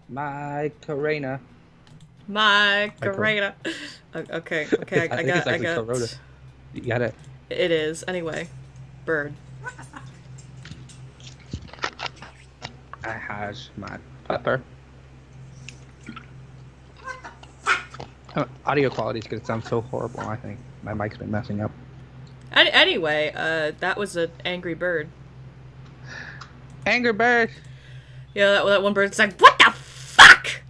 Macarena. Macarena. Okay, okay, I think it's I actually Corona. got. You got it. It is anyway. Bird. I has my pepper. Audio quality is gonna sound so horrible. I think my mic's been messing up. Anyway, that was an angry bird. Angry Bird. Yeah, that one bird's like, what the fuck?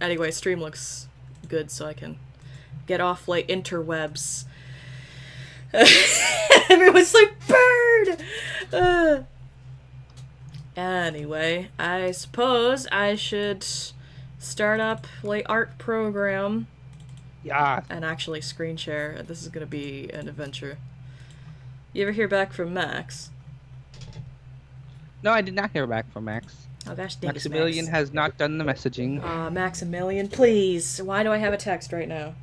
Anyway, stream looks good, so I can get off like interwebs. Everyone's like, bird! Anyway, I suppose I should start up like art program Yeah. and actually screen share. This is gonna be an adventure. You ever hear back from Max? No, I did not hear back from Max. Oh gosh, dang it, Maximilian Max. has not done the messaging. Maximilian, please. Why do I have a text right now?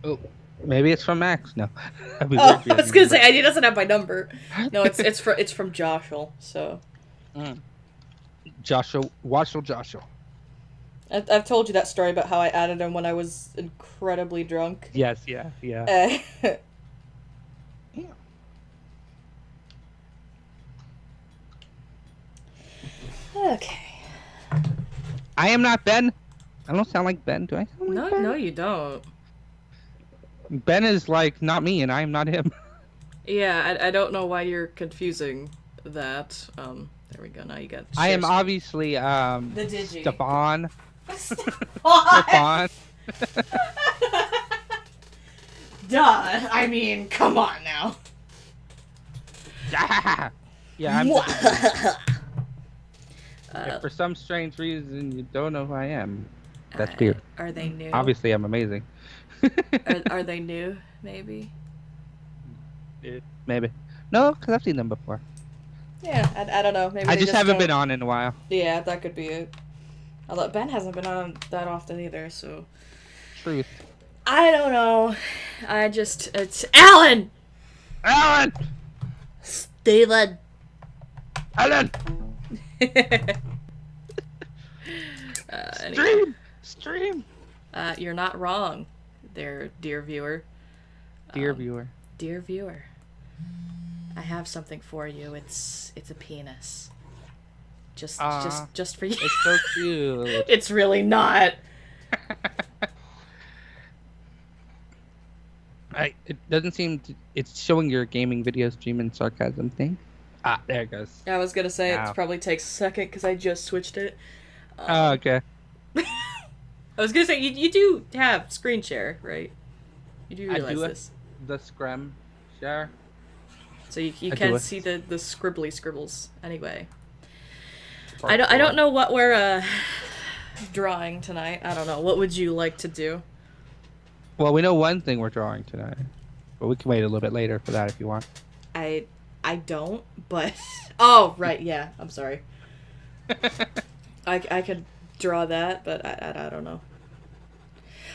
Oh, maybe it's from Max. No. That'd be Oh, weird if he I was doesn't gonna say remember. he doesn't have my number. No, it's from Joshua. So Joshua. I've told you that story about how I added him when I was incredibly drunk. Yes, yeah. Yeah. Okay. I am not Ben. I don't sound like Ben. Do I sound like Ben? No, you don't. Ben is like not me, and I am not him. Yeah, I don't know why you're confusing that. There we go. Now you got. I am obviously the Digi. Stefan. Stefan. Stefan. Duh. I mean, come on now. Yeah, I'm. If for some strange reason you don't know who I am, that's weird. Are they new? Obviously, I'm amazing. Are they new? Maybe. Maybe. No, because I've seen them before. Yeah, I don't know. Maybe I they just haven't don't... been on in a while. Yeah, that could be it. Although Ben hasn't been on that often either, so. Truth. I don't know. It's Alan. Alan. Steven. Alan. Anyway. Stream. You're not wrong, there, dear viewer. Dear viewer. Dear viewer, I have something for you. It's a penis. Just for you. It's so cute. It's really not. It doesn't seem it's showing your gaming video stream and sarcasm thing. Ah, there it goes. I was gonna say Wow. it probably takes a second because I just switched it. Oh, okay. I was gonna say you do have screen share, right? You do realize I do this, the scrum share. so you I can do. see the scribbly scribbles. Anyway, Part I don't four. know what we're drawing tonight. I don't know. What would you like to do? Well, we know one thing we're drawing tonight, but we can wait a little bit later for that if you want. I don't, but oh right, yeah. I'm sorry. I could draw that, but I don't know.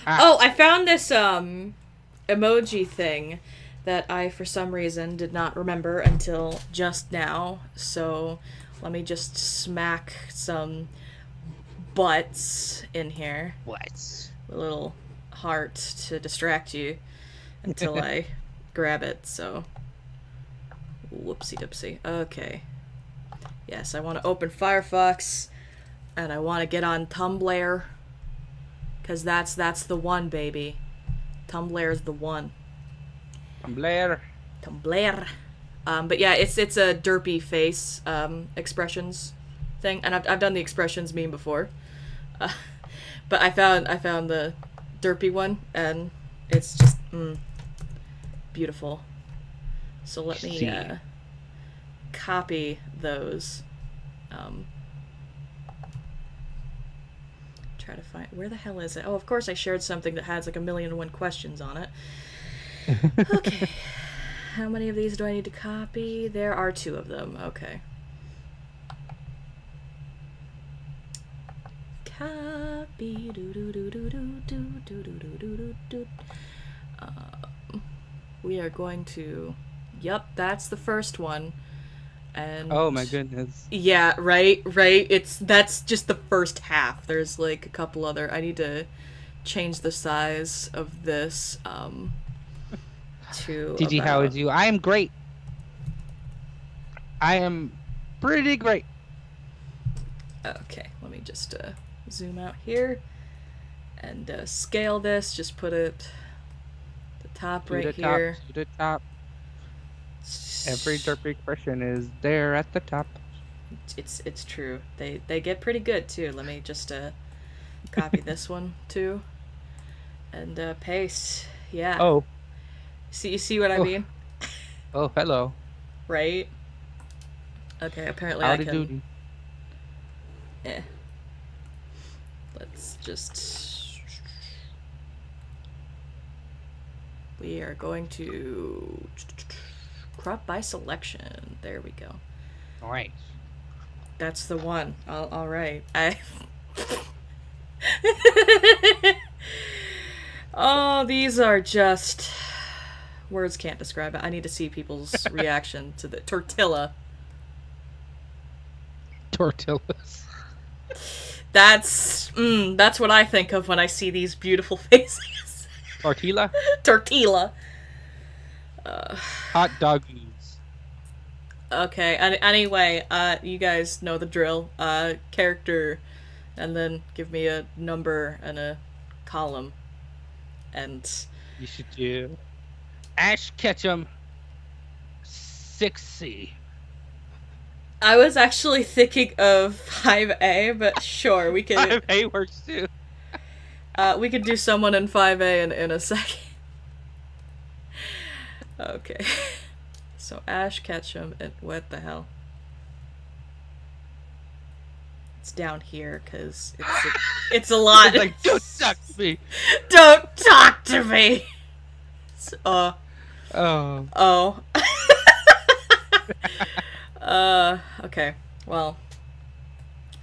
Oh, I found this emoji thing that I for some reason did not remember until just now. So let me just smack some butts in here. What? A little heart to distract you until I grab it. So whoopsie doopsie. Okay. Yes, I want to open Firefox and I want to get on Tumblr. Because that's the one, baby. Tumblr's the one. Tumblr. But yeah, it's a derpy face expressions thing, and I've done the expressions meme before. But I found the derpy one, and it's just beautiful. So let me copy those. Try to find where the hell is it? Oh, of course I shared something that has like 1,000,001 questions on it. Okay. How many of these do I need to copy? There are 2 of them. Okay. Copy. We are going to. Yep, that's the first one. And Oh my goodness. yeah, right. That's just the first half. There's like a couple other. I need to change the size of this to Digi, how about. is you? I am great. I am pretty great. Okay, let me just zoom out here and scale this. Just put it the top To right the here. top, to the top. Every derpy question is there at the top. It's true. They get pretty good too. Let me just copy this one too and paste. Yeah. Oh. You see what I mean? Oh, hello. Right? Okay, apparently Howdy I can. doody. Let's just. We are going to crop by selection. There we go. Alright. That's the one. All right. Oh, these are just words can't describe it. I need to see people's reaction to the tortilla. Tortillas. That's what I think of when I see these beautiful faces. Tortilla? Tortilla. Hot doggies. Okay. Anyway, you guys know the drill. Character, and then give me a number and a column, and You should do Ash Ketchum 6C. I was actually thinking of 5A, but sure, we could. 5A works too. We could do someone in 5A in a second. Okay. So Ash Ketchum and what the hell? It's down here because it's a lot. It's like, don't suck me. Don't talk to me. Oh. Oh. Okay. Well,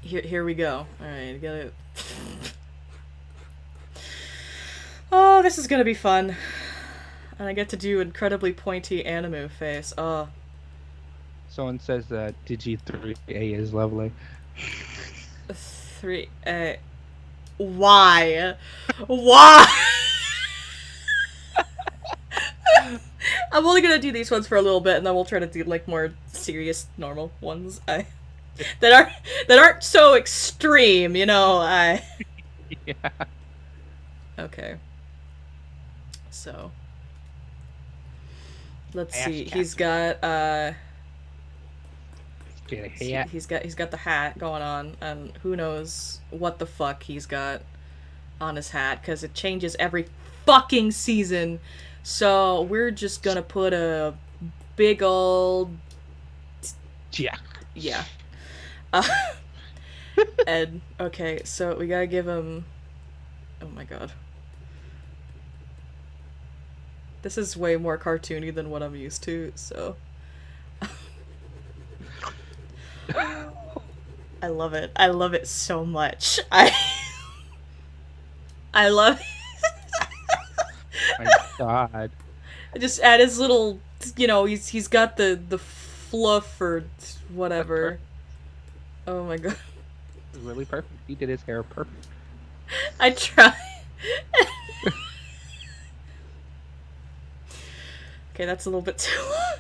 here we go. All right, get it. Oh, this is gonna be fun, and I get to do incredibly pointy anime face. Oh. Someone says that Digi 3A is lovely. 3A. Why? Why? I'm only gonna do these ones for a little bit, and then we'll try to do like more serious, normal ones. That aren't so extreme, you know. Yeah. Okay. So let's see. He's got he's got the hat going on, and who knows what the fuck he's got on his hat because it changes every fucking season. So we're just gonna put a big old yeah. And okay, so we gotta give him. Oh my god. This is way more cartoony than what I'm used to, so. I love it. I love it so much. I love My God. just add his little, you know, he's got the fluff or whatever. Oh my god. It's really perfect. He did his hair perfect. I try. Okay, that's a little bit too long.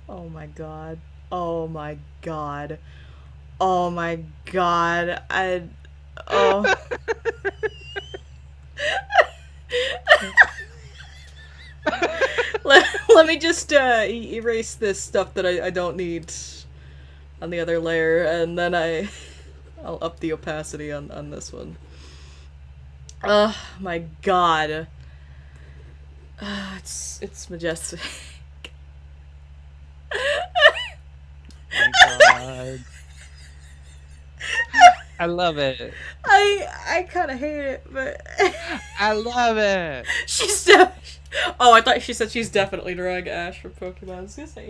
Oh my god. Oh my god. Oh my god. Oh. Let me just erase this stuff that I don't need on the other layer, and then I'll up the opacity on this one. Oh my god. It's majestic. My God. I love it. I kind of hate it, but I love it. Oh, I thought she said she's definitely drawing Ash from Pokemon. I was gonna say,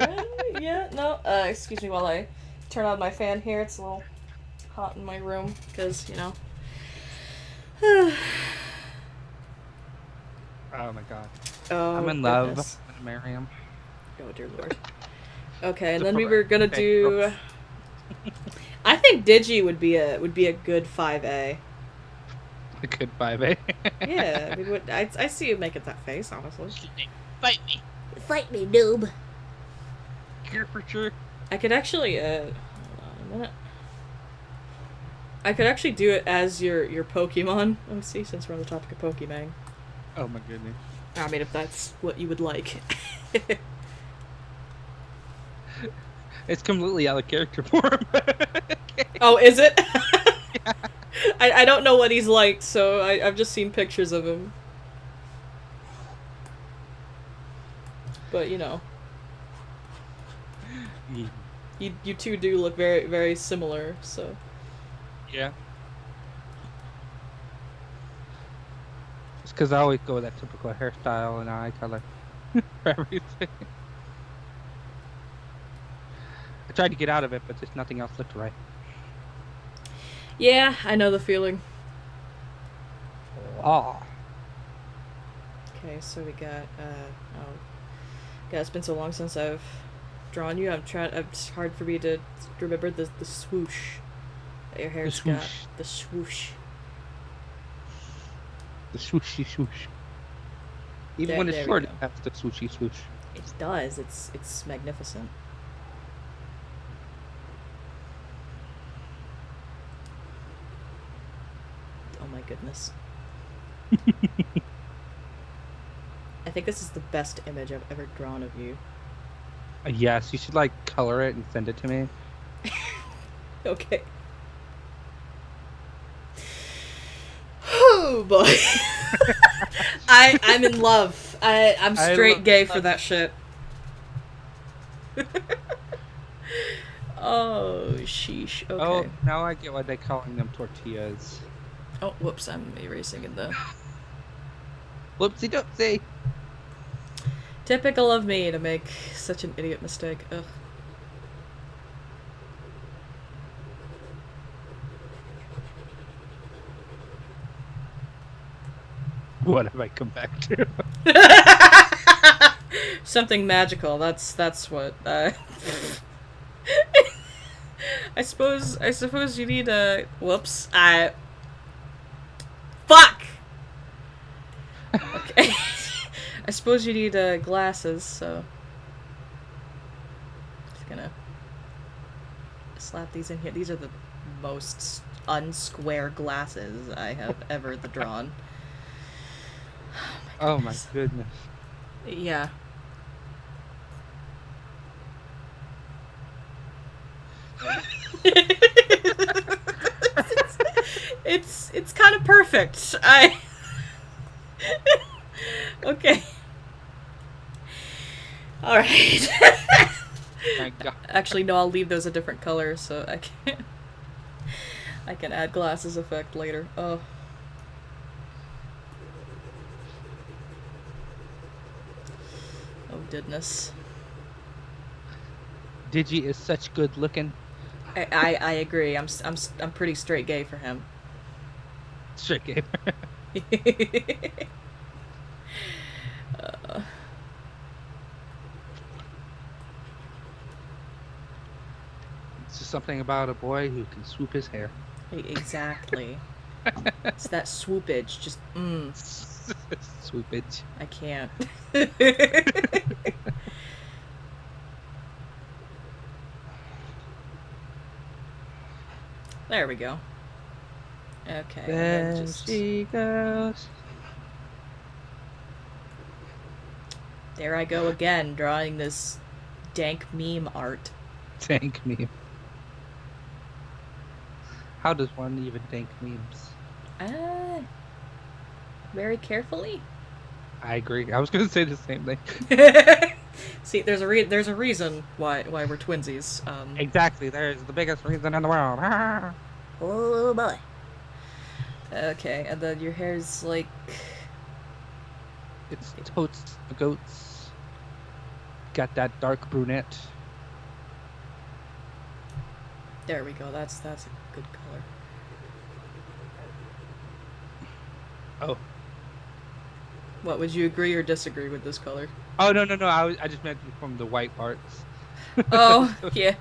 yeah, no. Excuse me while I turn on my fan here. It's a little hot in my room because you know. Oh my God. Oh, I'm in love. goodness. I'm gonna marry him. Oh dear lord. Okay, and So then we for- were gonna okay, do. I think Digi would be a good 5A. a good 5A. Yeah, we would. I see you making that face, honestly. Fight me. Fight me, noob. Here for sure. I could actually. Hold on a minute. I could actually do it as your Pokemon. Oh, see, since we're on the topic of Pokemon. Oh my goodness. I mean, if that's what you would like. It's completely out of character for him. Oh, is it? I don't know what he's like, so I've just seen pictures of him. But, you know. You two do look very, very similar, so. Yeah. It's because I always go with that typical hairstyle and eye color for everything. I tried to get out of it, but just nothing else looked right. Yeah, I know the feeling. Oh. Okay, so we got, oh. God, it's been so long since I've drawn you. It's hard for me to remember the swoosh that your hair's got. The swoosh. The swooshy swoosh. Even when it's short, it has the swooshy swoosh. It does. It's magnificent. Oh my goodness. I think this is the best image I've ever drawn of you. Yes, you should like color it and send it to me. Okay. Oh boy. I'm in love. I'm straight gay for that shit. Oh sheesh. Okay. Oh, now I get why they're calling them tortillas. Oh, whoops! I'm erasing it though. Whoopsie doopsie. Typical of me to make such an idiot mistake. Ugh. What have I come back to? Something magical. That's what. I suppose you need a. Whoops. Fuck. Okay. I suppose you need glasses. So. Just gonna slap these in here. These are the most unsquare glasses I have ever drawn. Oh my goodness. Yeah. it's kind of perfect. Okay. All right. My God. Actually, no. I'll leave those a different color so I can add glasses effect later. Oh. Oh goodness. Digi is such good looking. I agree. I'm pretty straight gay for him. Straight gamer. It's just something about a boy who can swoop his hair. Exactly. It's that swoopage. Just Swoopage. I can't. There we go. Okay. There she goes. There I go again, drawing this dank meme art. Dank meme. How does one even dank memes? Very carefully. I agree. I was gonna say the same thing. See, there's a reason why we're twinsies. Exactly. There's the biggest reason in the world. Oh boy. Okay, and then your hair's like. It's totes the goats. Got that dark brunette. There we go. That's a good color. Oh. What, would you agree or disagree with this color? Oh no. I just meant from the white parts. Oh, yeah.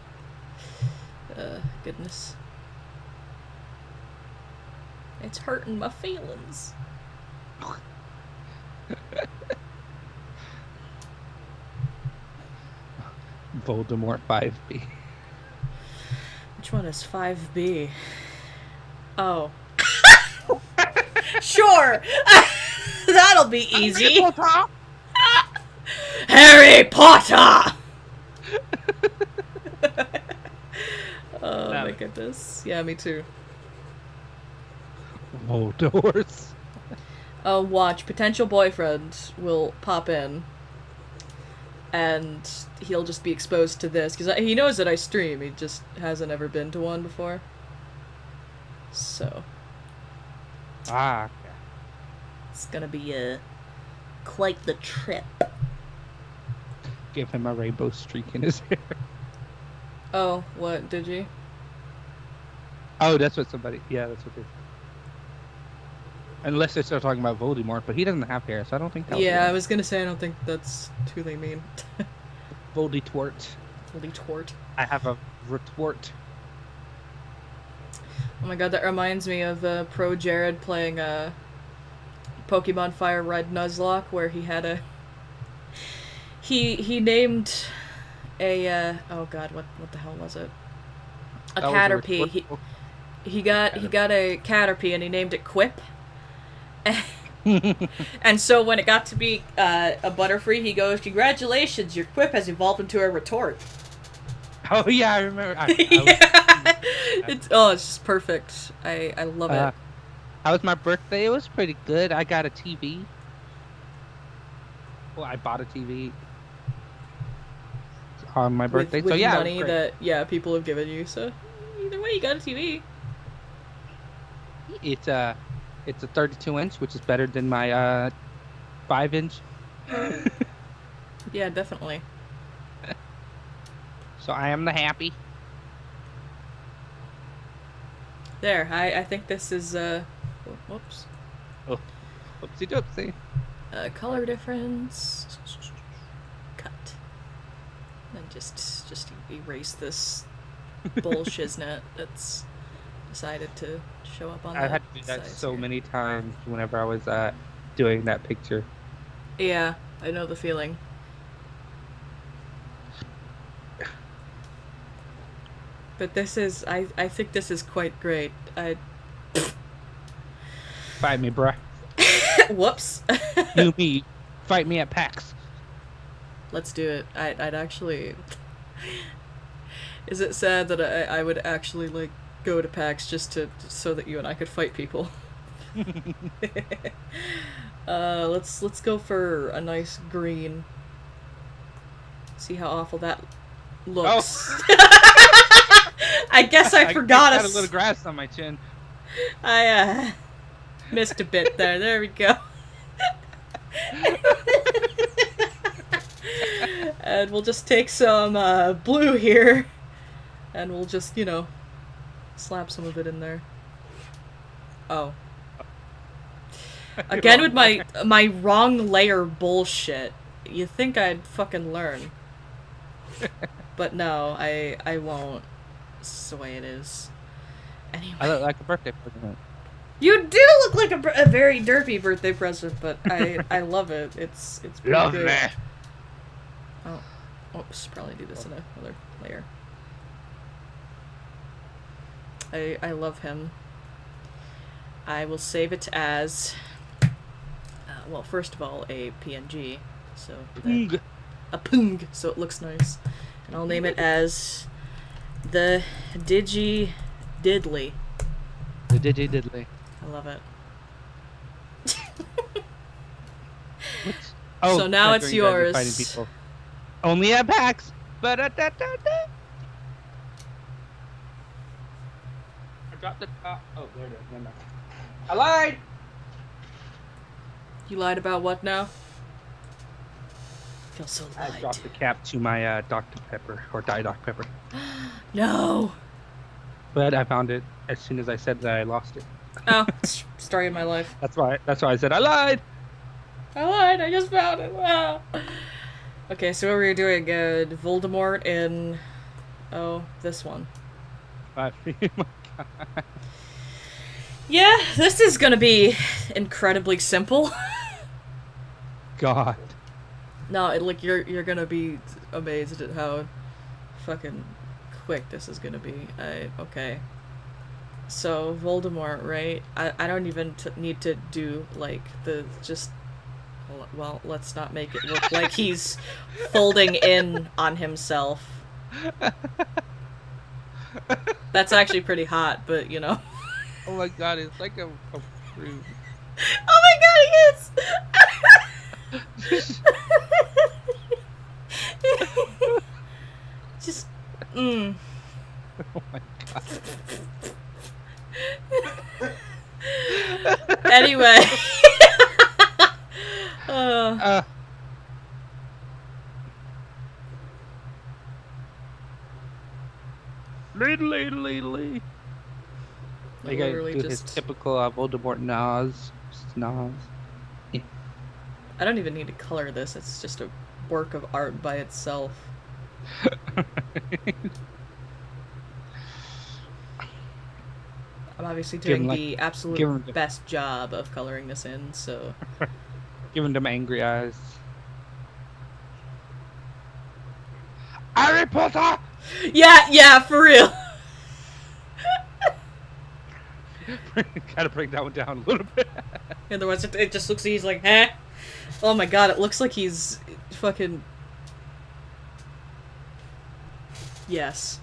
Goodness. It's hurting my feelings. Voldemort 5B. Which one is 5B? Oh. Sure! That'll be easy. Harry Potter! Oh my goodness. Yeah, me too. Voldemort. Oh, watch. Potential boyfriend will pop in. And he'll just be exposed to this. Because he knows that I stream. He just hasn't ever been to one before. So. Ah, okay. It's gonna be quite the trip. Give him a rainbow streak in his hair. Oh, what? Did you? Oh, that's what somebody... Yeah, that's what they... Unless they start talking about Voldemort, but he doesn't have hair, so I don't think that Yeah, I was gonna say I don't think that's who they mean. Voldemort. Voldemort. I have a retort. Oh my god, that reminds me of Pro Jared playing Pokemon Fire Red Nuzlocke, where he had a... He named a... oh god, what the hell was it? A Caterpie. He got a Caterpie and he named it Quip. And so when it got to be a Butterfree, he goes, "Congratulations, your Quip has evolved into a retort." Oh yeah, I remember. Yeah. It's just perfect. I love it. How was my birthday? It was pretty good. I got a TV. Well, I bought a TV on my birthday. With so yeah, money that people have given you. So either way, you got a TV. It's a 32-inch, which is better than my 5-inch. Yeah, definitely. So I am the happy. There, I think this is whoops. Oh, whoopsie doopsie. Color difference. Cut. And just erase this bullshiznet that's decided to show up on I had to do that so many times whenever I was doing that picture. Yeah, I know the feeling. But this is, I think this is quite great. Fight me, bruh. Whoops. You me. Fight me at PAX. Let's do it. I'd actually... Is it sad that I would actually, like, go to PAX just so that you and I could fight people? Let's go for a nice green. See how awful that looks. Oh. I guess I forgot I got a little grass on my chin. I missed a bit there. There we go. And we'll just take some blue here, and we'll just, slap some of it in there. Oh. Again with my wrong layer bullshit. You think I'd fucking learn. But no, I won't. This is the way it is. Anyway. I look like a birthday present. You do look like a very derpy birthday present, but I love it. It's pretty Love good. me. Oh, oops, probably do this in another layer. I love him. I will save it as, well, first of all, a PNG, so a Pung, so it looks nice, and I'll name it as the Digi Diddly. The Digi Diddly. I love it. Oh, so now it's yours. Fighting people. Only at PAX. Ba-da-da-da-da. I dropped the top. Oh, there it is. Never mind. I lied. You lied about what now? I feel so lied. I dropped the cap to my Dr. Pepper, or Diet Dr. Pepper. No. But I found it as soon as I said that I lost it. Oh, story of my life. That's why I said I lied. I lied. I just found it. Wow. Okay, so what were you doing? Voldemort in... Oh, this one. I feel my God. Yeah, this is gonna be incredibly simple. God. No, like you're gonna be amazed at how fucking quick this is gonna be. Okay. So Voldemort, right? I don't even need to do like the just. Well, let's not make it look like he's folding in on himself. That's actually pretty hot, but you know. Oh my God, it's like a fruit. Oh my God, he is! Just, Oh my God. Anyway. Uh, Lee. Like I Literally do his just... typical Voldemort Nas. Yeah. I don't even need to color this. It's just a work of art by itself. I'm obviously doing the absolute best job of coloring this in, so... Giving them angry eyes. Harry Potter! Yeah, for real. Gotta bring that one down a little bit. Otherwise, it just looks like he's like, eh? Oh my God, it looks like he's fucking... Yes.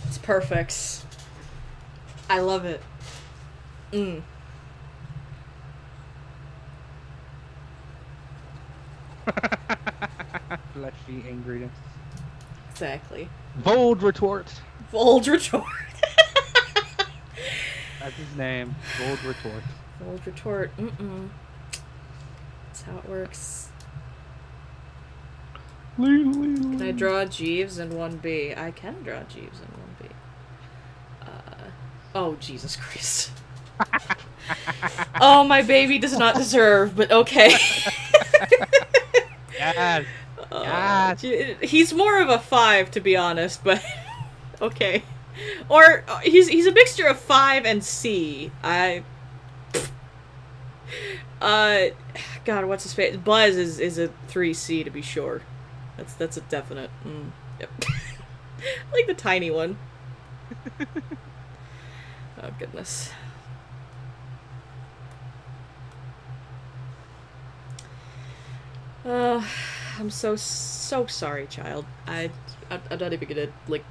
It's perfect. I love it. Fleshy angriness. Exactly. Bold retort. Bold retort. That's his name. Bold retort. Bold retort. That's how it works. Can I draw Jeeves in 1B? I can draw Jeeves in 1B. Oh, Jesus Christ. Oh, my baby does not deserve, but okay. Yes. Yes. He's more of a 5, to be honest, but okay. Or he's a mixture of 5 and C. God, what's his face? Buzz is a 3C to be sure. That's a definite. Yep. Like the tiny one. Oh goodness. I'm so sorry, child. I'm not even gonna like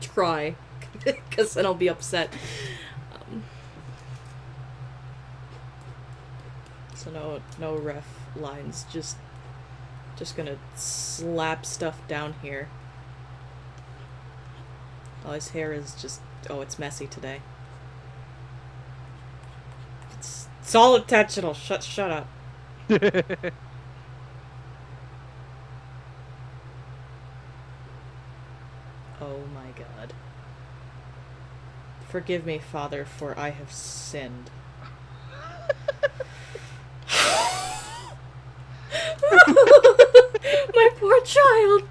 try, because then I'll be upset. So no ref lines. Just gonna slap stuff down here. Oh, his hair is just... Oh, it's messy today. It's all intentional. Shut up. Oh my God. Forgive me, Father, for I have sinned. My poor child.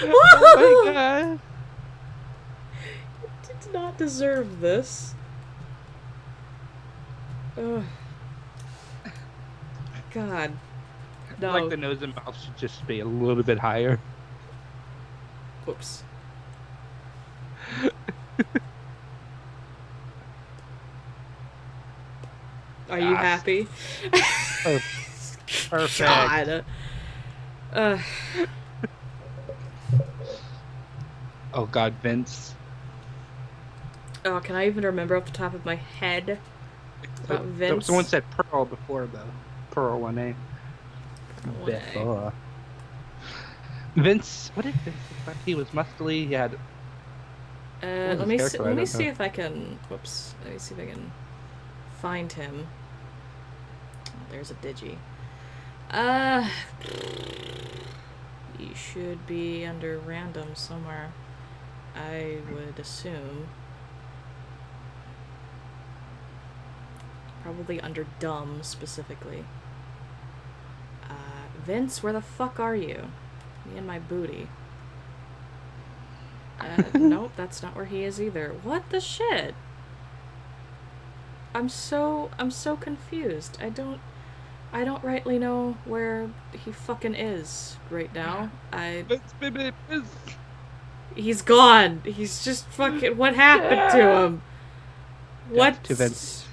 Oh my God. You did not deserve this. Ugh. God. No. Like the nose and mouth should just be a little bit higher. Whoops. Are you happy? Perfect. God. Oh God, Vince. Oh, can I even remember off the top of my head about Vince? Someone said Pearl before, though. Pearl 1A. Before. Vince, what did Vince look like? He was muscly. He had. Let me see if I can. Whoops. Let me see if I can find him. Oh, there's a Digi. He should be under random somewhere, I would assume. Probably under dumb, specifically. Vince, where the fuck are you? Me and my booty. Nope, that's not where he is either. What the shit? I'm so confused. I don't rightly know where he fucking is right now. He's gone. He's just fucking. What happened to him? What? To Vince.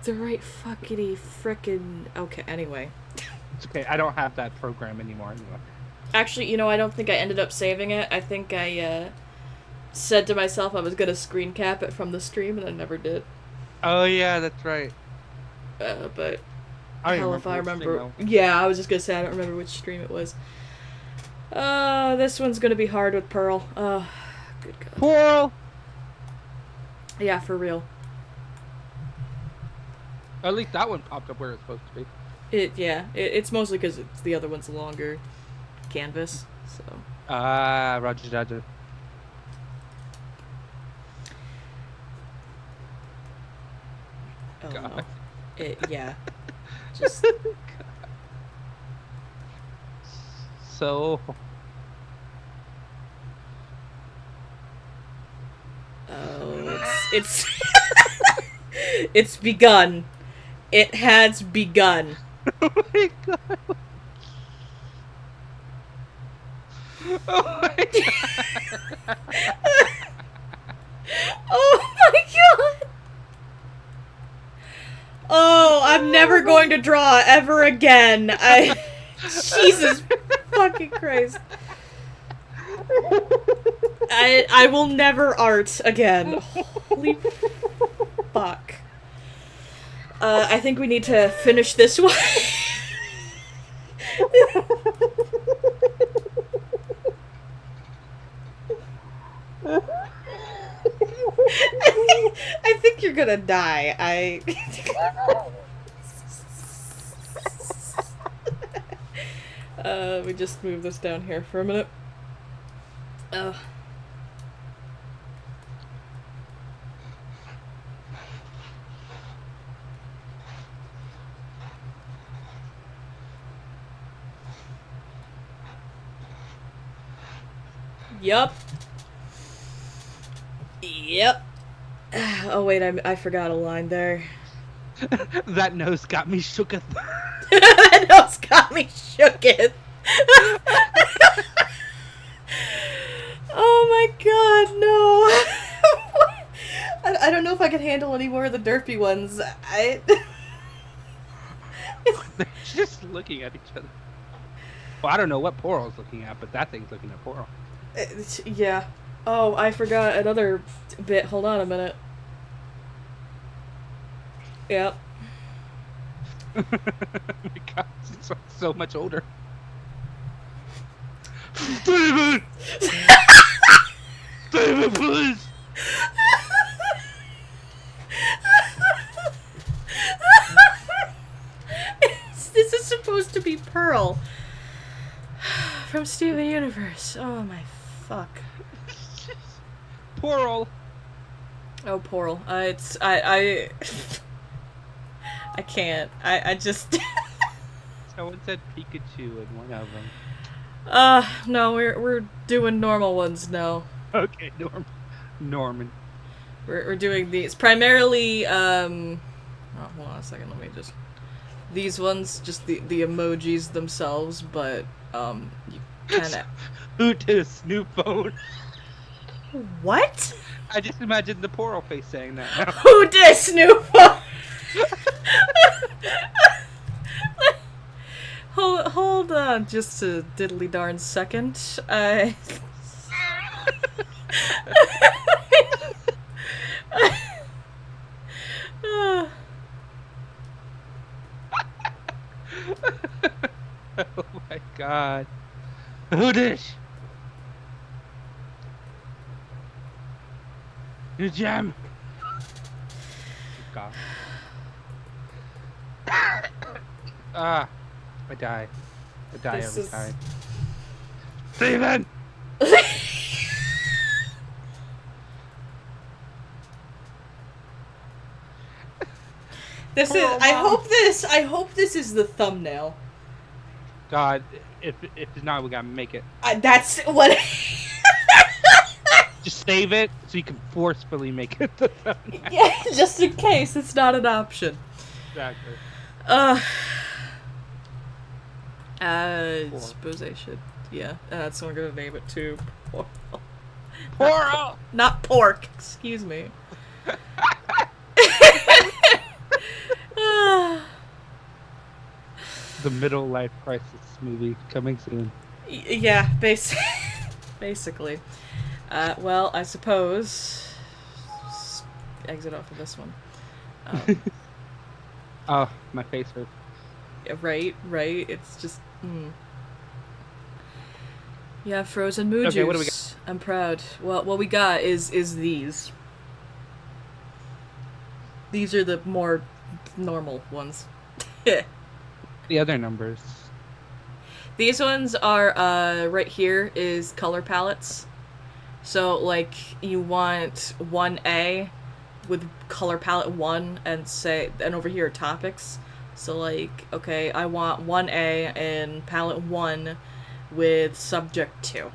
The right fuckity frickin'. Okay. Anyway. It's okay. I don't have that program anymore. Actually, you know, I don't think I ended up saving it. I think I said to myself I was gonna screen cap it from the stream, and I never did. Oh yeah, that's right. But Hell if I remember. Yeah, I was just gonna say I don't remember which stream it was. This one's gonna be hard with Pearl. Good God. Pearl. Yeah, for real. At least that one popped up where it's supposed to be. It's mostly because the other one's a longer canvas. So. Roger. Oh God. no. Yeah. Just. So. Oh, it's it's begun. It has begun. Oh my God. Oh my God. Oh my God. Oh, I'm never going to draw ever again. Jesus fucking Christ. I will never art again. Holy fuck. I think we need to finish this one. I think you're gonna die. Let me just move this down here for a minute. Yup. Oh wait, I forgot a line there. That nose got me shooketh. That nose got me shooketh. Oh my God, no. I don't know if I can handle any more of the derpy ones. They're just looking at each other. Well, I don't know what Poral's looking at, but that thing's looking at Poral. Yeah. Oh, I forgot another bit. Hold on a minute. Yep. Oh my God, it's so much older. David! David, please! This is supposed to be Pearl from Steven Universe. Oh my fuck. Poral. Oh, Poral. I can't. I just. Someone said Pikachu in one of them. No, we're doing normal ones now. Okay, Norman. We're doing these primarily. Oh, hold on a second. Let me just. These ones, just the emojis themselves, but you kind of. Who did a Snoop phone? What? I just imagined the Poral face saying that now. Who did Snoop? Hold on just a diddly darn second. Oh my God. Who this? You jam. God. I die. I die This every is- time. Steven! This is. Poor I mom. hope this is the thumbnail. God, if it's not, we gotta make it. That's what. Just save it so you can forcefully make it the thumbnail. Yeah, just in case it's not an option. Exactly. I suppose I should. Yeah, so I'm gonna name it too. Portal. Not pork. Excuse me. The middle life crisis movie coming soon. Yeah, basically. Well, I suppose exit off of this one. Oh, my face hurts. Yeah, right. It's just. Yeah, frozen moo Okay, juice. what do we got? I'm proud. Well, what we got is these. These are the more normal ones. The other numbers. These ones are right here is color palettes. So like you want 1A with color palette 1 and over here are topics. So like, okay, I want 1A and palette 1 with subject 2.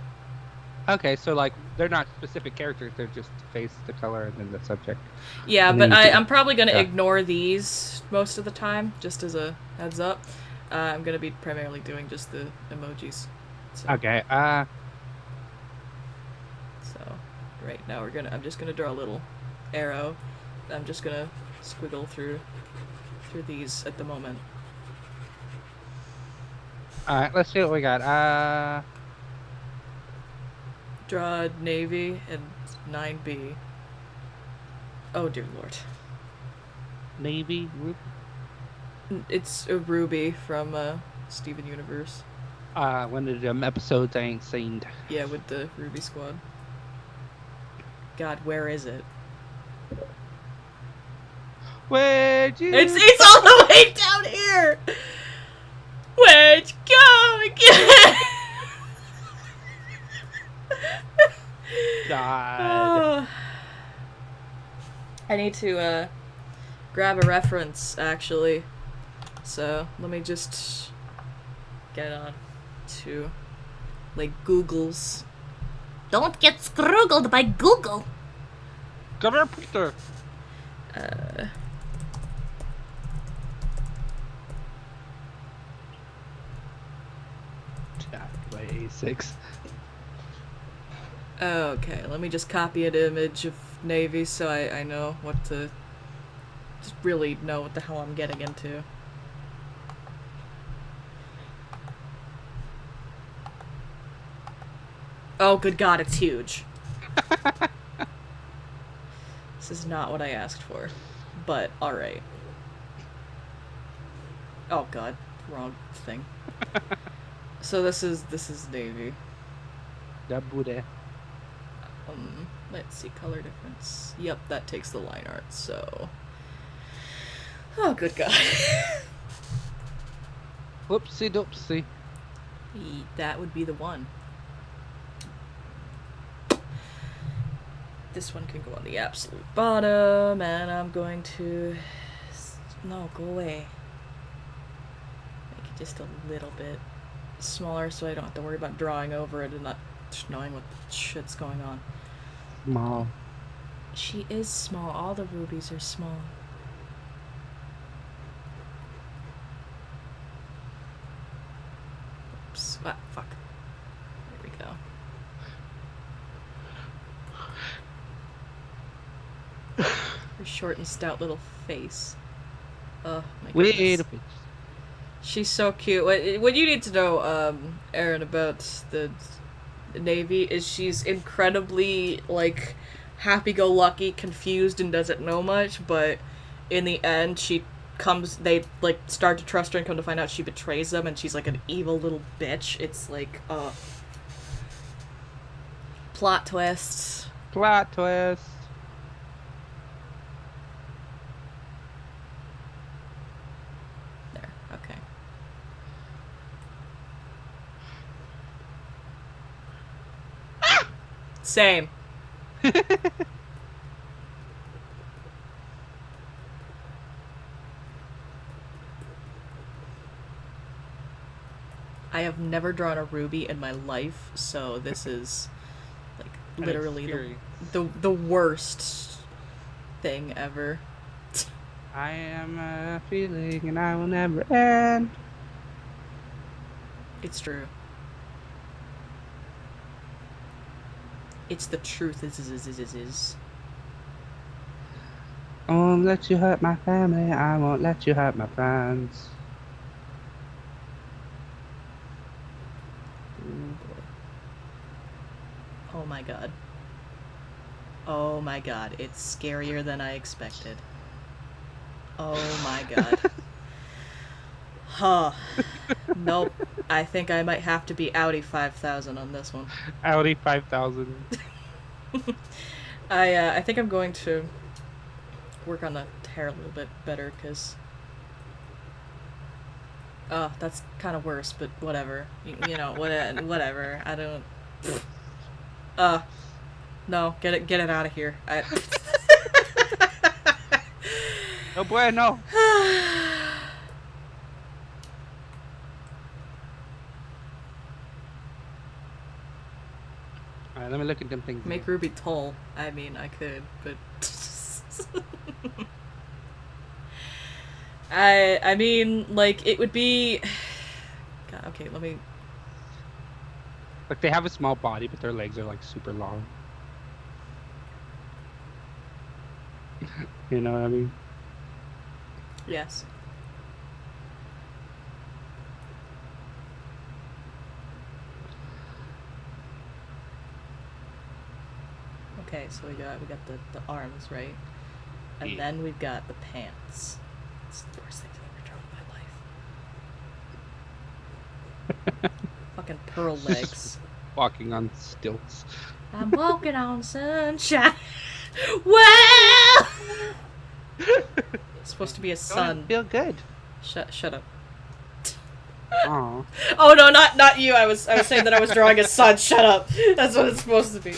Okay, so like they're not specific characters; they're just face, the color, and then the subject. Yeah, And but then I'm probably gonna yeah. ignore these most of the time, just as a heads up. I'm gonna be primarily doing just the emojis. So, Okay. so right now I'm just gonna draw a little arrow. I'm just gonna squiggle through these at the moment. All right. Let's see what we got. Draw navy and 9B. Oh dear lord. Navy. It's a Ruby from Steven Universe. One of them episodes I ain't seen. Yeah, with the Ruby Squad. God, where is it? Where'd you? It's all the way down here. Where'd you go again? God. I need to grab a reference actually. So let me just get on to like Google's. Don't get scroogled by Google. Come here, Peter. By A6. Okay, let me just copy an image of Navy so I know what to just really know what the hell I'm getting into. Oh, good God, it's huge. This is not what I asked for, but alright. Oh God, wrong thing. So this is Navy. That booty. Let's see, color difference. Yep, that takes the line art, so... Oh, good God. Whoopsie doopsie. That would be the one. This one can go on the absolute bottom, and I'm going to... No, go away. Make it just a little bit smaller so I don't have to worry about drawing over it and not knowing what shit's going on. Small. She is small. All the rubies are small. Oops. Ah, fuck. There we go. Her short and stout little face. Oh my goodness. Wait a minute. She's so cute. What you need to know, Aaron, about the Navy is she's incredibly, like, happy-go-lucky, confused, and doesn't know much, but in the end, they, like, start to trust her and come to find out she betrays them, and she's, like, an evil little bitch. It's, like, plot twists. Plot twist. There, okay. Same. I have never drawn a ruby in my life, so this is like literally the worst thing ever. I am a feeling and I will never end. It's true. It's the truth. Is. I won't let you hurt my family. I won't let you hurt my friends. Ooh, boy. Oh my god. Oh my god. It's scarier than I expected. Oh my god. Huh. Nope. I think I might have to be Audi 5000 on this one. Audi 5000. I think I'm going to work on the hair a little bit better, because... Oh, that's kind of worse, but whatever. You know, whatever. I don't... No, get it out of here. No bueno. Alright, let me look at them things. Make Ruby tall. I mean, I could, but... I mean, like, it would be... God, okay, let me... Like, they have a small body, but their legs are, like, super long. You know what I mean? Yes. Okay, so we got the arms, right? And then we've got the pants. It's the worst thing I've ever drawn in my life. Fucking pearl legs. Walking on stilts. I'm walking on sunshine. Well, it's supposed to be a sun. Feel good. Shut up. Aw. Oh no, not you. I was saying that I was drawing a sun. Shut up. That's what it's supposed to be.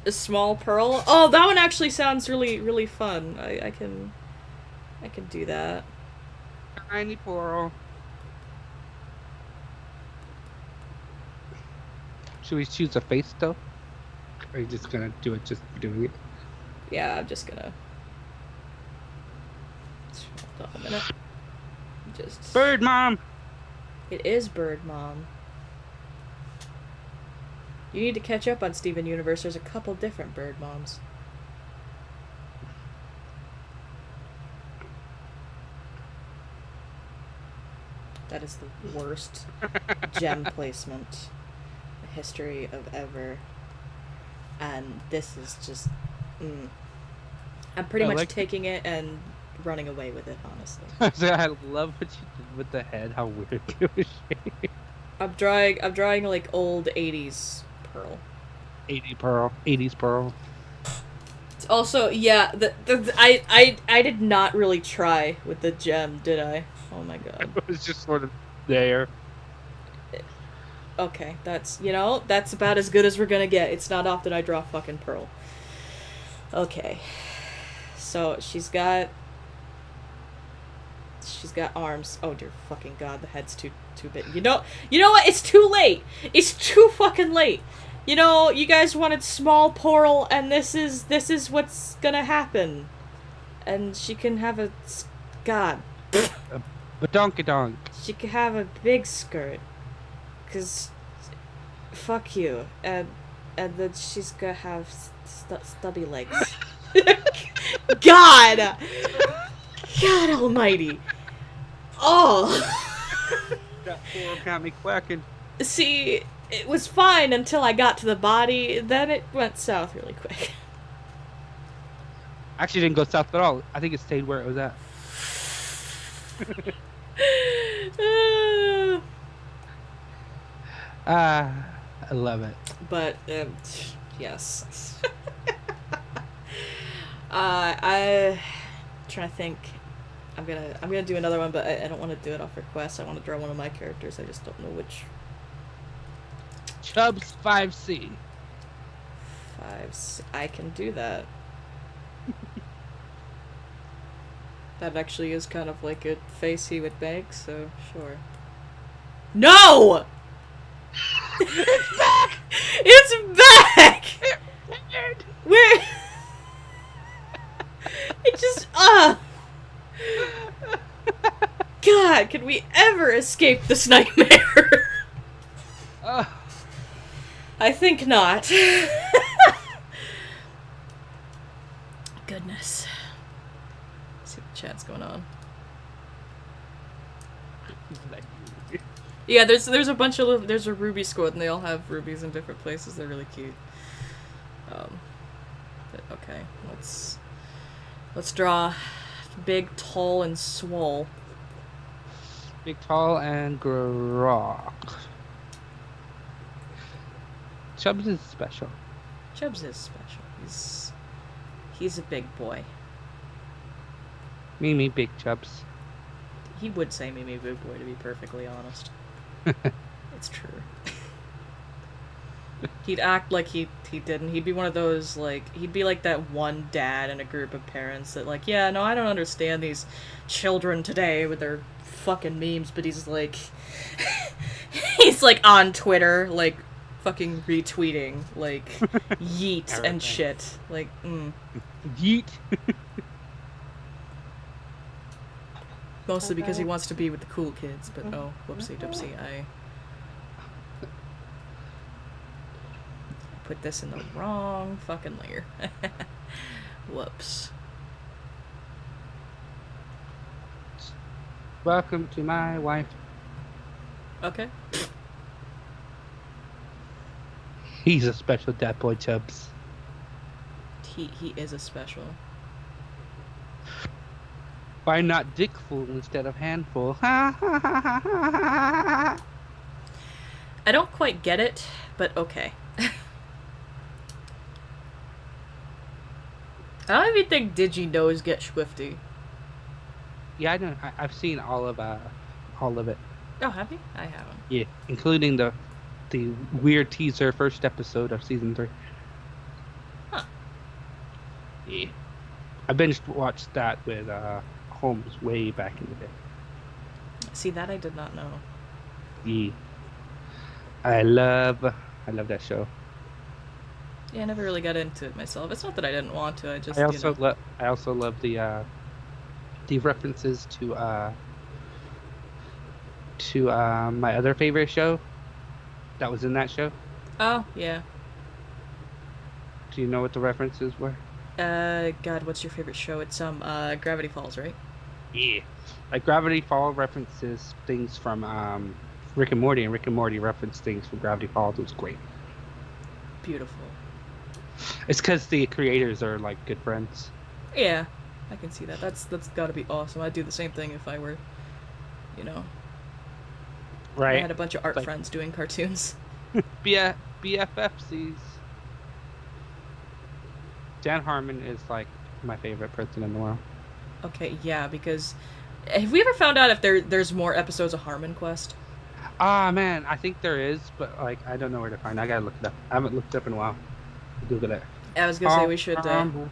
A small pearl. Oh, that one actually sounds really fun. I can do that. Tiny pearl. Should we choose a face though? Or are you just gonna do it just for doing it? Yeah, I'm just gonna. Hold on a minute. Just. Bird mom. It is Bird Mom. You need to catch up on Steven Universe. There's a couple different Bird Moms. That is the worst gem placement in the history of ever. And this is just... I'm pretty much taking it and running away with it, honestly. I love what you did with the head, how weird it was shaped. I'm drawing like old 80s pearl. 80s pearl. Also, yeah, I did not really try with the gem, did I? Oh my god. It was just sort of there. Okay, that's about as good as we're gonna get. It's not often I draw fucking pearl. Okay. So, she's got arms. Oh dear fucking god, the head's too big. You know what? It's too late. It's too fucking late. You know, you guys wanted small pearl, and this is what's gonna happen. And she can have a... God. A badonkadonk. She could have a big skirt. 'Cause... Fuck you. And then she's gonna have stubby legs. God! God almighty. Oh! That pearl got me quacking. See... It was fine until I got to the body, then it went south really quick. Actually didn't go south at all. I think it stayed where it was at. I love it. But, yes. I'm trying to think. I'm gonna do another one, but I don't want to do it off request. I want to draw one of my characters. I just don't know which. Chubbs 5C. I can do that. That actually is kind of like a face he would make, so sure. No! It's back! It's back! Weird. Where? It just, God, can we ever escape this nightmare? I think not. Goodness. Let's see what chat's going on. Yeah, there's a bunch of there's a ruby squad and they all have rubies in different places. They're really cute. But okay, let's draw big, tall, and swole. Big, tall, and grok. Chubbs is special. Chubbs is special. He's a big boy. Me, big Chubbs. He would say me, big boy, to be perfectly honest. It's true. He'd act like he didn't. He'd be one of those, like, he'd be like that one dad in a group of parents that, like, yeah, no, I don't understand these children today with their fucking memes, but he's like, he's like on Twitter, like, fucking retweeting, like, yeet and shit. Like, Yeet. Mostly because he wants to be with the cool kids, but oh, whoopsie doopsie, I put this in the wrong fucking layer. Whoops. Welcome to my wife. Okay. He's a special dad boy, Chubbs. He is a special. Why not dickful instead of handful? I don't quite get it, but okay. I don't even think Digi knows Get Swifty. Yeah, I know. I've seen all of it. Oh, have you? I haven't. Yeah, including the weird teaser first episode of season 3. Huh. Yeah, I binge watched that with Holmes way back in the day. See, that I did not know. Yeah, I love that show. Yeah, I never really got into it myself. It's not that I didn't want to. I just I also love the references to my other favorite show that was in that show. Oh yeah. Do you know what the references were? God, what's your favorite show? It's Gravity Falls, right? Yeah, like Gravity Falls references things from Rick and Morty, and Rick and Morty referenced things from Gravity Falls. It was great. Beautiful. It's because the creators are like good friends. Yeah, I can see that. That's gotta be awesome. I'd do the same thing if I were, Right. I had a bunch of art like, friends doing cartoons. BFFCs. Dan Harmon is like my favorite person in the world. Okay, yeah, because have we ever found out if there's more episodes of Harmon Quest? Ah man, I think there is, but like I don't know where to find it. I gotta look it up. I haven't looked it up in a while. Google it. I was gonna say we should probably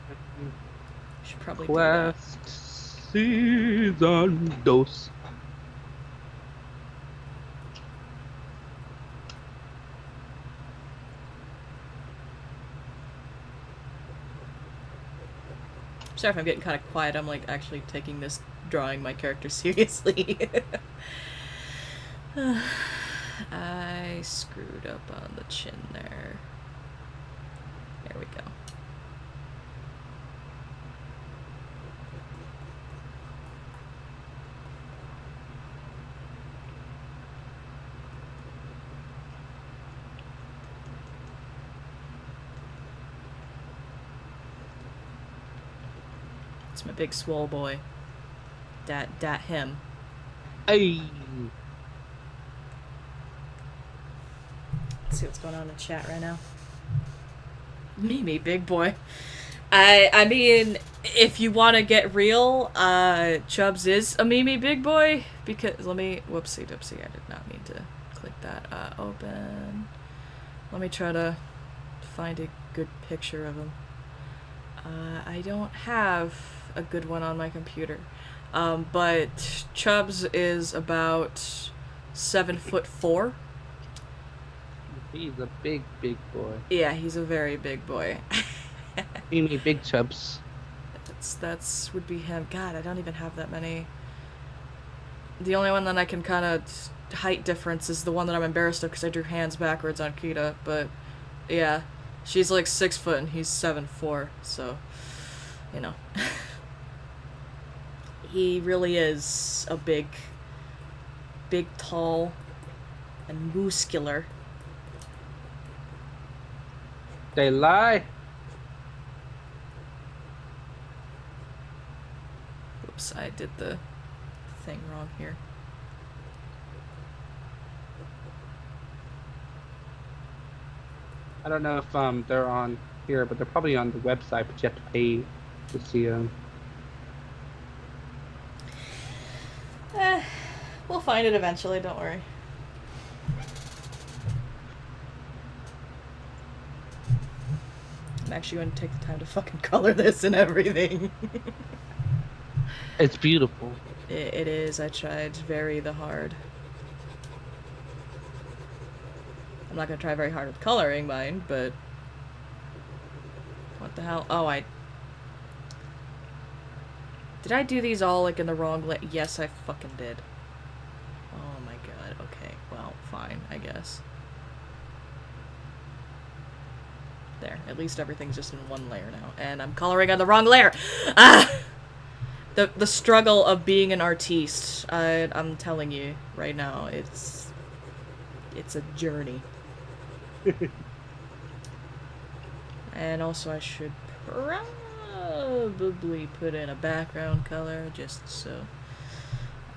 do that. Quest season dos. Sorry if I'm getting kind of quiet. I'm like actually taking this drawing my character seriously. I screwed up on the chin there. There we go. It's my big swole boy. Dat him. Hey. Let's see what's going on in chat right now. Mimi, big boy. I mean, if you want to get real, Chubbs is a Mimi big boy. Because, whoopsie doopsie, I did not mean to click that. Open. Let me try to find a good picture of him. I don't have a good one on my computer. But Chubbs is about 7'4". He's a big, big boy. Yeah, he's a very big boy. You mean big chubs? That's would be him. God, I don't even have that many. The only one that I can kind of height difference is the one that I'm embarrassed of because I drew hands backwards on Kita. But yeah, she's like 6 foot and he's 7'4". So, you know, he really is a big, tall, and muscular. They lie. Oops, I did the thing wrong here. I don't know if they're on here, but they're probably on the website. But you have to pay to see them. We'll find it eventually. Don't worry. I'm actually going to take the time to fucking color this and everything. It's beautiful. It is. I tried very hard. I'm not going to try very hard with coloring mine, but... What the hell? Oh, Did I do these all, like, in the wrong Yes, I fucking did. Oh my god. Okay. Well, fine, I guess. There. At least everything's just in one layer now. And I'm coloring on the wrong layer! Ah! The struggle of being an artiste, I'm telling you right now, it's a journey. And also I should probably put in a background color just so.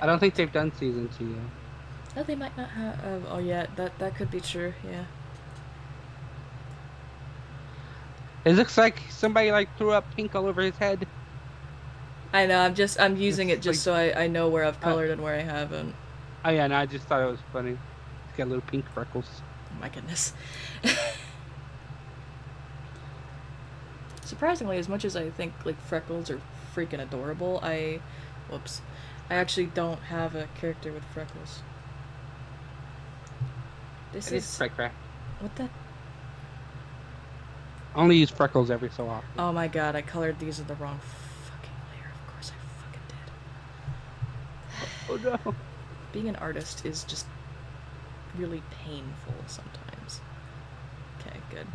I don't think they've done season 2 yet. Oh, they might not have. Oh yeah, that could be true. Yeah. It looks like somebody like threw up pink all over his head. I know. I'm using it just like, so I know where I've colored and where I haven't. Oh yeah, and I just thought it was funny. He's got little pink freckles. Oh my goodness. Surprisingly, as much as I think like freckles are freaking adorable, I actually don't have a character with freckles. This is freckle. What the? I only use freckles every so often. Oh my god, I colored these in the wrong fucking layer. Of course I fucking did. Oh no. Being an artist is just really painful sometimes. Okay, good.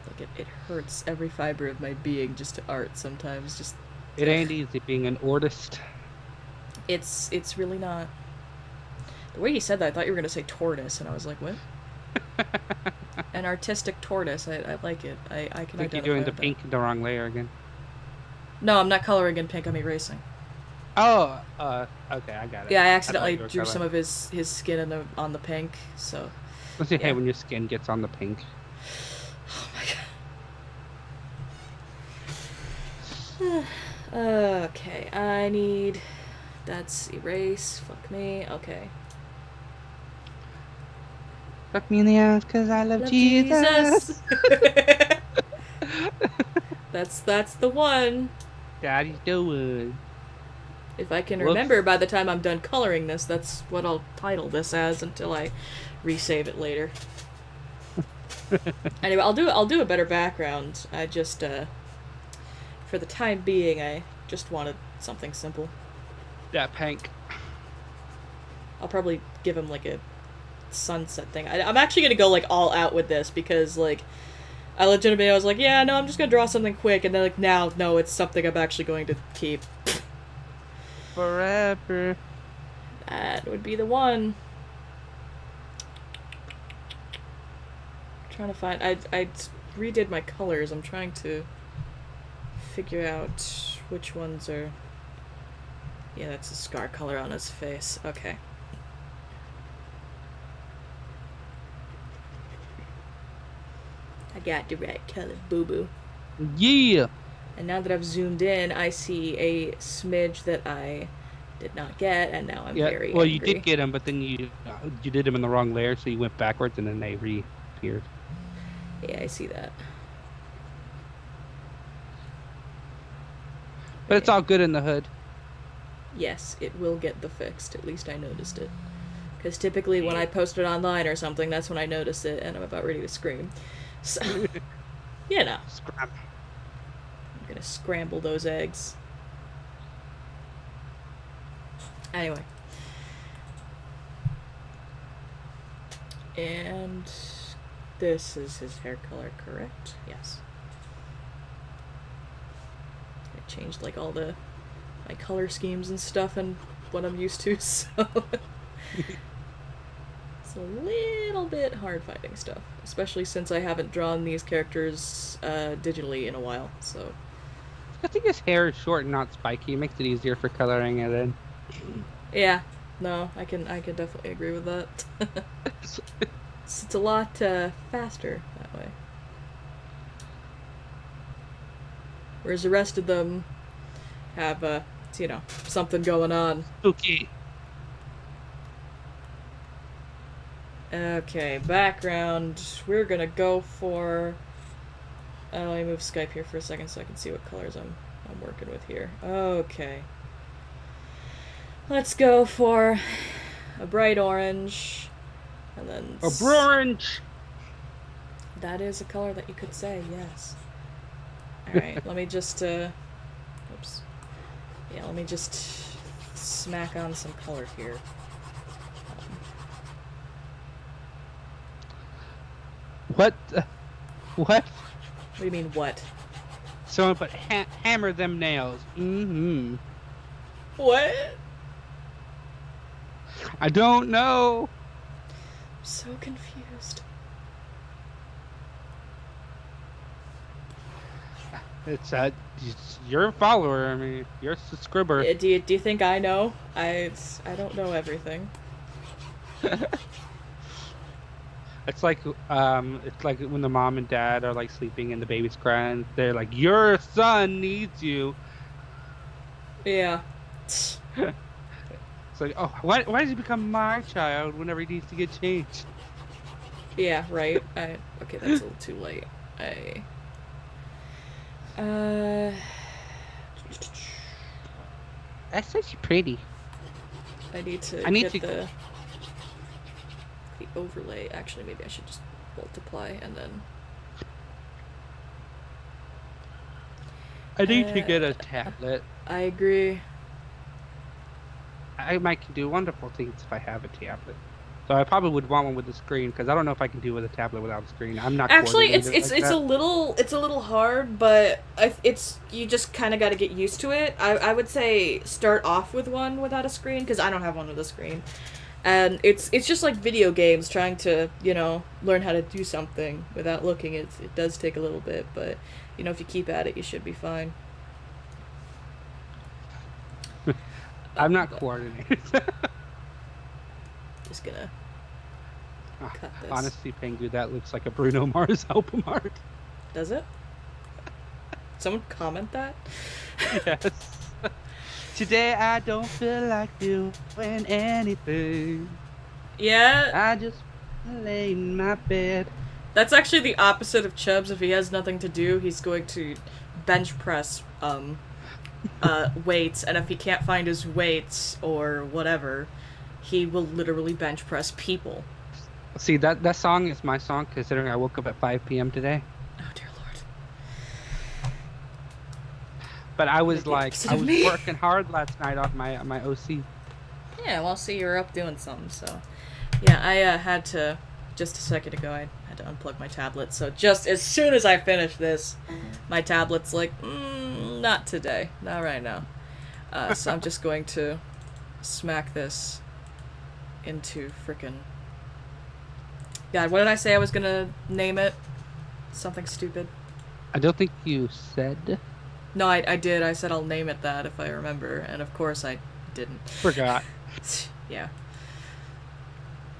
Like it hurts every fiber of my being just to art sometimes. Just it ain't easy being an artist. It's really not. The way you said that, I thought you were gonna say tortoise, and I was like, what? An artistic tortoise. I like it. I can I think identify you're doing the with pink in the wrong layer again. No, I'm not coloring in pink. I'm erasing. Oh, okay, I got it. Yeah, I accidentally I drew some of his skin on the pink. So. Let's see, Yeah. hey, when your skin gets on the pink. Oh my god. Okay, I need. That's erase. Fuck me. Okay. Fuck me in the ass because I love Jesus. That's the one. Daddy's doing. If I can Whoops. remember by the time I'm done coloring this, that's what I'll title this as until I resave it later. Anyway, I'll do a better background. I just for the time being, I just wanted something simple. Yeah, pink. I'll probably give him like a sunset thing. I'm actually gonna go like all out with this because like I was like, yeah, no, I'm just gonna draw something quick, and then like now, no, it's something I'm actually going to keep forever. That would be the one. I'm trying to find. I redid my colors. I'm trying to figure out which ones are. Yeah, that's a scar color on his face. Okay. I got the right color, boo-boo. Yeah! And now that I've zoomed in, I see a smidge that I did not get, and now I'm very well, angry. you did get them, but then you did them in the wrong layer, so you went backwards, and then they reappeared. Yeah, I see that. But it's all good in the hood. Yes, it will get the fixed. At least I noticed it. Because typically when I post it online or something, that's when I notice it and I'm about ready to scream. So, you know. Scrap. I'm gonna scramble those eggs. Anyway. And this is his hair color, correct? Yes. I changed like all my color schemes and stuff and what I'm used to, so it's a little bit hard finding stuff, especially since I haven't drawn these characters digitally in a while. So I think his hair is short and not spiky. It makes it easier for coloring it in. yeah, no, I can definitely agree with that. It's a lot faster that way. Whereas the rest of them have, something going on. Spooky. Okay, background. We're gonna go for... let me move Skype here for a second so I can see what colors I'm working with here. Okay. Let's go for a bright orange. And then... A orange! That is a color that you could say, yes. Alright, let me just, oops. Yeah, let me just smack on some color here. What? What? What do you mean, what? Someone put hammer them nails. Mm-hmm. What? I don't know. I'm so confused. It's you're a follower. I mean, you're a subscriber. Yeah, do you think I know? I don't know everything. It's like when the mom and dad are like sleeping and the baby's crying. They're like, "Your son needs you." Yeah. It's like, oh, why does he become my child whenever he needs to get changed? Yeah, right. Okay, that's a little too late. That's such pretty. I need to get the overlay. Actually, maybe I should just multiply and then... I need to get a tablet. I agree. I might do wonderful things if I have a tablet. So I probably would want one with a screen because I don't know if I can do with a tablet without a screen. I'm not. Actually, it's like a little hard, but you just kind of got to get used to it. I would say start off with one without a screen because I don't have one with a screen, and it's just like video games trying to learn how to do something without looking. It does take a little bit, but if you keep at it, you should be fine. I'm not coordinated. Just gonna cut this. Honestly, Pengu, that looks like a Bruno Mars album art. Does it? Someone comment that? Yes. Today I don't feel like doing anything. Yeah. I just lay in my bed. That's actually the opposite of Chubbs. If he has nothing to do, he's going to bench press weights, and if he can't find his weights or whatever, he will literally bench press people. See, that song is my song, considering I woke up at 5 p.m. today. Oh dear lord. But I was Me? working hard last night on my OC. Yeah, well, see, you're up doing something, so... Yeah, I had to... Just a second ago, I had to unplug my tablet, so just as soon as I finish this, my tablet's like, not today. Not right now. So I'm just going to smack this into frickin'... God, what did I say I was gonna name it? Something stupid. I don't think you said. No, I did. I said I'll name it that if I remember, and of course I didn't. Forgot. Yeah.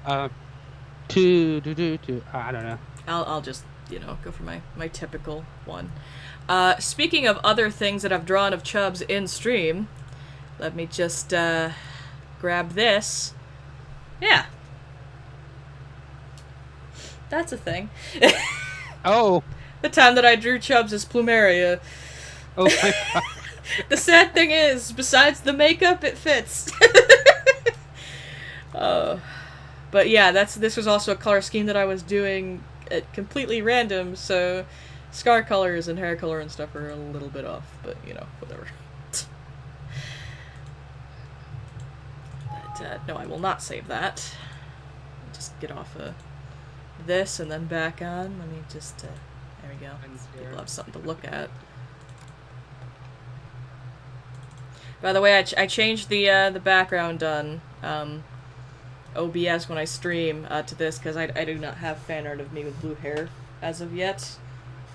I don't know. I'll just, go for my typical one. Speaking of other things that I've drawn of Chubbs in stream, let me just grab this. Yeah. That's a thing. Oh. The time that I drew Chubbs as Plumeria. Oh my god. The sad thing is, besides the makeup, it fits. But yeah, this was also a color scheme that I was doing at completely random, so scar colors and hair color and stuff are a little bit off, but you know, whatever. But no, I will not save that. Just get off of this and then back on. Let me just, there we go. People have something to look at. By the way, I changed the background on OBS when I stream to this because I do not have fan art of me with blue hair as of yet.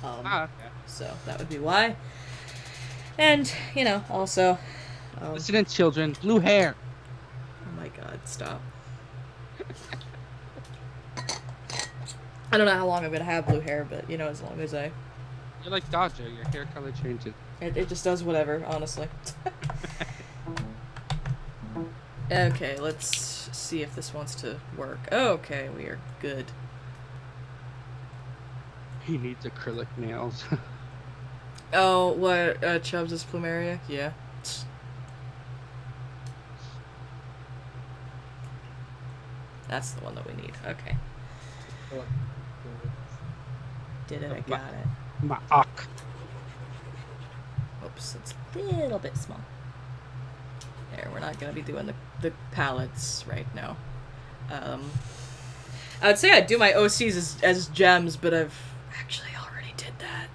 Okay. So that would be why. And, you know, also... Listen in, children. Blue hair. Oh my god, stop. I don't know how long I'm gonna have blue hair, but, you know, as long as I... You're like Dodger. Your hair color changes. It just does whatever, honestly. Okay, let's see if this wants to work. Okay, we are good. He needs acrylic nails. Oh, what, Chubbs' plumeria? Yeah. That's the one that we need. Okay. Did it, I got it. My ock. Oops, it's a little bit small. There, we're not gonna be doing the palettes right now. I would say I'd do my OCs as gems, but I've actually already did that.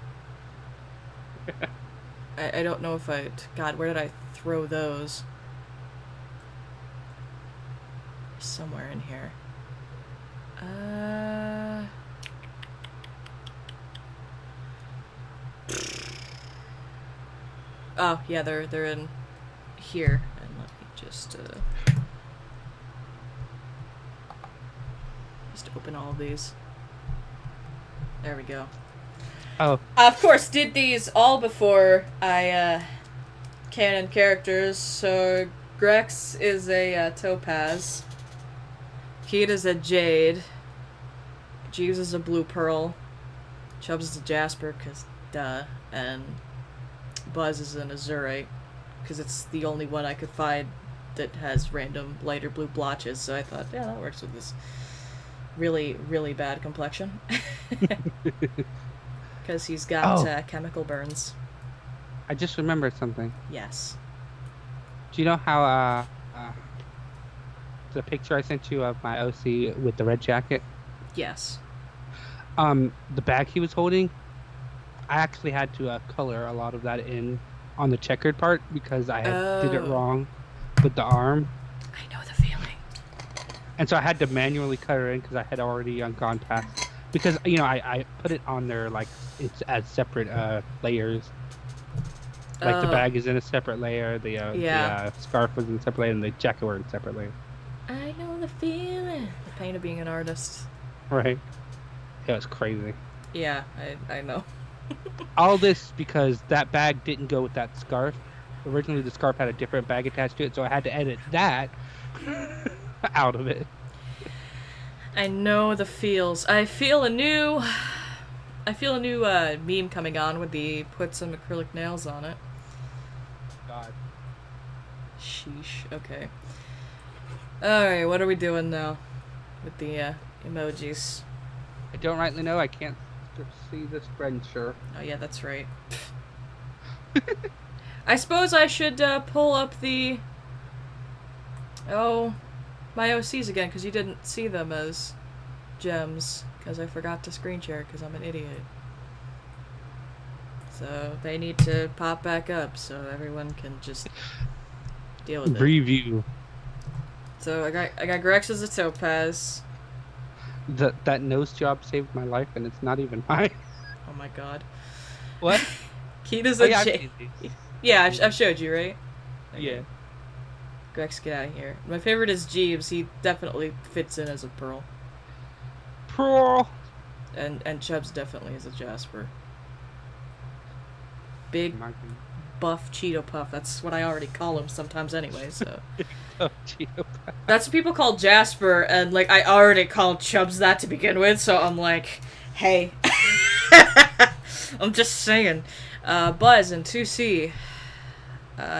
I don't know if God, where did I throw those? Somewhere in here. Oh, yeah, they're in here. And let me just open all of these. There we go. Oh. Of course, did these all before I canon characters. So Grex is a topaz. Keat is a jade. Jeeves is a blue pearl. Chubbs is a jasper, cause duh. And Buzz is an azurite, because it's the only one I could find that has random lighter blue blotches, so I thought, yeah, that works with this really, really bad complexion. Because he's got chemical burns. I just remembered something. Yes. Do you know how the picture I sent you of my OC with the red jacket? Yes. The bag he was holding, I actually had to color a lot of that in on the checkered part because I did it wrong with the arm. I know the feeling. And so I had to manually color in because I had already gone past. Because, you know, I put it on there like it's as separate layers. Like the bag is in a separate layer, the scarf was in a separate layer, and the jacket were in a separate layer. I know the feeling. The pain of being an artist. Right. It was crazy. Yeah, I know. All this because that bag didn't go with that scarf. Originally, the scarf had a different bag attached to it, so I had to edit that out of it. I know the feels. I feel a new meme coming on with the put some acrylic nails on it. God. Sheesh. Okay. Alright, what are we doing now with the emojis? I don't rightly know. I can't see this friend, sure. Oh yeah, that's right. I suppose I should pull up the my OCs again, because you didn't see them as gems, because I forgot to screen share because I'm an idiot. So they need to pop back up so everyone can just deal with it. Review. So I got Grex as a topaz. That nose job saved my life, and it's not even mine. Oh my god. What? Keat is a jade. Yeah, I've showed you, right? Okay. Yeah. Grex, get out of here. My favorite is Jeeves. He definitely fits in as a pearl. Pearl. And Chubbs definitely is a jasper. Big, buff Cheeto Puff. That's what I already call him sometimes anyway, so. Oh, Cheeto Puff. That's what people call Jasper, and, like, I already called Chubbs that to begin with, so I'm like, hey. I'm just saying. Buzz and 2C.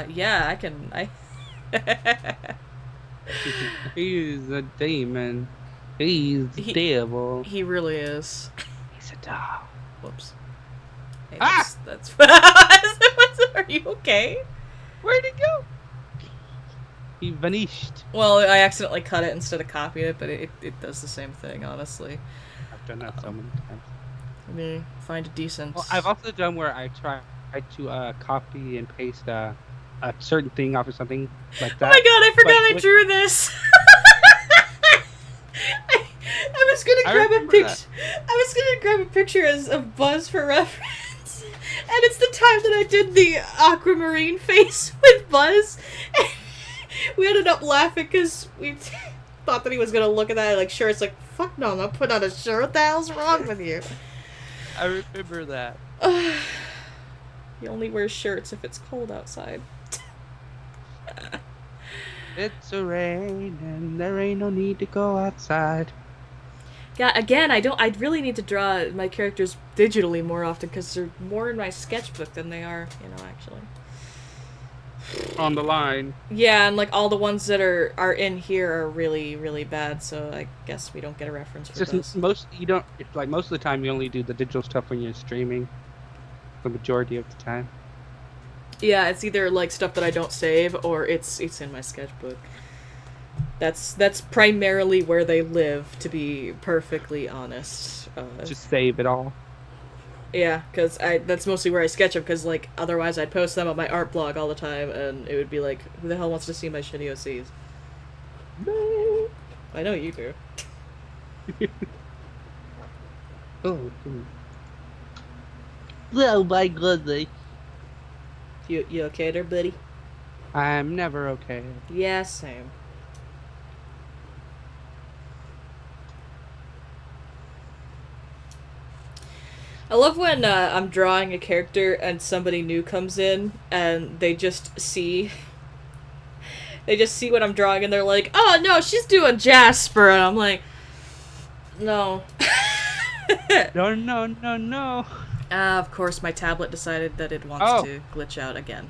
Yeah, I can. He's a demon. He's the devil. He really is. He's a doll. Whoops. Hey, Ah! that's. Are you okay? Where'd he go? He vanished. Well, I accidentally cut it instead of copied it, but it does the same thing, honestly. I've done that so many times. Let me find a decent. Well, I've also done where I try to copy and paste a certain thing off of something like that. Oh my god, I forgot But I with- drew this! I was gonna I grab a remember picture. that. I was gonna grab a picture of Buzz for reference, and it's the time that I did the aquamarine face with Buzz. And we ended up laughing because we thought that he was gonna look at that like shirt. It's like, fuck no, I'm not putting on a shirt. What the hell's wrong with you? I remember that. He only wears shirts if it's cold outside. It's a rain and there ain't no need to go outside. Yeah, again, I really need to draw my characters digitally more often because they're more in my sketchbook than they are, actually. On the line. Yeah, and like all the ones that are in here are really, really bad, so I guess we don't get a reference for It's those. just most of the time you only do the digital stuff when you're streaming. The majority of the time. Yeah, it's either like stuff that I don't save or it's in my sketchbook. That's primarily where they live, to be perfectly honest. Just save it all. Yeah, because that's mostly where I sketch them, because like otherwise I'd post them on my art blog all the time, and it would be like, who the hell wants to see my shitty OCs? I know you do. Oh. Oh my goodness. You okay there, buddy? I'm never okay. Yeah, same. I love when I'm drawing a character and somebody new comes in and they just see what I'm drawing and they're like, oh no, she's doing Jasper, and I'm like, no. No. Of course my tablet decided that it wants Oh. to glitch out again.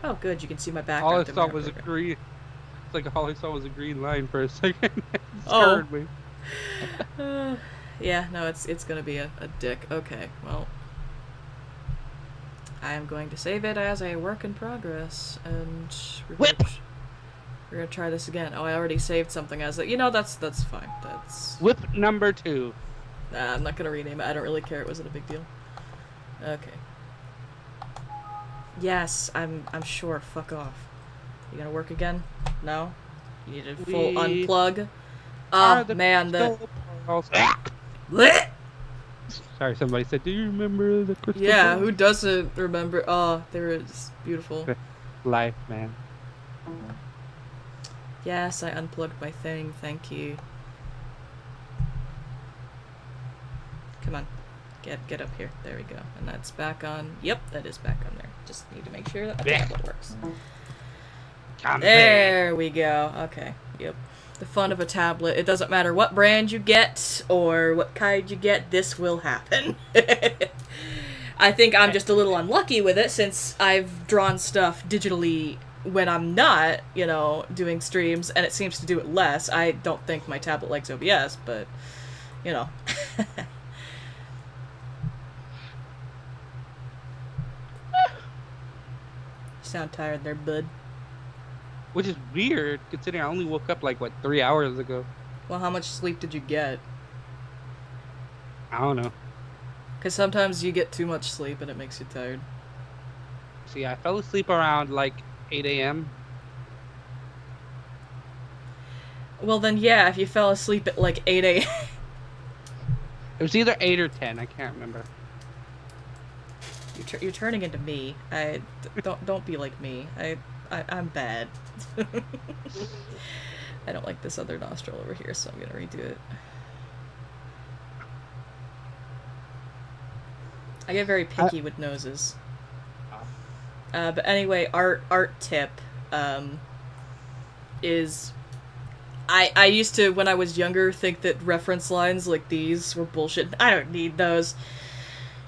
Oh good, you can see my All background. I in saw my was a program. green. It's like all I saw was a green line for a second. It Oh. scared me. Yeah, no, it's gonna be a dick. Okay, well, I am going to save it as a work in progress, and we're gonna try this again. Oh, I already saved something as a. That's fine. That's. Whip number 2. Nah, I'm not gonna rename it. I don't really care. It wasn't a big deal. Okay. Yes, I'm sure. Fuck off. You gonna work again? No. You need a full We unplug. Are Oh the man, the. crystal pearls. Blech! Sorry, somebody said, "Do you remember the crystal?" Yeah, pearls?" who doesn't remember? Oh, there is beautiful. Life, man. Yes, I unplugged my thing. Thank you. Come on, get up here. There we go. And that's back on. Yep, that is back on there. Just need to make sure that the Yeah. tablet works. Come back. There we go. Okay. Yep. The fun of a tablet. It doesn't matter what brand you get or what kind you get. This will happen. I think I'm just a little unlucky with it since I've drawn stuff digitally when I'm not, doing streams, and it seems to do it less. I don't think my tablet likes OBS, but, Sound tired there, bud? Which is weird, considering I only woke up 3 hours ago. Well, how much sleep did you get? I don't know. Because sometimes you get too much sleep and it makes you tired. See, I fell asleep around 8 a.m. Well, then, yeah, if you fell asleep at 8 a.m. It was either 8 or 10. I can't remember. You're turning into me. Don't be like me. I'm bad. I don't like this other nostril over here, so I'm gonna redo it. I get very picky with noses. But anyway, art tip is I used to, when I was younger, think that reference lines like these were bullshit. I don't need those.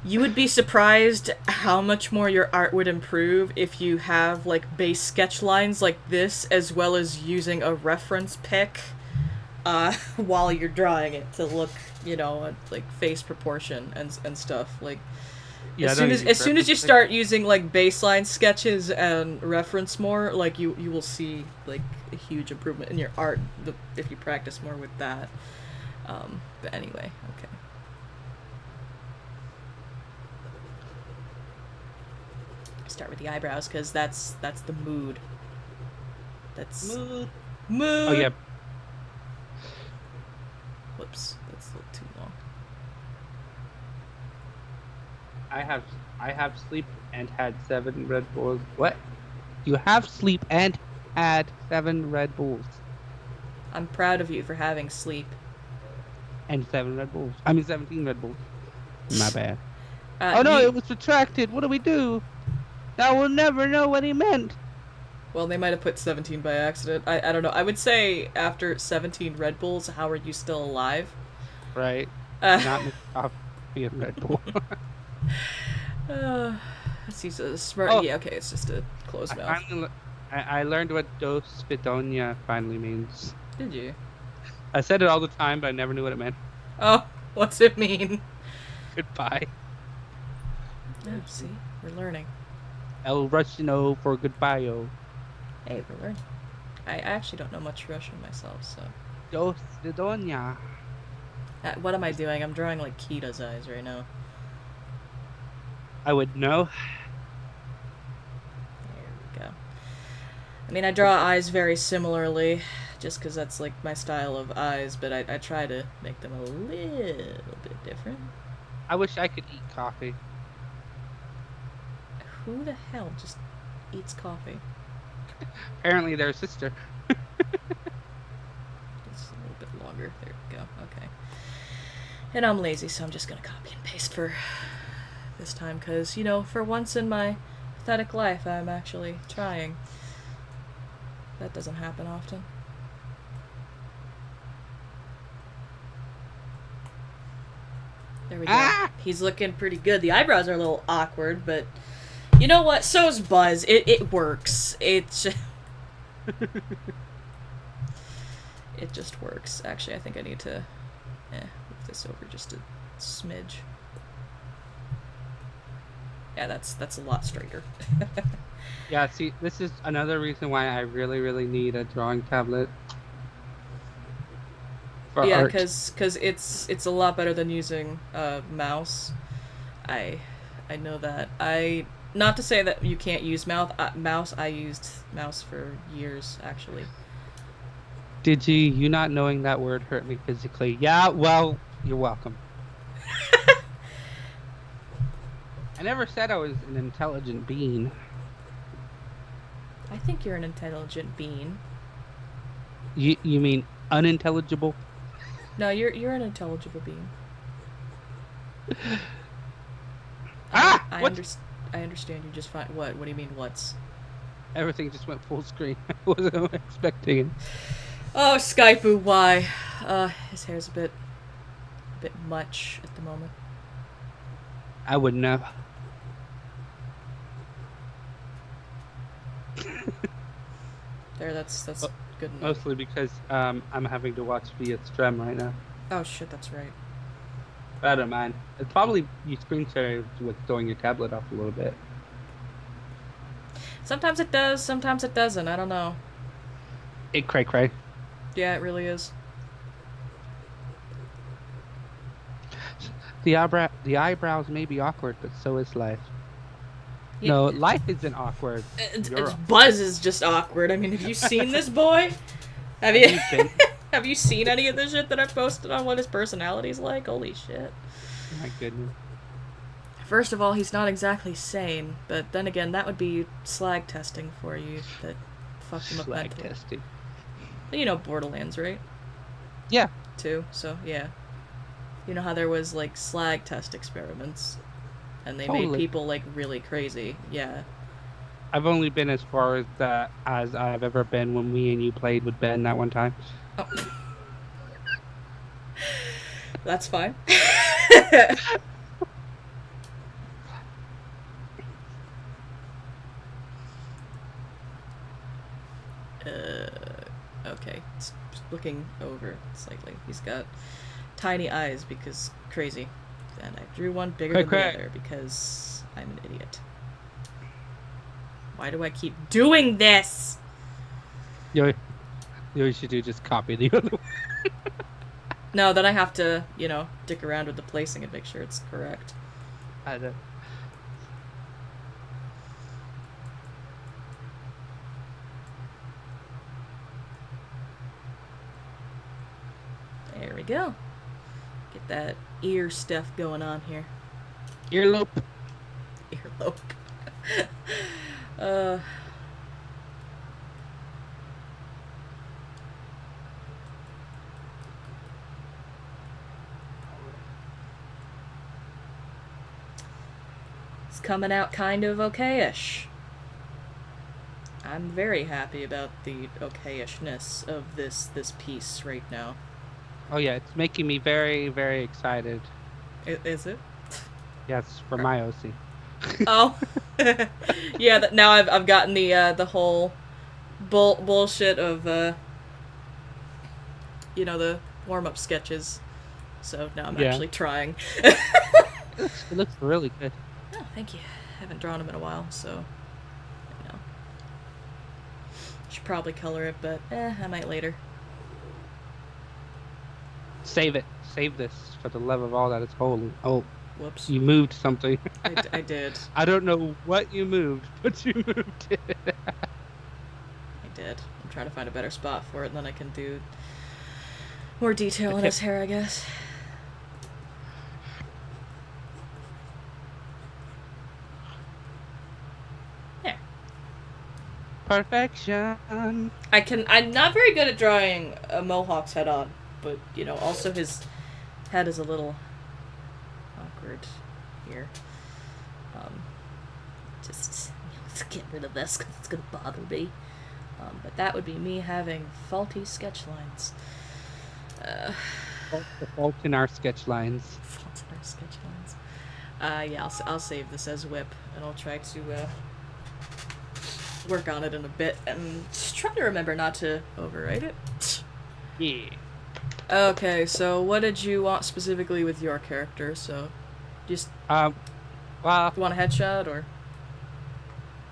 You would be surprised how much more your art would improve if you have, like, base sketch lines like this, as well as using a reference pic while you're drawing it to look, you know, at, like, face proportion and stuff. Like, Yeah, as soon as you start using, like, baseline sketches and reference more, like, you will see, like, a huge improvement in your art if you practice more with that. But anyway, okay. Start with the eyebrows because that's the mood. That's Mood. mood. Oh yeah. Whoops, that's a little too long. I have sleep and had 7 Red Bulls. What? You have sleep and had 7 Red Bulls I'm proud of you for having sleep. and 7 Red Bulls. I mean 17 Red Bulls. My bad. Uh, Oh no, you- it was retracted. What do we do? Now we'll never know what he meant. Well, they might have put 17 by accident. I don't know. I would say after 17 Red Bulls, how are you still alive? Right. Uh, Not Mr. Coffee and Red Bull. let's see. So smart. Oh. Yeah, okay. It's just a closed mouth. I learned what Dos Spidonia finally means. Did you? I said it all the time, but I never knew what it meant. Oh, what's it mean? Goodbye. Oh, see, we're learning. El Russiano for goodbye-o. Hey, we're learning. I actually don't know much Russian myself, so. Dos Spidonia. What am I doing? I'm drawing like Kita's eyes right now. I would know. There we go. I mean, I draw eyes very similarly, just because that's like my style of eyes, but I try to make them a little bit different. I wish I could eat coffee. Who the hell just eats coffee? Apparently their sister. It's a little bit longer. There we go. Okay. And I'm lazy, so I'm just gonna copy and paste for this time, because, you know, for once in my pathetic life, I'm actually trying. That doesn't happen often. There we go. Ah! He's looking pretty good. The eyebrows are a little awkward, but you know what? So's Buzz. It works. It just works. Actually, I think I need to move this over just a smidge. Yeah, that's a lot straighter. Yeah, see, this is another reason why I really, really need a drawing tablet. For Yeah, art. because it's a lot better than using a mouse. I know that. Not to say that you can't use mouse. I used mouse for years, actually. Digi, you not knowing that word hurt me physically. Yeah, well, you're welcome. I never said I was an intelligent being. I think you're an intelligent being. You mean unintelligible? No, you're an intelligible being. Ah! I What? understand you just fine. What? What do you mean? What's? Everything just went full screen. I wasn't expecting it. Oh, Skypoo, why? His hair's a bit much at the moment. I wouldn't know. There, that's good enough. Mostly because I'm having to watch via Strem right now. Oh shit, that's right. But I don't mind. It's probably you screen share with throwing your tablet off a little bit. Sometimes it does, sometimes it doesn't. I don't know. It cray cray. Yeah, it really is. The eyebrows may be awkward, but so is life. Yeah. No, life isn't awkward. You're Buzz is just awkward. I mean, have you seen this boy? Have you? been- Have you seen any of the shit that I've posted on what his personality's like? Holy shit. My goodness. First of all, he's not exactly sane, but then again, that would be slag testing for you that fucked him up Slag mentally. testing. You know Borderlands, right? Yeah. Too, so yeah. You know how there was, like, slag test experiments, and they made Totally. people, like, really crazy. Yeah. I've only been as far as that as I've ever been when me and you played with Ben that one time. Oh. That's fine. It's just looking over slightly. He's got tiny eyes because crazy. And I drew one bigger than the other because I'm an idiot. Why do I keep doing this? You should do just copy the other one. No, then I have to, you know, dick around with the placing and make sure it's correct. I don't. There we go. Get that ear stuff going on here. Earlobe. Earlobe. It's coming out kind of okay-ish. I'm very happy about the okay-ishness of this piece right now. Oh yeah, it's making me very, very excited. Is it? Yes, for my OC. Oh, yeah. Now I've gotten the whole bullshit of you know, the warm-up sketches. So now I'm actually trying. It looks really good. Oh, thank you. Haven't drawn them in a while, so you know. Should probably color it, but I might later. Save it. Save this for the love of all that is holy. Oh, Whoops. you moved something. I did. I don't know what you moved, but you moved it. I did. I'm trying to find a better spot for it, and then I can do more detail in his hair, I guess. There. Perfection. I'm not very good at drawing a mohawk's head on, but, you know, also his head is a little awkward here. Just, you know, let's get rid of this because it's going to bother me. But that would be me having faulty sketch lines. The fault in our sketch lines. Fault in our sketch lines. Yeah, I'll save this as whip, and I'll try to work on it in a bit, and just try to remember not to overwrite it. Yeah. Okay, so what did you want specifically with your character? So, just Well, you want a headshot, or?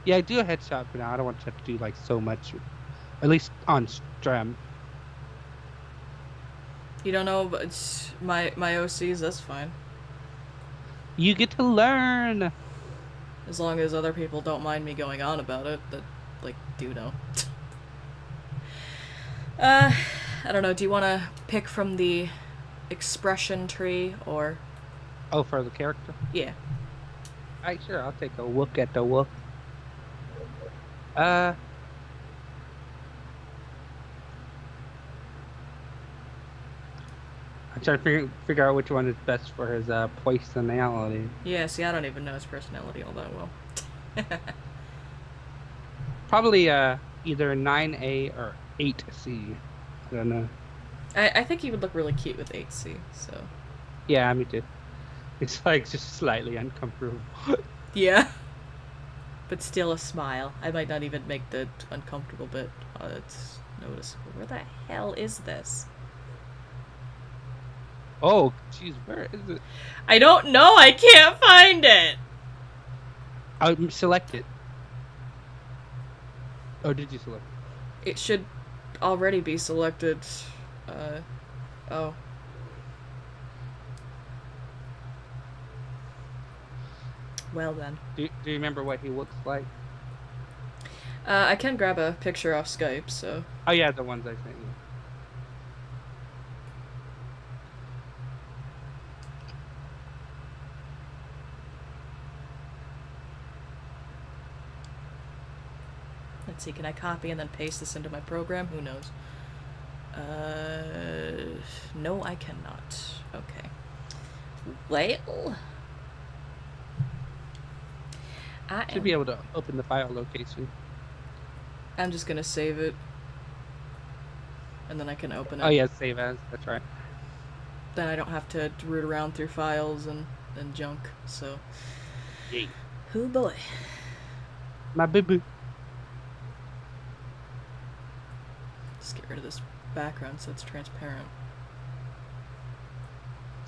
yeah, I do a headshot for now. I don't want to have to do like so much, at least on stream. You don't know, but it's my OCs, that's fine. You get to learn. As long as other people don't mind me going on about it, that, like, do know. I don't know, do you want to pick from the expression tree, or? Oh, for the character? Yeah. Alright, sure, I'll take a look at the look. I'm trying to figure out which one is best for his personality. Yeah, see, I don't even know his personality all that well. Probably either 9A or 8C. I don't know. I think he would look really cute with 8C, so. Yeah, me too. It's like just slightly uncomfortable. Yeah. But still a smile. I might not even make the uncomfortable bit. It's noticeable. Where the hell is this? Oh, jeez, where is it? I don't know. I can't find it. I'll select it. Oh, did you select it? It should already be selected. Oh. Well then. Do you remember what he looks like? I can grab a picture off Skype, so. Oh yeah, the ones I sent you. Let's see, can I copy and then paste this into my program? Who knows? No, I cannot. Okay. Well, Should be able to open the file location. I'm just gonna save it, and then I can open it. Oh yeah, save as. That's right. Then I don't have to root around through files and junk. So. Yay. Oh boy. My boo boo. Just get get rid of this background so it's transparent.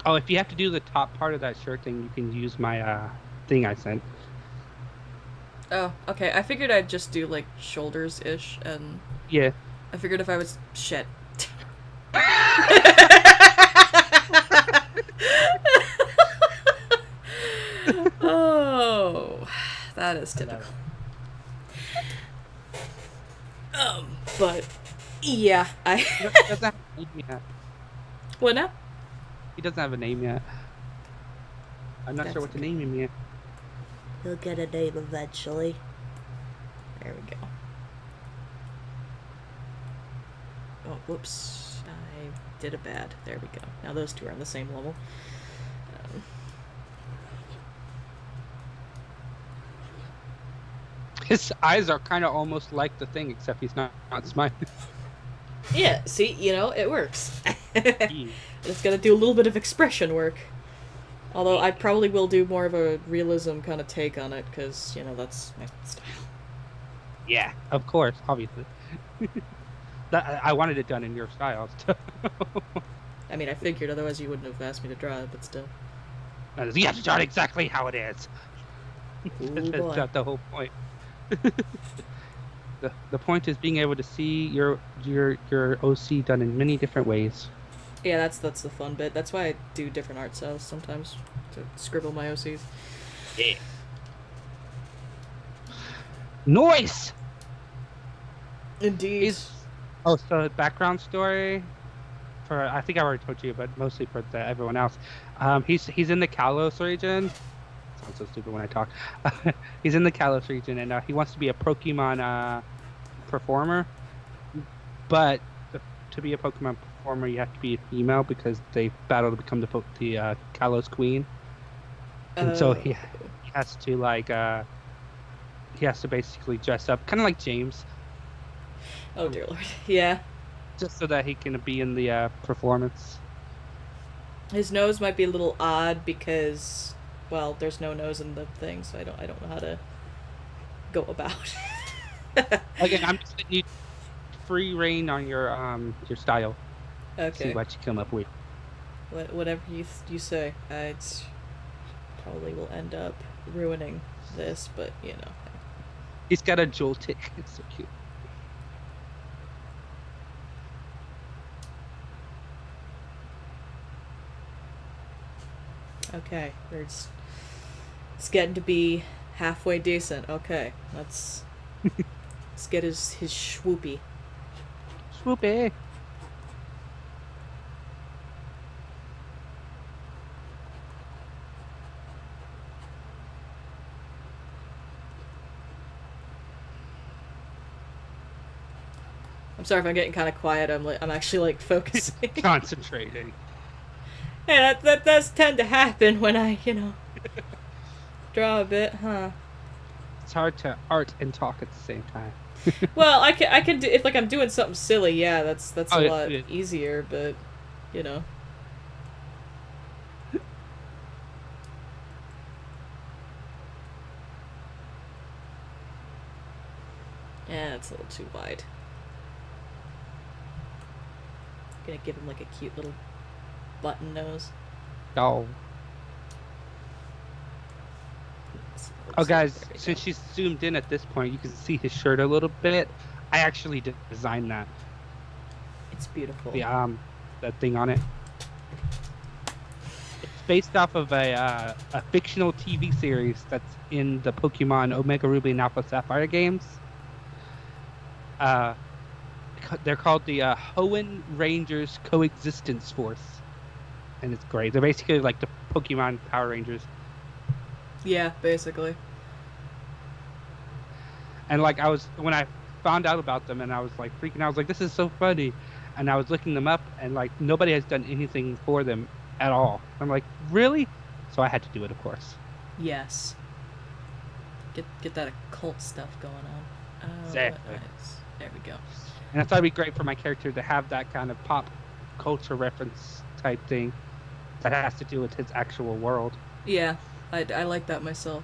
Oh, if you have to do the top part of that shirt thing, you can use my thing I sent. Oh, okay. I figured I'd just do like shoulders-ish, and Yeah. I figured if I was shit. Oh, that is typical. But yeah, He doesn't have a name yet. What now? He doesn't have a name yet. I'm not sure what to name him yet. He'll get a name eventually. There we go. Oh, whoops. I did a bad. There we go. Now those two are on the same level. His eyes are kind of almost like the thing, except he's not smiling. Yeah, see, you know, it works. Just gotta do a little bit of expression work. Although I probably will do more of a realism kind of take on it, because, you know, that's my style. Yeah, of course, obviously. I wanted it done in your style. I mean, I figured, otherwise you wouldn't have asked me to draw it, but still. You have to draw it exactly how it is. Ooh, boy. That's the whole point. The point is being able to see your OC done in many different ways. Yeah, that's the fun bit. That's why I do different art styles sometimes, to scribble my OCs. Yeah. Noise! Indeed. So background story for, I think I already told you, but mostly for everyone else. He's in the Kalos region. Sounds so stupid when I talk. He's in the Kalos region, and he wants to be a Pokemon performer. But to be a Pokemon performer, you have to be a female because they battle to become the Kalos Queen. And so he has to he has to basically dress up, kind of like James. Oh dear lord. Yeah. Just so that he can be in the performance. His nose might be a little odd because, well, there's no nose in the thing, so I don't know how to go about. Again, I'm just letting you free reign on your style. Okay. See what you come up with. Whatever you say. It's probably will end up ruining this, but you know. He's got a Joltik. It's so cute. Okay, it's getting to be halfway decent. Okay, let's get his swoopy. Swoopy. I'm sorry if I'm getting kind of quiet. I'm actually like focusing. Concentrating. Hey, that does tend to happen when I, you know, draw a bit, huh? It's hard to art and talk at the same time. Well, I can do if like I'm doing something silly. Yeah, that's Oh, a lot yeah. easier, but you know. Yeah, it's a little too wide. Gonna give him like a cute little button nose. Oh. Oh, guys, since she's zoomed in at this point, you can see his shirt a little bit. I actually designed that. It's beautiful. That thing on it. It's based off of a fictional TV series that's in the Pokemon Omega Ruby and Alpha Sapphire games. They're called the Hoenn Rangers Coexistence Force, and it's great. They're basically like the Pokemon Power Rangers. Yeah, basically. And like when I found out about them, and I was like freaking out. I was like, this is so funny. And I was looking them up, and like nobody has done anything for them at all. I'm like, really? So I had to do it, of course. Yes. Get that occult stuff going on. Oh, Exactly. nice. There we go. And I thought it'd be great for my character to have that kind of pop culture reference type thing that has to do with his actual world. Yeah, I like that myself.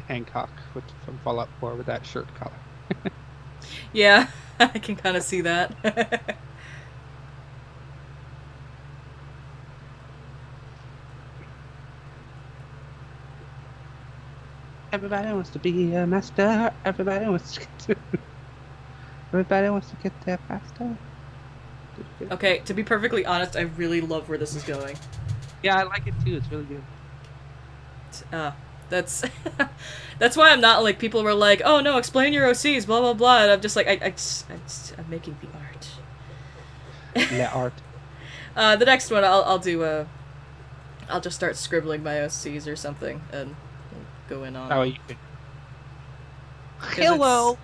Hancock from Fallout 4 with that shirt collar. Yeah, I can kind of see that. Everybody wants to be a master. Everybody wants to everybody wants to get there faster. Okay, to be perfectly honest, I really love where this is going. Yeah, I like it too. It's really good. That's that's why I'm not like people were like, oh no, explain your OCs, blah blah blah, and I'm just like, I'm making the art. Let art. The next one I'll do I'll just start scribbling my OCs or something and go in on. Oh, you could. Hello.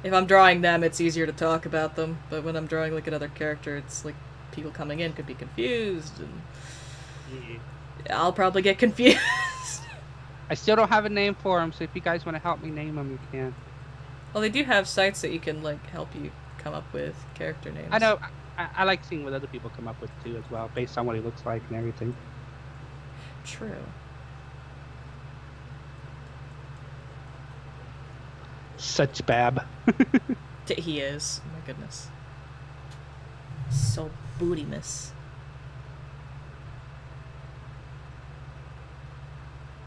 If I'm drawing them, it's easier to talk about them, but when I'm drawing like another character, it's like people coming in could be confused, and I'll probably get confused. I still don't have a name for them, so if you guys want to help me name them, you can. Well, they do have sites that you can like help you come up with character names. I know. I like seeing what other people come up with too, as well, based on what he looks like and everything. True. Such bab. He is. Oh my goodness. So booty miss.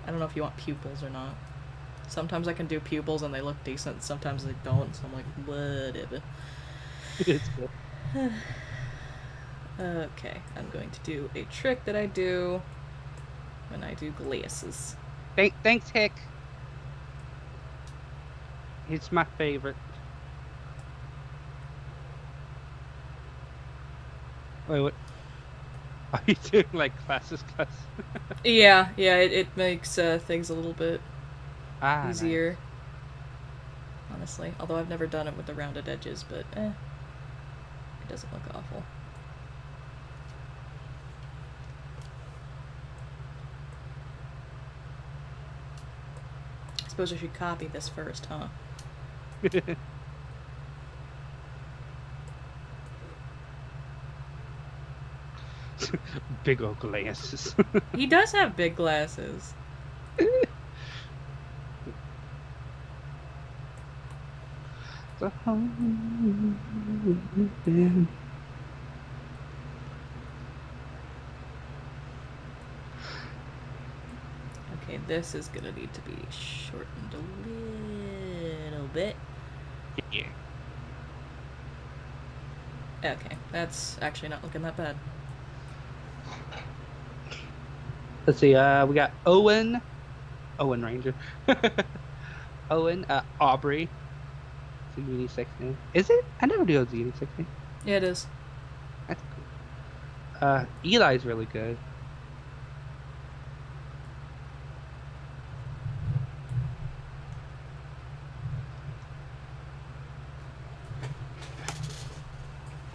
I don't know if you want pupils or not. Sometimes I can do pupils and they look decent, sometimes they don't, so I'm like, whatever. It's good. Okay, I'm going to do a trick that I do when I do glasses. Thanks, Hick. It's my favorite. Wait, what? Are you doing like classes? Yeah, it makes things a little bit easier. Nice. Honestly, although I've never done it with the rounded edges, but it doesn't look awful. I suppose I should copy this first, huh? Big old glasses. He does have big glasses. Okay, this is gonna need to be shortened a little bit. Yeah. Okay, that's actually not looking that bad. Let's see. We got Owen Ranger. Owen, Aubrey. It's a unisex name. Is it? I never knew it was a unisex name. Yeah, it is. That's cool. Eli's really good.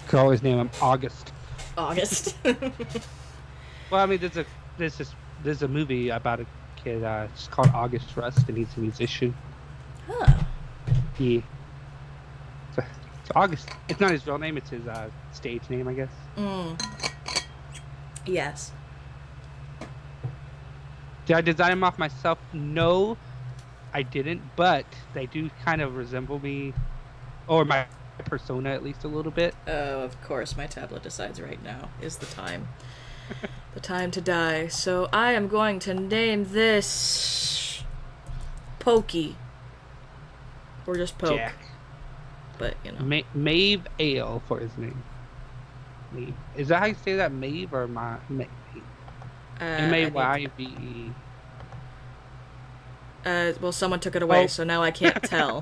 Could always name him August. August. Well, I mean, there's a movie about a kid. It's called August Rust, and he's a musician. Huh. Yeah. So August. It's not his real name. It's his stage name, I guess. Yes. Did I design them off myself? No, I didn't. But they do kind of resemble me, or my persona at least a little bit. Oh, of course, my tablet decides right now is the time. The time to die. So I am going to name this Pokey. Or just Poke. Jack. But, you know. Maeve Ale for his name. Maeve. Is that how you say that? Maeve or Maeve? M-A-Y-V-E. Well, someone took it away, so now I can't tell.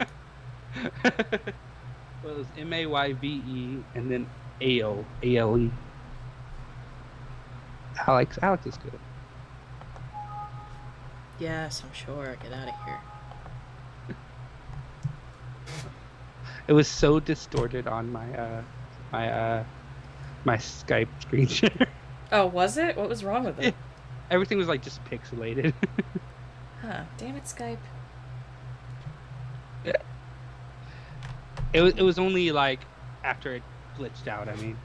Well, it was M-A-Y-V-E and then Ale. A-L-E. Alex is good. Yes, I'm sure. Get out of here. It was so distorted on my my Skype screen share. Oh, was it? What was wrong with it? Everything was like just pixelated. Huh. Damn it, Skype. It was only like after it glitched out. I mean,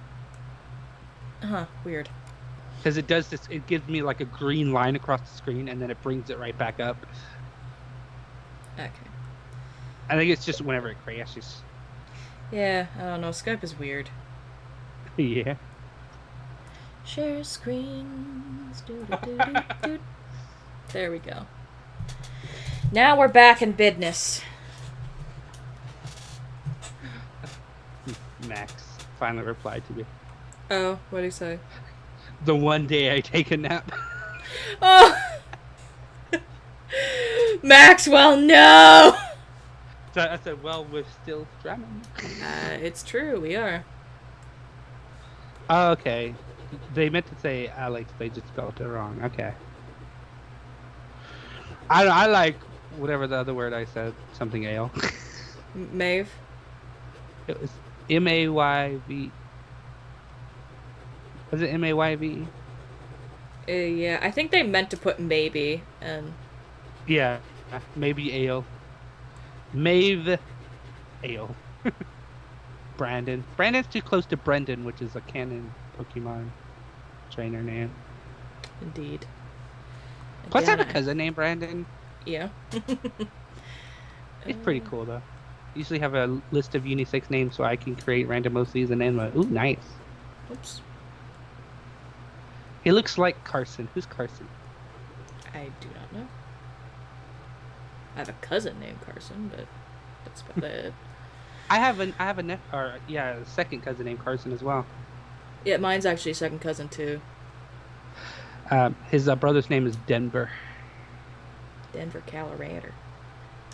Huh. Weird. because it does this. It gives me like a green line across the screen, and then it brings it right back up. Okay. I think it's just whenever it crashes. Yeah, I don't know. Skype is weird. Yeah. Share screens. Do. There we go. Now we're back in business. Max finally replied to me. Oh, what did he say? The one day I take a nap. Oh! Maxwell, no! So I said, well, we're still drumming. It's true, we are. Oh, okay. They meant to say Alex, they just spelled it wrong. Okay. I like whatever the other word I said, something ale. Maeve? It was M-A-Y-V. Was it M-A-Y-V? Yeah, I think they meant to put maybe, and... Yeah, maybe ale. Maeve ale. Brandon. Brandon's too close to Brendan, which is a canon Pokemon trainer name. Indeed. Plus, I have a Again, cousin named Brandon. Yeah. He's pretty cool, though. Usually have a list of unisex names so I can create random OCs and then like, ooh, nice. Oops. He looks like Carson. Who's Carson? I do not know. I have a cousin named Carson, but that's about it. I have a second cousin named Carson as well. Yeah, mine's actually a second cousin, too. His brother's name is Denver. Denver, Colorado.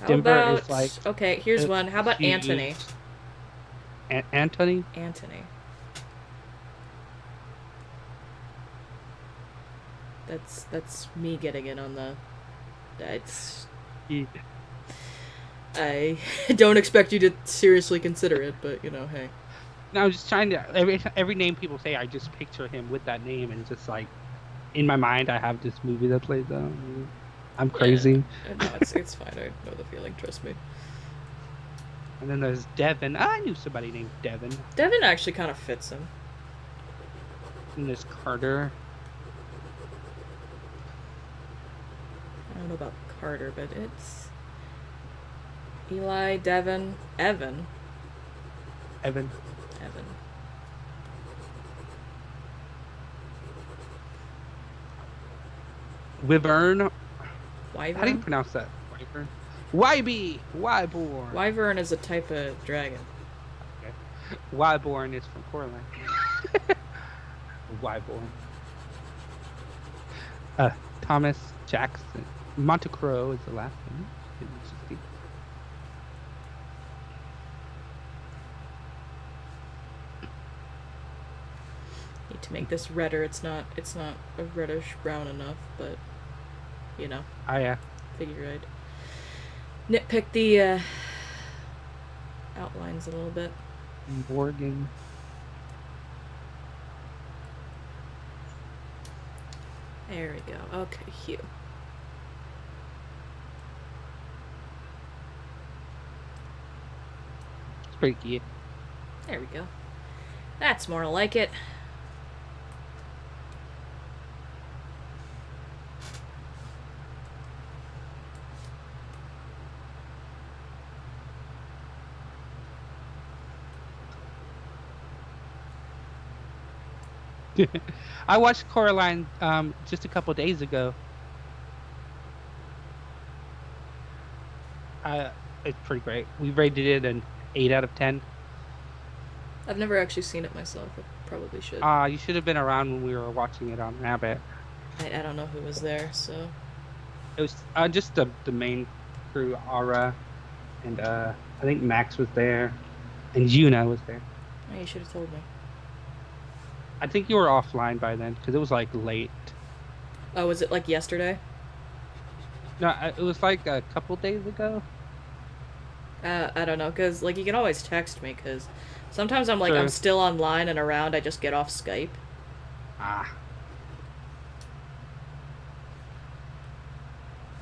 How Denver about... is like... Okay, here's one. How about Anthony? Anthony? Anthony. That's me getting in on the... That's... Yeah. I don't expect you to seriously consider it, but, you know, hey. No, I was just trying to... Every name people say, I just picture him with that name, and just like... In my mind, I have this movie that plays out. I'm crazy. Yeah, no, it's fine. I know the feeling, trust me. And then there's Devin. I knew somebody named Devin. Devin actually kind of fits him. And there's Carter. I don't know about Carter, but it's... Eli, Devin, Evan. Evan. Evan. Wyvern. Wyvern? How do you pronounce that? Wyvern? Wybe! Wyborn. Wyvern is a type of dragon. Okay. Wyborn is from Coraline. Wyborn. Thomas Jackson. Montecrow is the last one. Need to make this redder. It's not a reddish brown enough, but you know. Figure I'd nitpick the outlines a little bit. Morgan. There we go. Okay, Hugh. It's pretty cute. There we go. That's more like it. I watched Coraline just a couple days ago. It's pretty great. We rated it an 8 out of 10. I've never actually seen it myself. I probably should. You should have been around when we were watching it on Rabbit. I don't know who was there, so... It was just the main crew, Aura, and I think Max was there, and Yuna was there. Oh, you should have told me. I think you were offline by then, because it was like late. Oh, was it like yesterday? No, it was like a couple days ago. I don't know, because, like, you can always text me, because sometimes I'm like, Sure. I'm still online and around, I just get off Skype. Ah.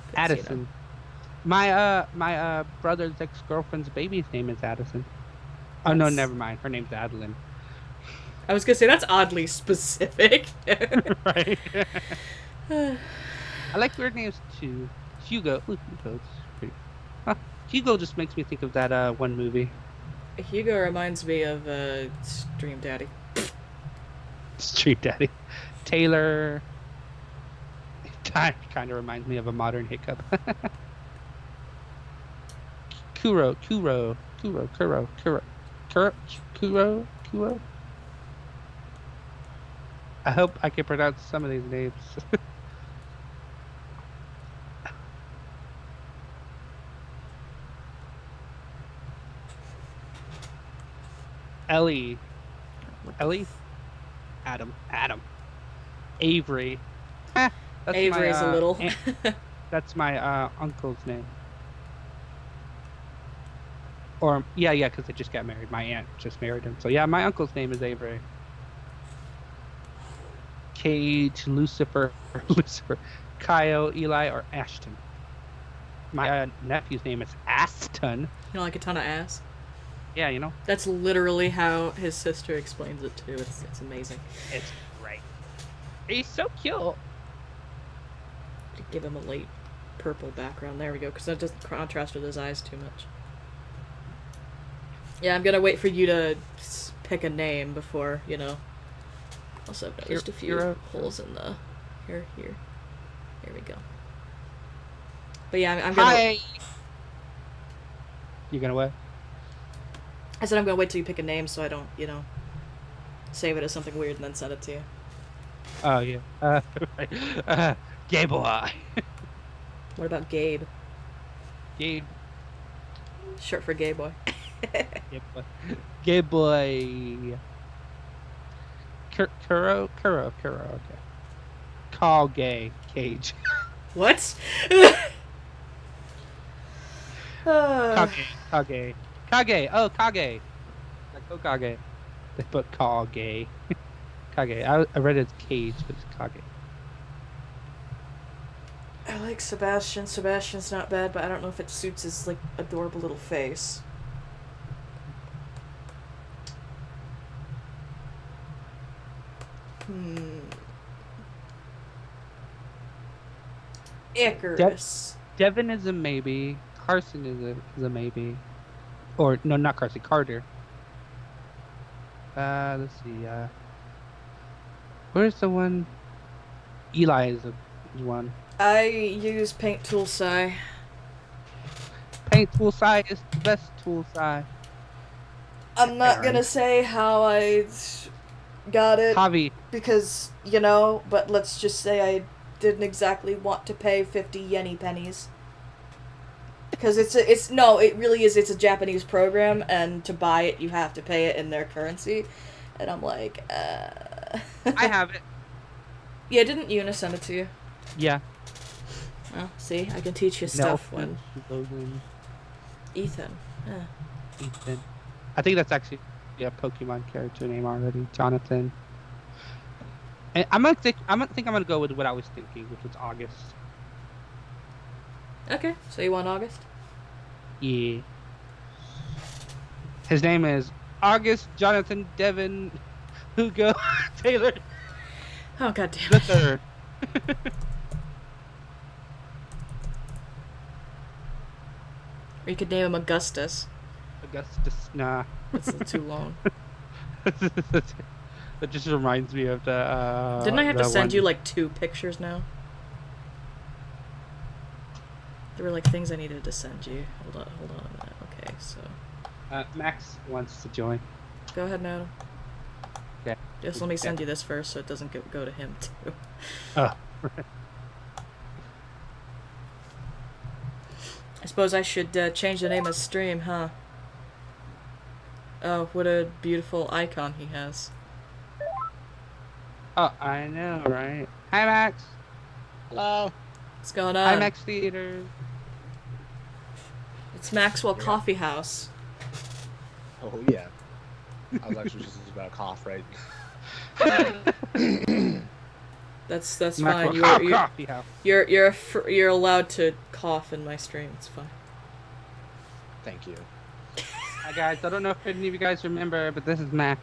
'Cause, Addison. you know. My brother's ex-girlfriend's baby's name is Addison. Oh, no, That's- never mind. Her name's Adeline. I was gonna say, that's oddly specific. Right? I like weird names, too. Hugo. Ooh, Hugo's pretty... Hugo just makes me think of that one movie. Hugo reminds me of Dream Daddy. Street Daddy. Taylor kind of reminds me of a modern Hiccup. Kuro. I hope I can pronounce some of these names. Ellie. Adam. Avery. That's Avery's a little. That's my uncle's name. Or yeah, because they just got married. My aunt just married him. So yeah, my uncle's name is Avery. Cage, Lucifer, Kyle, Eli, or Ashton. My nephew's name is Aston. You know, like a ton of ass. Yeah, you know. That's literally how his sister explains it too. It's amazing. It's great. He's so cute. Give him a light purple background. There we go, because that doesn't contrast with his eyes too much. Yeah, I'm gonna wait for you to pick a name before, you know. Also, I've noticed a few holes in the hair here. There we go. But yeah, I'm gonna. Hi. You gonna what? I said I'm gonna wait till you pick a name so I don't, you know, save it as something weird and then send it to you. Oh yeah. Gay boy. What about Gabe? Gabe. Short for gay boy. Gay boy. Kuro. Okay. Call gay. Cage. What? Kage. Oh, Kage. Like Okage. They put call gay. Kage. I read it as cage, but it's Kage. I like Sebastian. Sebastian's not bad, but I don't know if it suits his, like, adorable little face. Icarus. Devin is a maybe. Carson is a maybe. Or, no, not Carson. Carter. Let's see. Where's the one? Eli is one. I use Paint Tool Sai. Paint Tool Sai is the best tool Sai. I'm not gonna say how I got it. Javi. Because, you know, but let's just say I didn't exactly want to pay 50 yenny pennies. Because it's a Japanese program, and to buy it you have to pay it in their currency. And I'm like, I have it. Yeah, didn't Una send it to you? Yeah. Well, see, I can teach you stuff when... Logan. Ethan. Ethan. I think that's actually a Pokemon character name already. Jonathan. And I'm gonna go with what I was thinking, which was August. Okay, so you want August? Yeah. His name is August Jonathan Devin Hugo Taylor Oh, god damn the it. third. Or you could name him Augustus. Augustus, nah. That's too long. That just reminds me of the. Didn't I have to the send one- you like 2 pictures now? There were like things I needed to send you. Hold on a minute. Okay, so Max wants to join. go ahead now. Okay. Just let me send you this first so it doesn't go to him too. Oh. I suppose I should change the name of stream, huh? Oh, what a beautiful icon he has. Oh, I know, right? Hi, Max. Hello. What's going on? Hi, Max Theater. It's Maxwell Coffee House. Oh yeah. I was actually just about to cough, right? That's Maxwell fine. Coffee House. You're allowed to cough in my stream. It's fine. Thank you. Hi, guys. I don't know if any of you guys remember, but this is Max.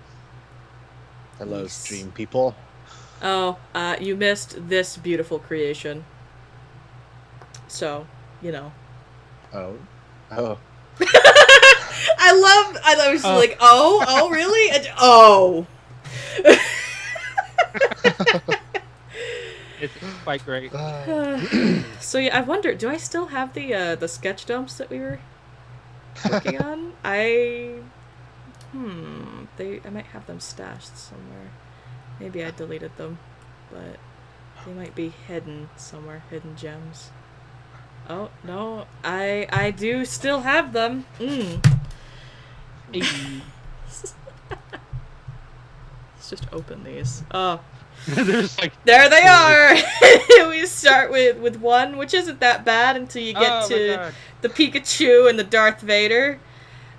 Hello, Nice. stream people. Oh, you missed this beautiful creation. So, you know. Oh. Oh. I was like, oh, really? Oh. It's quite great. So yeah, I wonder, do I still have the sketch dumps that we were working on? I might have them stashed somewhere. Maybe I deleted them, but they might be hidden somewhere, hidden gems. Oh, no, I do still have them. Let's just open these. Oh. There's like There they are! We start with one, which isn't that bad until you get to the Pikachu and the Darth Vader.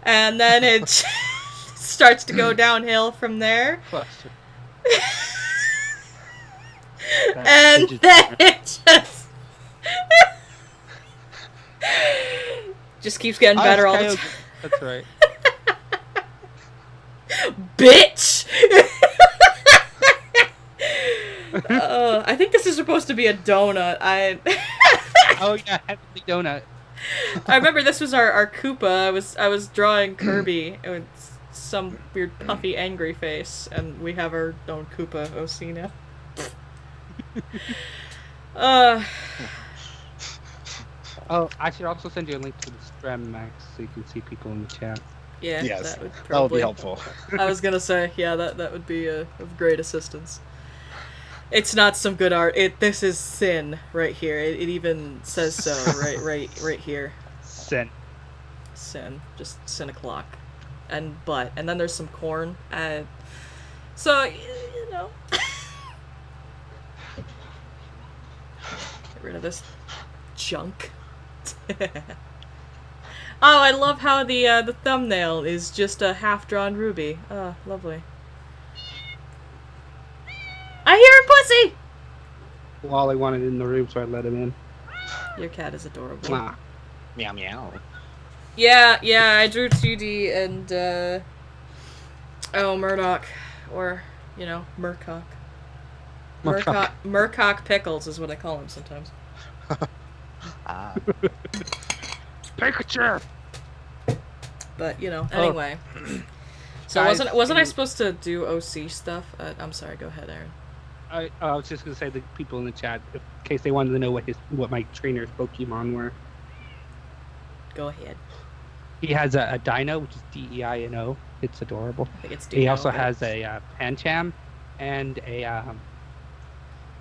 And then it starts to go downhill from there. cluster. And then it just keeps getting better all the time. That's right. Bitch! I think this is supposed to be a donut. Oh yeah, Heavenly Donut. I remember this was our Koopa. I was drawing Kirby with some weird puffy angry face, and we have our own Koopa OC now. Oh, I should also send you a link to the Strem Max so you can see people in the chat. Yeah, Yes, that would that probably would be helpful. I was gonna say, yeah, that would be of great assistance. It's not some good art. This is sin right here. It even says so right here. Sin. Sin, just sin o'clock, and butt, and then there's some corn. So you know, get rid of this junk. Oh, I love how the thumbnail is just a half-drawn ruby. Oh, lovely. I hear a pussy! Wally wanted in the room, so I let him in. Your cat is adorable. Mwah. Meow meow. Yeah, I drew 2D and, Murdoch. Or, you know, Murcock. Murcock Pickles is what I call him sometimes. Ah. Pikachu! But, you know, anyway. So Guys, wasn't I supposed to do OC stuff? I'm sorry, go ahead, Aaron. I was just gonna say the people in the chat, in case they wanted to know what my trainer's Pokemon were. Go ahead. He has a Dino, which is Deino. It's adorable. I think it's He Dino, also but- has a Pancham and a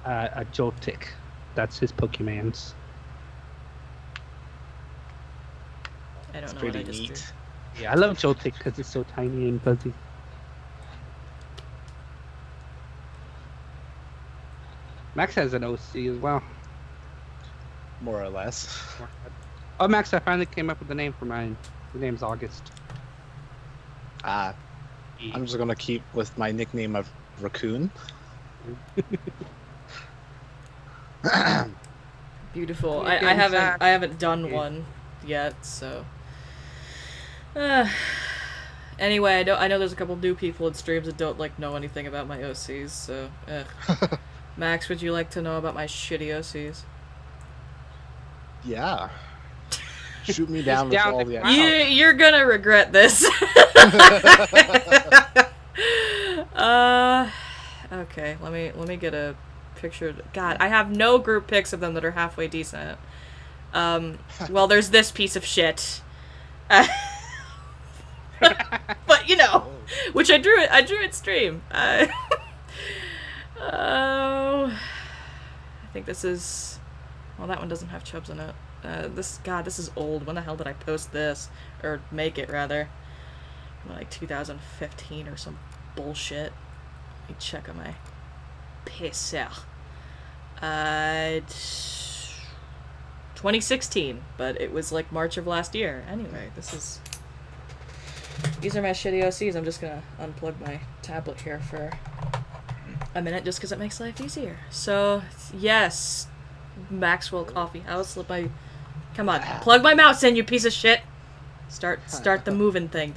Joltik. That's his Pokemons. I don't It's know what I pretty just neat. drew. Yeah, I love Joltik because it's so tiny and fuzzy. Max has an OC as well. More or less. Oh, Max, I finally came up with the name for mine. His name's August. I'm just gonna keep with my nickname of Raccoon. Beautiful. Good I game, haven't Zach. I haven't done Yeah. one yet, so. Anyway, I know there's a couple new people in streams that don't know anything about my OCs, so. Max, would you like to know about my shitty OCs? Yeah. Shoot me down with down all the the Wow. You're gonna regret this. Okay, let me get a picture. God, I have no group pics of them that are halfway decent. Well, there's this piece of shit. But you know, which I drew it stream. Oh, I think this is. Well, that one doesn't have chubs in it. This is old. When the hell did I post this? Or make it, rather. Like 2015 or some bullshit. Let me check on my PC. 2016, but it was like March of last year. Anyway, these are my shitty OCs. I'm just gonna unplug my tablet here for a minute just because it makes life easier. So, yes, Maxwell Coffee House. Come on, plug my mouse in, you piece of shit. Start the moving thing.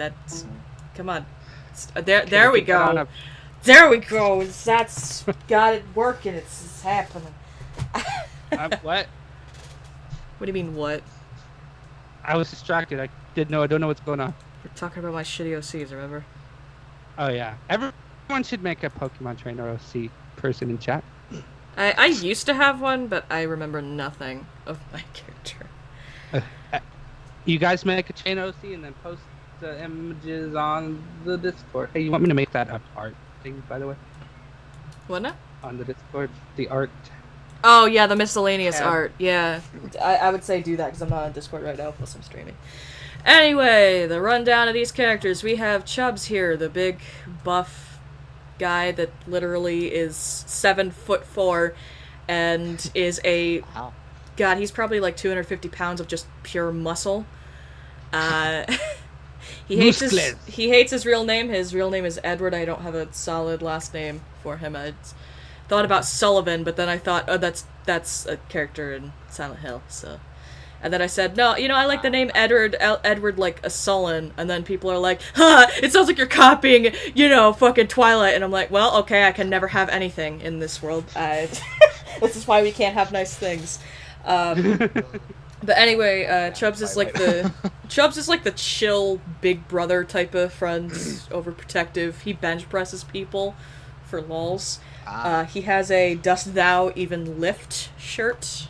Come on. There we go. There we go. That's got it working. It's happening. What? What do you mean, what? I was distracted. I don't know what's going on. We're talking about my shitty OCs, remember? Oh yeah, everyone should make a Pokemon trainer OC person in chat. I used to have one, but I remember nothing of my character. You guys make a chain OC and then post the images on the Discord. Hey, you want me to make that up art thing, by the way? What now? On the Discord, the art. Oh, yeah, the miscellaneous Yeah. art. Yeah. I would say do that, because I'm not on Discord right now, plus I'm streaming. Anyway, the rundown of these characters. We have Chubbs here, the big, buff guy that literally is 7'4" and is a... Wow. God, he's probably like 250 pounds of just pure muscle. He hates his real name. His real name is Edward. I don't have a solid last name for him. I thought about Sullivan, but then I thought, oh, that's a character in Silent Hill. So, and then I said, no, I like the name Edward. Edward like a Sullen. And then people are like, it sounds like you're copying, fucking Twilight. And I'm like, well, okay, I can never have anything in this world. This is why we can't have nice things. But anyway, Chubbs is like the chill big brother type of friend, overprotective. He bench presses people for lols. He has a "Dost Thou Even Lift" shirt.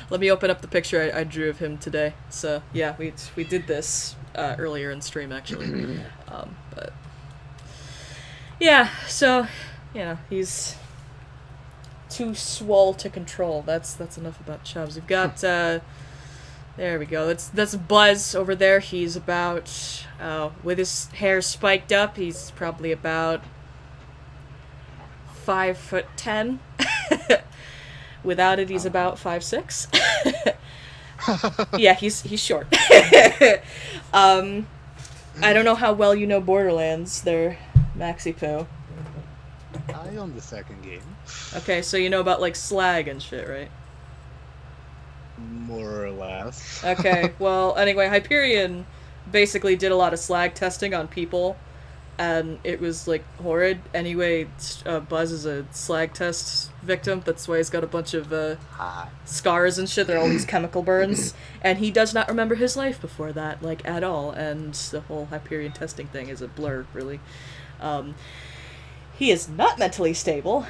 Let me open up the picture I drew of him today. So yeah, we did this earlier in stream actually. But yeah, so he's too swole to control. That's enough about Chubbs. We've got there we go. That's Buzz over there. He's about with his hair spiked up, he's probably about 5'10". Without it, he's about 5'6". Yeah, he's short. I don't know how well you know Borderlands there, Maxi Poo. I own the second game. Okay, so you know about, like, slag and shit, right? More or less. Okay, well, anyway, Hyperion basically did a lot of slag testing on people, and it was, like, horrid. Anyway, Buzz is a slag test victim. That's why he's got a bunch of scars and shit. They're all these chemical burns. And he does not remember his life before that, like, at all. And the whole Hyperion testing thing is a blur, really. He is not mentally stable.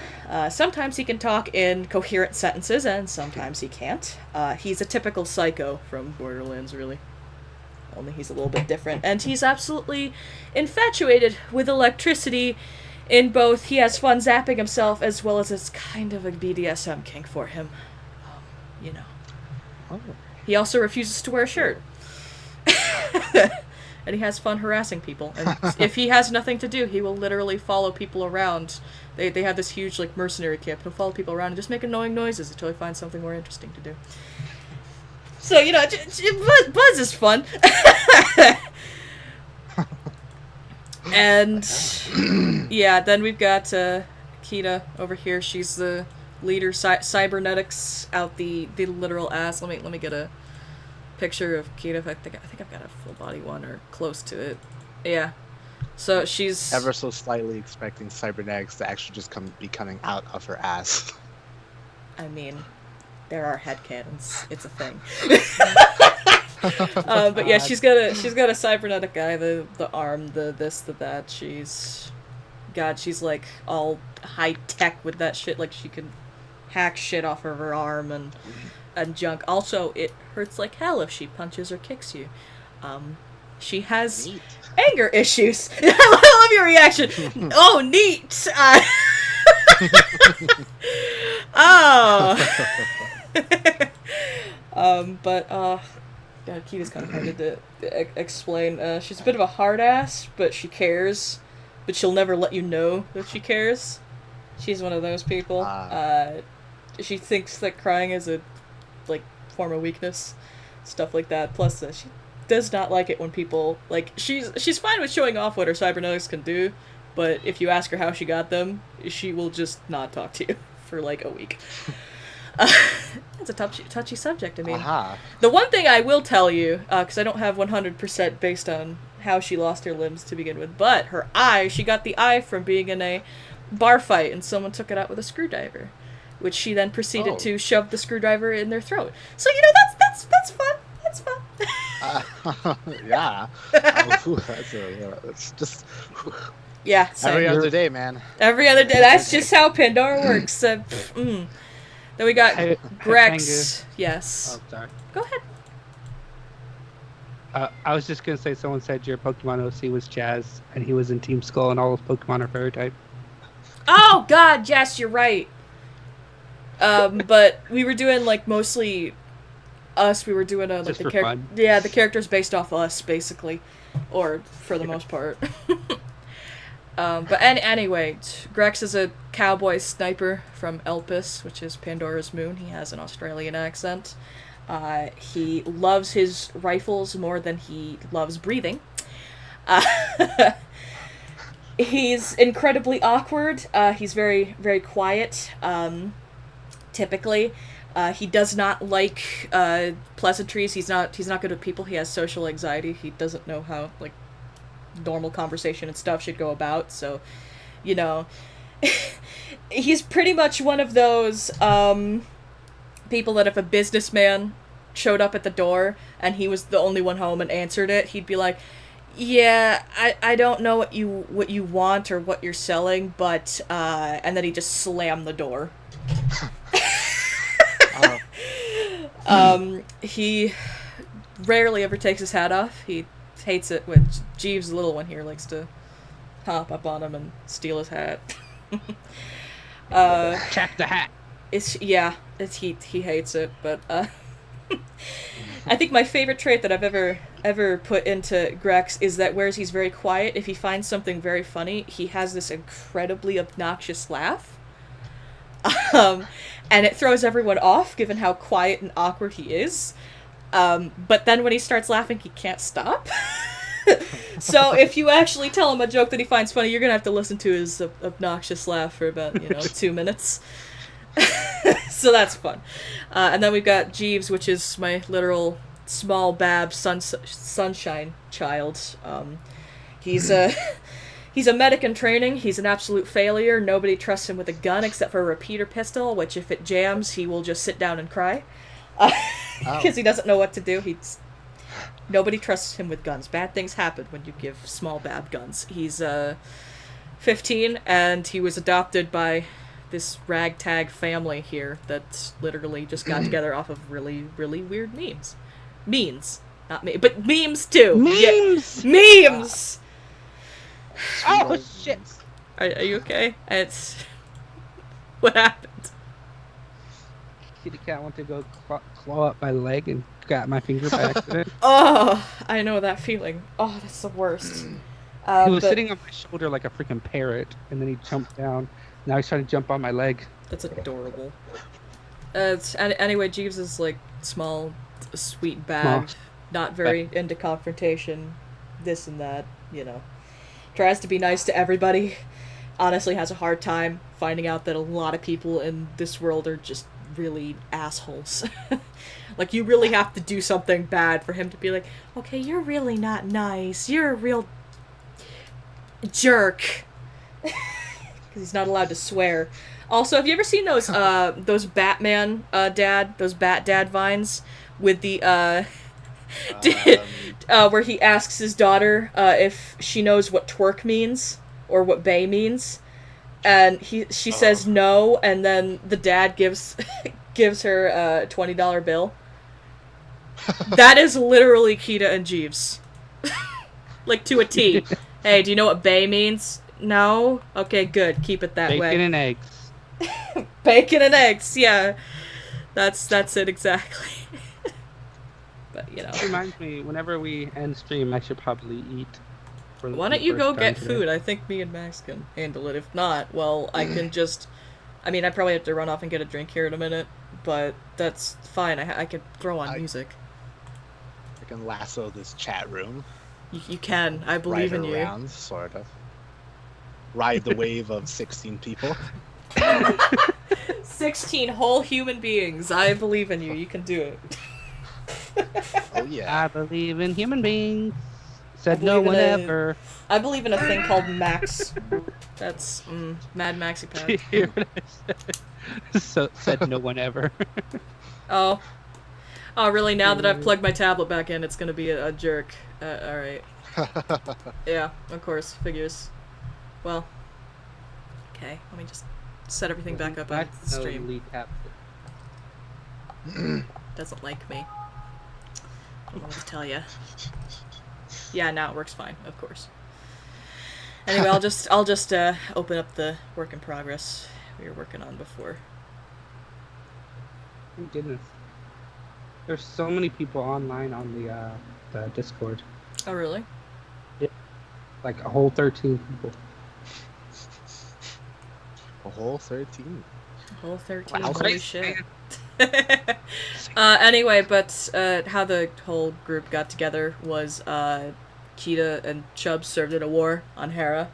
Sometimes he can talk in coherent sentences, and sometimes he can't. He's a typical psycho from Borderlands, really. Only he's a little bit different. And he's absolutely infatuated with electricity in both he has fun zapping himself, as well as it's kind of a BDSM kink for him. Oh. He also refuses to wear a shirt. And he has fun harassing people. And if he has nothing to do, he will literally follow people around. They have this huge, like, mercenary camp. He'll follow people around and just make annoying noises until he finds something more interesting to do. So, Buzz is fun. And, yeah, then we've got Kita over here. She's the leader, cybernetics out the literal ass. Let me get a picture of Kita. I think I've got a full body one or close to it. Yeah. So she's ever so slightly expecting cybernetics to actually just be coming out of her ass. I mean, there are headcanons. It's a thing. Oh, but yeah, she's got a cybernetic guy, the arm, the this, the that. She's like all high tech with that shit. Like she can hack shit off of her arm and junk. Also, it hurts like hell if she punches or kicks you. She has Neat. anger issues. I love your reaction. Oh, neat. Oh. God, Kita's kind of hard to explain. She's a bit of a hard ass, but she cares. But she'll never let you know that she cares. She's one of those people. She thinks that crying is a form of weakness, stuff like that. Plus, she does not like it when people she's fine with showing off what her cybernetics can do, but if you ask her how she got them, she will just not talk to you for a week. It's a touchy subject. I mean, the one thing I will tell you, because I don't have 100% based on how she lost her limbs to begin with, but she got the eye from being in a bar fight and someone took it out with a screwdriver. which she then proceeded Oh. to shove the screwdriver in their throat. So you know that's fun. That's fun. Yeah. It's just Yeah. So every other day, man. every other day. That's just how Pandora works. Then we got Hey, Grex. Pengu. Yes. Oh, sorry. Go ahead. I was just gonna say, someone said your Pokemon OC was Jazz, and he was in Team Skull, and all those Pokemon are fairy type. Oh God, yes, you're right. But we were doing like mostly us. We were doing like Just the for character. fun. Yeah, the characters based off us, basically, or for the most part. But anyway, Grex is a cowboy sniper from Elpis, which is Pandora's moon. He has an Australian accent. He loves his rifles more than he loves breathing. He's incredibly awkward. He's very, very quiet. Typically, he does not like pleasantries. He's not good with people. He has social anxiety. He doesn't know how like normal conversation and stuff should go about. So, you know, he's pretty much one of those people that if a businessman showed up at the door and he was the only one home and answered it, he'd be like, yeah, I don't know what you want or what you're selling, but and then he just slammed the door. He rarely ever takes his hat off. He hates it when Jeeves, the little one here, likes to hop up on him and steal his hat. Check the hat. He hates it, but I think my favorite trait that I've ever put into Grex is that whereas he's very quiet, if he finds something very funny, he has this incredibly obnoxious laugh. And it throws everyone off, given how quiet and awkward he is. But then when he starts laughing, he can't stop. So if you actually tell him a joke that he finds funny, you're gonna have to listen to his obnoxious laugh for about 2 minutes. So that's fun. And then we've got Jeeves, which is my literal small bab sunshine child. He's a medic in training. He's an absolute failure. Nobody trusts him with a gun except for a repeater pistol, which if it jams, he will just sit down and cry. Because he doesn't know what to do. Nobody trusts him with guns. Bad things happen when you give small bab guns. He's 15, and he was adopted by this ragtag family here that literally just got together off of really, really weird memes. Memes. Not me, but memes too! Memes! Yeah. Memes! Oh, shit! Are you okay? What happened? Kitty cat went to go claw up my leg and got my finger by accident. Oh, I know that feeling. Oh, that's the worst. He was sitting on my shoulder like a freaking parrot, and then he jumped down. Now he's trying to jump on my leg. That's adorable. Anyway, Jeeves is like small, sweet bag, not very into confrontation, this and that, Tries to be nice to everybody. Honestly has a hard time finding out that a lot of people in this world are just really assholes. Like, you really have to do something bad for him to be like, okay, you're really not nice. You're a real jerk. Because he's not allowed to swear. Also, have you ever seen those Batman those Bat Dad vines with the where he asks his daughter if she knows what twerk means or what bae means, and she says no, and then the dad gives her a $20 bill. That is literally Kita and Jeeves, like to a T. Hey, do you know what bae means? No? Okay, good. Keep it that way. Bacon and eggs. Bacon and eggs, yeah. That's it exactly. But, It reminds me, whenever we end stream, I should probably eat. Why don't you go get food? I think me and Max can handle it. If not, well, I can just... I mean, I probably have to run off and get a drink here in a minute, but that's fine. I could throw on music. I can lasso this chat room. You can. I believe in you. Ride around, sort of. Ride the wave of 16 people. 16 whole human beings. I believe in you. You can do it. Oh, yeah. I believe in human beings. Said no one ever. I believe in a thing called Max. That's Mad Maxi Did you Pad. hear what I said? So said no one ever. Oh. Oh, really? Now that I've plugged my tablet back in, it's gonna be a jerk. Alright. Yeah, of course. Figures. Well. Okay, let me just set everything back up on the stream. Lead capture. Doesn't like me. I don't know what to tell you. Yeah, now it works fine, of course. Anyway, I'll just open up the work in progress we were working on before. Thank goodness. There's so many people online on the Discord. Oh, really? Yeah. Like a whole 13 people. A whole 13. A whole 13. Wow, Holy crazy, shit. Anyway, but how the whole group got together was Kita and Chubb served in a war on Hera.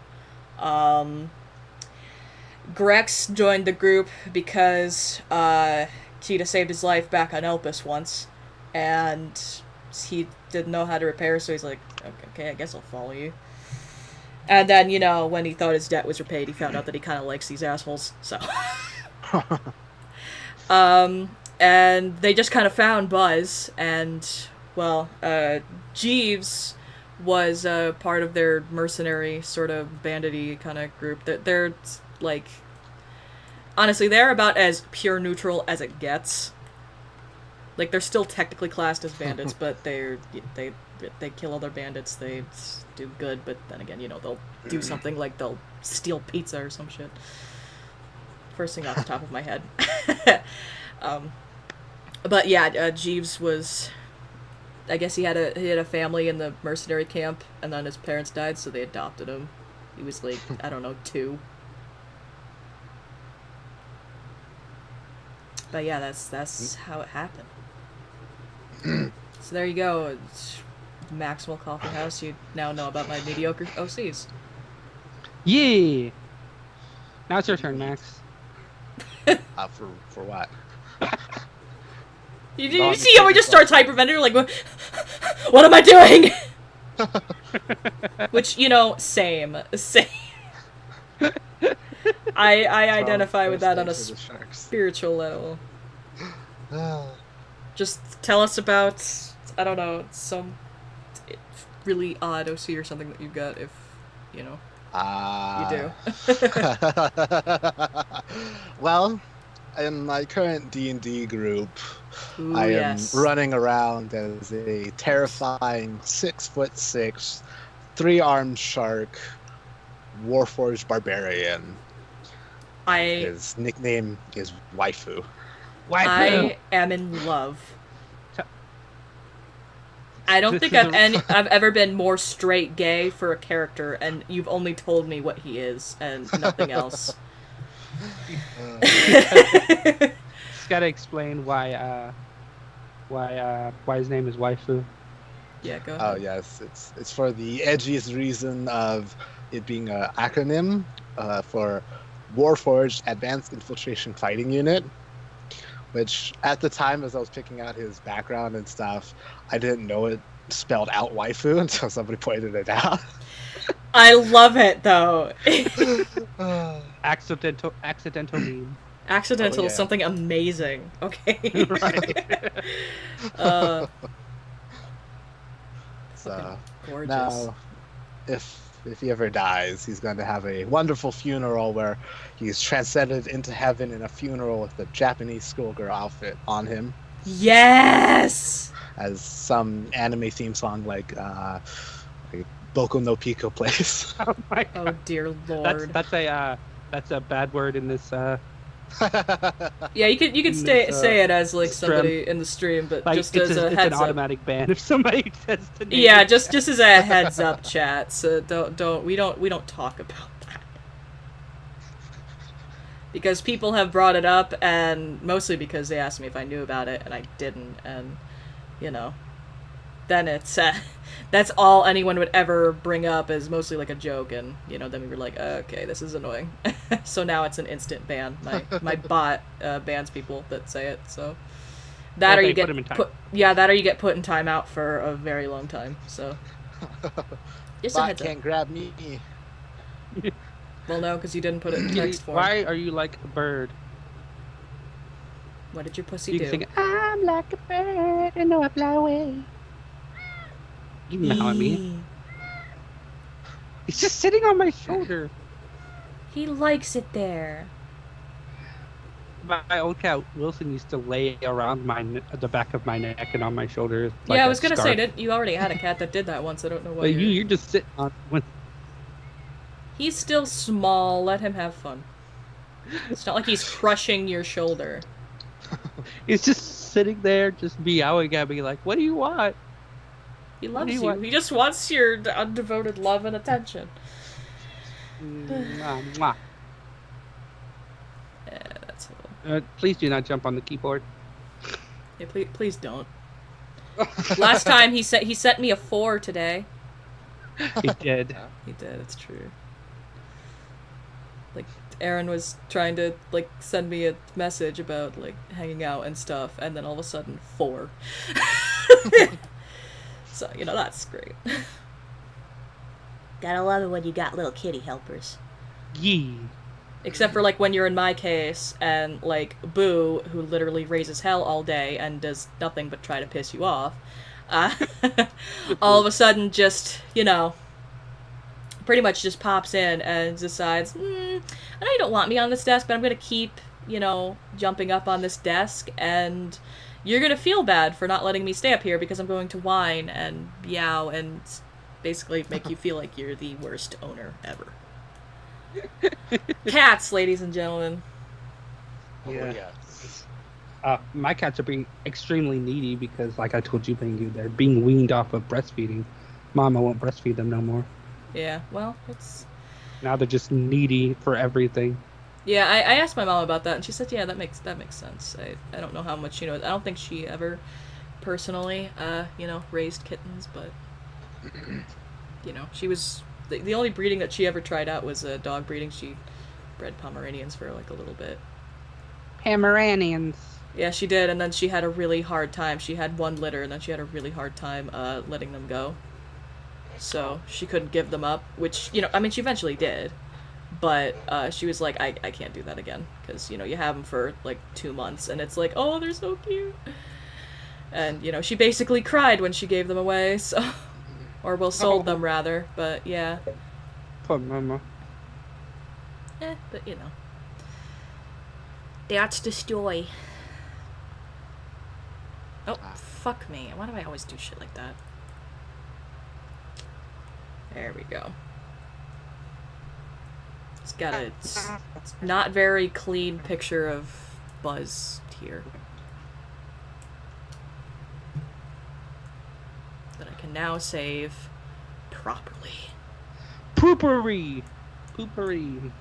Grex joined the group because Kita saved his life back on Elpis once, and he didn't know how to repair, so he's like, okay, I guess I'll follow you. And then, you know, when he thought his debt was repaid, he found out that he kind of likes these assholes, so... and they just kind of found Buzz, and, well, Jeeves was part of their mercenary, sort of bandit-y kind of group. They're, like... Honestly, they're about as pure neutral as it gets. Like, they're still technically classed as bandits, but they kill other bandits, they do good, but then again, you know, they'll do something like they'll steal pizza or some shit. First thing off the top of my head. But yeah, Jeeves was... I guess he had a family in the mercenary camp, and then his parents died, so they adopted him. He was like, I don't know, 2. But yeah, that's how it happened. So there you go. It's Maximal Coffee House. You now know about my mediocre OCs. Yeah. Now it's your turn, Max. For what? You see how he just starts hyperventilating? Like, what am I doing? Which, you know, same. I identify with that on a spiritual level. Just tell us about, I don't know, some really odd OC or something that you've got, if, you know, you do. Well, in my current D&D group, Ooh, I am yes. running around as a terrifying 6'6", 3-armed shark, Warforged barbarian. His nickname is Waifu. I am in love. I don't think I've ever been more straight gay for a character, and you've only told me what he is and nothing else. Just gotta explain why his name is Waifu. Yeah, go ahead. Oh yes, it's for the edgiest reason of it being an acronym for Warforged Advanced Infiltration Fighting Unit, which at the time, as I was picking out his background and stuff, I didn't know it spelled out waifu until somebody pointed it out. I love it, though. Accidental meme. Accidental Oh, yeah. is something amazing. Okay. Right. So Gorgeous. now, if he ever dies, he's going to have a wonderful funeral where he's transcended into heaven in a funeral with a Japanese schoolgirl outfit on him. Yes! As some anime theme song like Boku no Pico plays. Oh my god. Oh dear lord. That's a bad word in this. Yeah, you could say it as like somebody in the stream, but Like, just it's as a it's heads an up. automatic ban if somebody says the name. Yeah, just as a heads up, chat. So we don't talk about that because people have brought it up, and mostly because they asked me if I knew about it, and I didn't, and you know, then it's that's all anyone would ever bring up is mostly like a joke, and you know, then we were like, okay, this is annoying. So now it's an instant ban. My bot bans people that say it. So that Or or they you get put 'em in time. that or you get put in timeout for a very long time. So Just a Bot heads up. can't grab me. Well, no, because you didn't put it in text form. Why are you like a bird? What did your pussy You do? can sing, I'm like a bird, and know I fly away. You meow at me. It's just sitting on my shoulder. He likes it there. My old cat Wilson used to lay around the back of my neck and on my shoulders. Like Yeah, I a was gonna scarf. say that you already had a cat that did that once. I don't know why. But you're just sitting on. He's still small. Let him have fun. It's not like he's crushing your shoulder. He's just sitting there, just meowing at me like, "What do you want?" He loves do you you. want? He just wants your undevoted love and attention. Mwah, mwah. Yeah, that's a little... Please do not jump on the keyboard. Yeah, please don't. Last time he sent me a 4 today. He did. He did. It's true. Like Aaron was trying to like send me a message about like hanging out and stuff, and then all of a sudden 4. So that's great. Gotta love it when you got little kitty helpers. Yee. Except for like when you're in my case and like Boo, who literally raises hell all day and does nothing but try to piss you off, all of a sudden just pretty much just pops in and decides, I know you don't want me on this desk, but I'm gonna keep jumping up on this desk, and you're gonna feel bad for not letting me stay up here because I'm going to whine and meow and basically make you feel like you're the worst owner ever. Cats, ladies and gentlemen. Yeah. Yes. My cats are being extremely needy because, like I told you, Pengu, they're being weaned off of breastfeeding. Mama won't breastfeed them no more. Yeah, well, it's... Now they're just needy for everything. Yeah, I asked my mom about that, and she said, yeah, that makes sense. I don't know how much, I don't think she ever personally, raised kittens, but, she was... The only breeding that she ever tried out was dog breeding. She bred Pomeranians for, like, a little bit. Pomeranians. Yeah, she did, and then she had a really hard time. She had one litter, and then she had a really hard time letting them go. So she couldn't give them up, which, she eventually did. But she was like, I can't do that again. Because, you have them for, like, 2 months, and it's like, oh, they're so cute. And, she basically cried when she gave them away, so... Or, well, sold them, rather. But, yeah. Poor mama. But, That's the story. Oh, fuck me. Why do I always do shit like that? There we go. It's got a it's not very clean picture of Buzz here. That I can now save properly. Poopery. Poopery.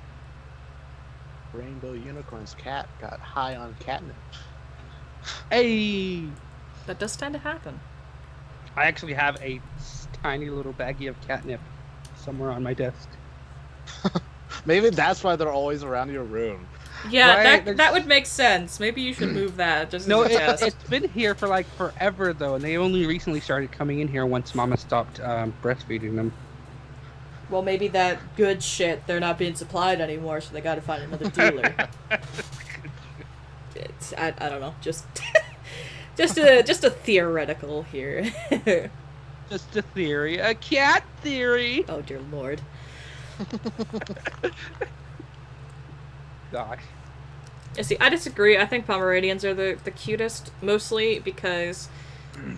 Rainbow Unicorn's cat got high on catnip. Hey. That does tend to happen. I actually have a tiny little baggie of catnip somewhere on my desk. Maybe that's why they're always around your room. Yeah, Right, that would make sense. Maybe you should move that. Just No, as a test. it's been here for like forever though, and they only recently started coming in here once Mama stopped breastfeeding them. Well, maybe that good shit, they're not being supplied anymore, so they gotta find another dealer. I don't know, just a theoretical here. Just a theory, a cat theory. Oh dear lord. Gosh. Yeah, see, I disagree. I think Pomeranians are the cutest, mostly because,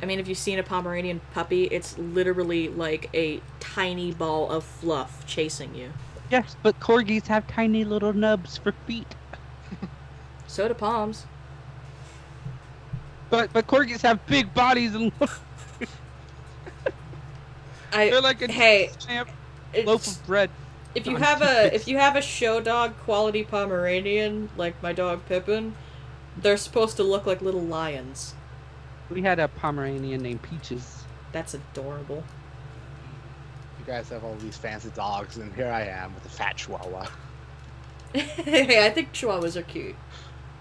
if you've seen a Pomeranian puppy, it's literally like a tiny ball of fluff chasing you. Yes, but corgis have tiny little nubs for feet. So do Poms. But corgis have big bodies and they're like a giant loaf of bread. If you have a show dog quality Pomeranian, like my dog Pippin, they're supposed to look like little lions. We had a Pomeranian named Peaches. That's adorable. You guys have all these fancy dogs, and here I am with a fat chihuahua. Hey, I think Chihuahuas are cute.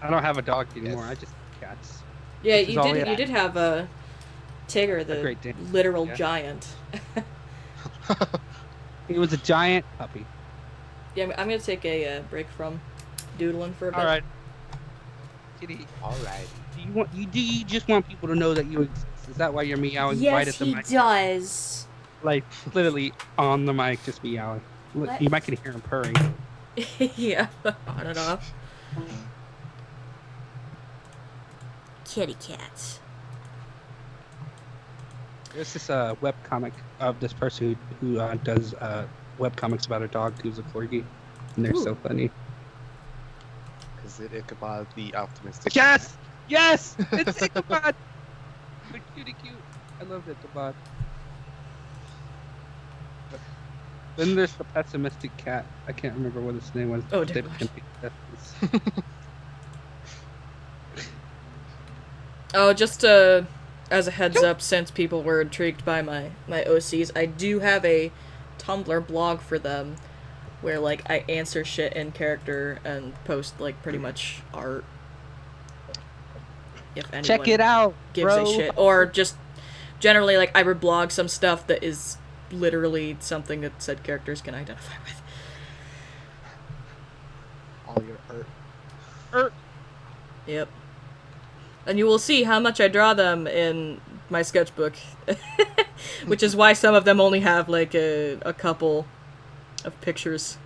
I don't have a dog anymore. Yes. I just have cats. Yeah, This is all we you had. did have a Tigger, A the Great Dane. literal Yeah. giant. He was a giant puppy. Yeah, I'm gonna take a break from doodling for a bit. All right. Kitty. All right. Do you just want people to know that you exist? Is that why you're meowing right Yes, at the he mic? does. Like literally on the mic, just meowing. What? You might can hear him purring. Yeah, on and off. Kitty cats. There's this web comic of this person who does web comics about a dog who's a corgi, and they're so funny. Is it Ichabod the optimistic? Yes, yes, it's Ichabod. They're cutie cute. I love Ichabod. Then there's the pessimistic cat. I can't remember what his name was. Oh, They dear didn't God. pick that. Oh, just as a heads up, since people were intrigued by my OCs, I do have a Tumblr blog for them where, like, I answer shit in character and post, like, pretty much art. If anyone Check it out, gives bro. a shit. Or just generally, like, I reblog some stuff that is literally something that said characters can identify with. All your art. Yep. And you will see how much I draw them in my sketchbook. Which is why some of them only have, like, a couple of pictures.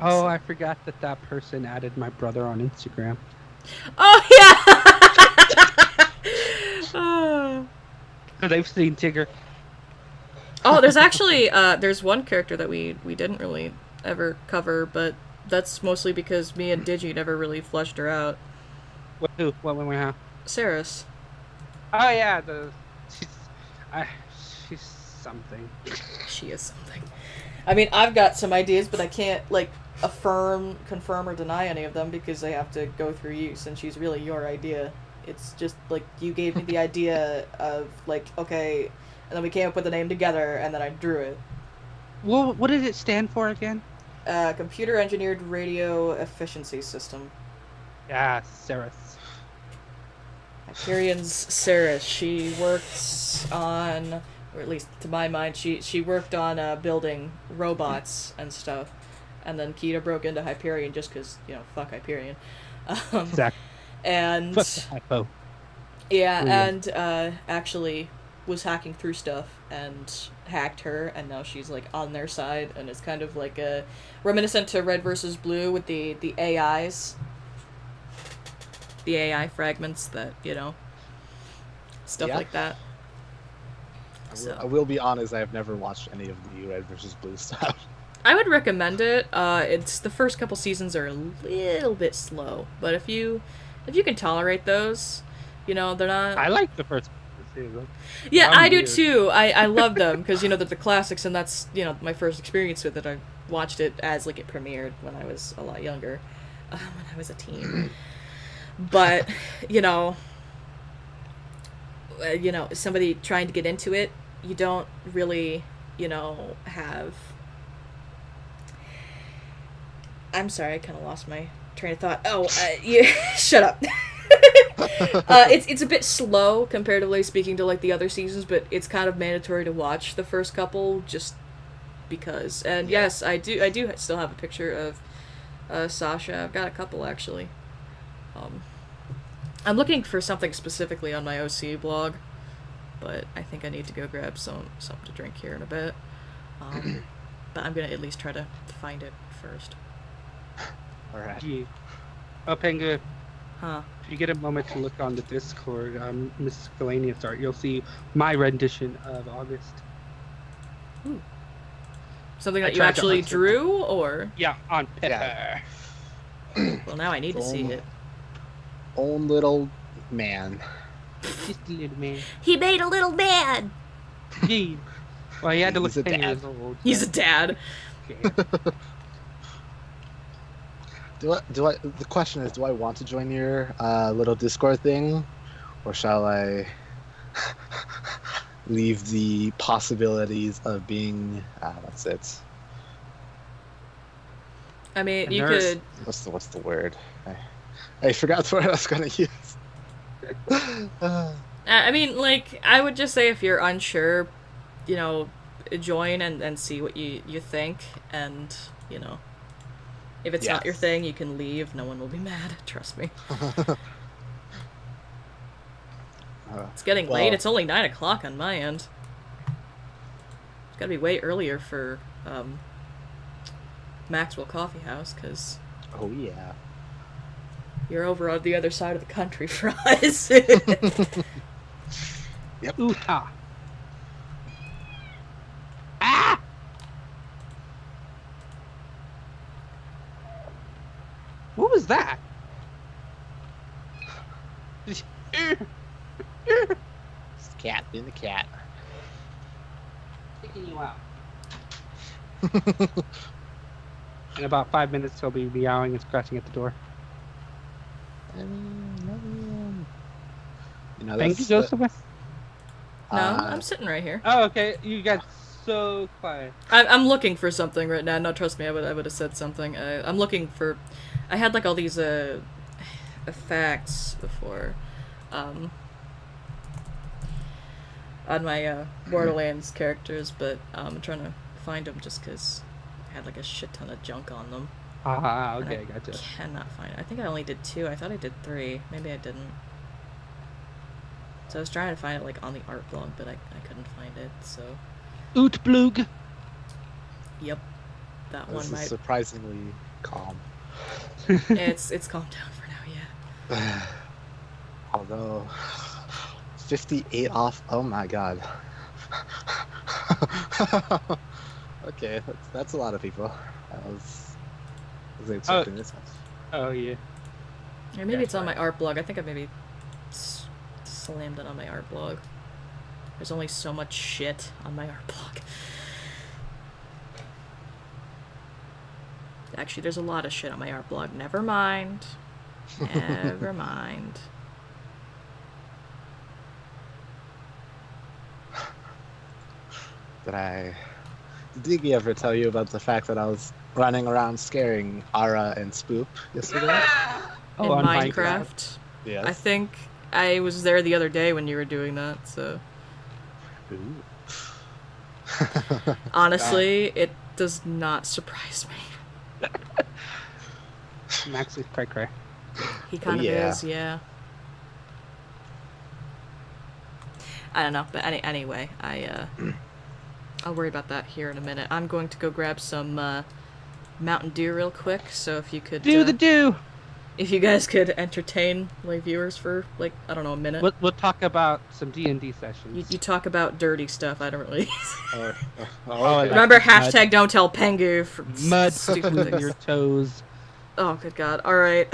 Oh, I forgot that person added my brother on Instagram. Oh, yeah! Oh. So they've seen Tigger. Oh, there's actually, there's one character that we didn't really ever cover, but that's mostly because me and Digi never really fleshed her out. What? Who? What? When? How? Saris. Oh yeah, she's something. She is something. I mean, I've got some ideas, but I can't, like, affirm, confirm, or deny any of them because they have to go through you, since she's really your idea. It's just, like, you gave me the idea of, like, okay, and then we came up with the name together, and then I drew it. Well, what did it stand for again? Computer Engineered Radio Efficiency System. Yeah, Saris. Hyperion's Saris. She works on, or at least to my mind, she worked on building robots and stuff. And then Kita broke into Hyperion just because, you know, fuck Hyperion. Exactly. And Fuck the hypo. yeah, Oh, yeah. and actually was hacking through stuff and hacked her, and now she's like on their side, and it's kind of like a reminiscent to Red versus Blue with the AIs, the AI fragments that, you know, stuff Yeah. like that. I will be honest, I have never watched any of the Red versus Blue stuff. I would recommend it. It's the first couple seasons are a little bit slow, but if you can tolerate those, you know, they're not. I like the first season. Yeah, I'm I do weird. too. I love them because, you know, they're the classics, and that's, you know, my first experience with it. I watched it as, like, it premiered when I was a lot younger, when I was a teen. But you know, somebody trying to get into it, you don't really, you know, have. I'm sorry, I kind of lost my train of thought. Oh, you shut up. It's a bit slow comparatively speaking to, like, the other seasons, but it's kind of mandatory to watch the first couple just because. And Yeah. yes, I do still have a picture of Sasha. I've got a couple actually. I'm looking for something specifically on my OC blog, but I think I need to go grab something to drink here in a bit. But I'm gonna at least try to find it first. Alright. Yeah. Oh, Pengu, Huh. if you get a moment to look on the Discord, miscellaneous art, you'll see my rendition of August. Something I that you tried to actually hustle. drew, or? Yeah, on paper. Yeah. Well, now I need to see it. Own little man. Just a little man. He made a little man. Yeah. Well, he had to look He's a 10 dad. years old. He's a dad. Okay. The question is, do I want to join your little Discord thing, or shall I leave the possibilities of being what's it? I mean, A you nurse. could. What's the word? I forgot the word I was gonna use. I mean, like, I would just say if you're unsure, you know, join and see what you think, and, you know, if it's not your Yes. thing, you can leave. No one will be mad. Trust me. It's getting late. It's only 9 o'clock on my end. It's gotta be way earlier for Maxwell Coffee House, because Oh yeah. you're over on the other side of the country for us. Yep. Ooh ha! Ah! What was that? It's cat being the cat. Kicking you out. In about 5 minutes, he'll be meowing and scratching at the door. You know, Pengu goes somewhere? No, I'm sitting right here. Oh, okay. You got so quiet. I'm looking for something right now. No, trust me, I would have said something. I'm looking for. I had like all these effects before, on my Borderlands characters, but I'm trying to find them just because I had like a shit ton of junk on them. Ah, and okay, I gotcha. cannot find it. I think I only did 2. I thought I did 3. Maybe I didn't. So I was trying to find it like on the art blog, but I couldn't find it. So. Ootblug. Yep, that This one is might. surprisingly calm. It's calmed down for now. Yeah. Although 58 off. Oh my god. Okay, that's a lot of people. I wasn't expecting this much. Oh, yeah. Or maybe Yeah, it's on my right. art blog. I think I maybe slammed it on my art blog. There's only so much shit on my art blog. Actually, there's a lot of shit on my art blog. Never mind. Never mind. Did Digi ever tell you about the fact that I was running around scaring Ara and Spoop yesterday? In on Minecraft. Yes. I think I was there the other day when you were doing that, so. Ooh. Honestly, it does not surprise me. Max is cray cray. He kind of yeah. is, yeah. I don't know, but anyway, I'll worry about that here in a minute. I'm going to go grab some Mountain Dew real quick, so if you could Do the do! if you guys could entertain like viewers for like, I don't know, a minute. We'll talk about some D&D sessions. You talk about dirty stuff, I don't really Okay. remember Like mud. hashtag don't tell Pengu for Mud stupid sticking in things. your toes. Oh good god. Alright.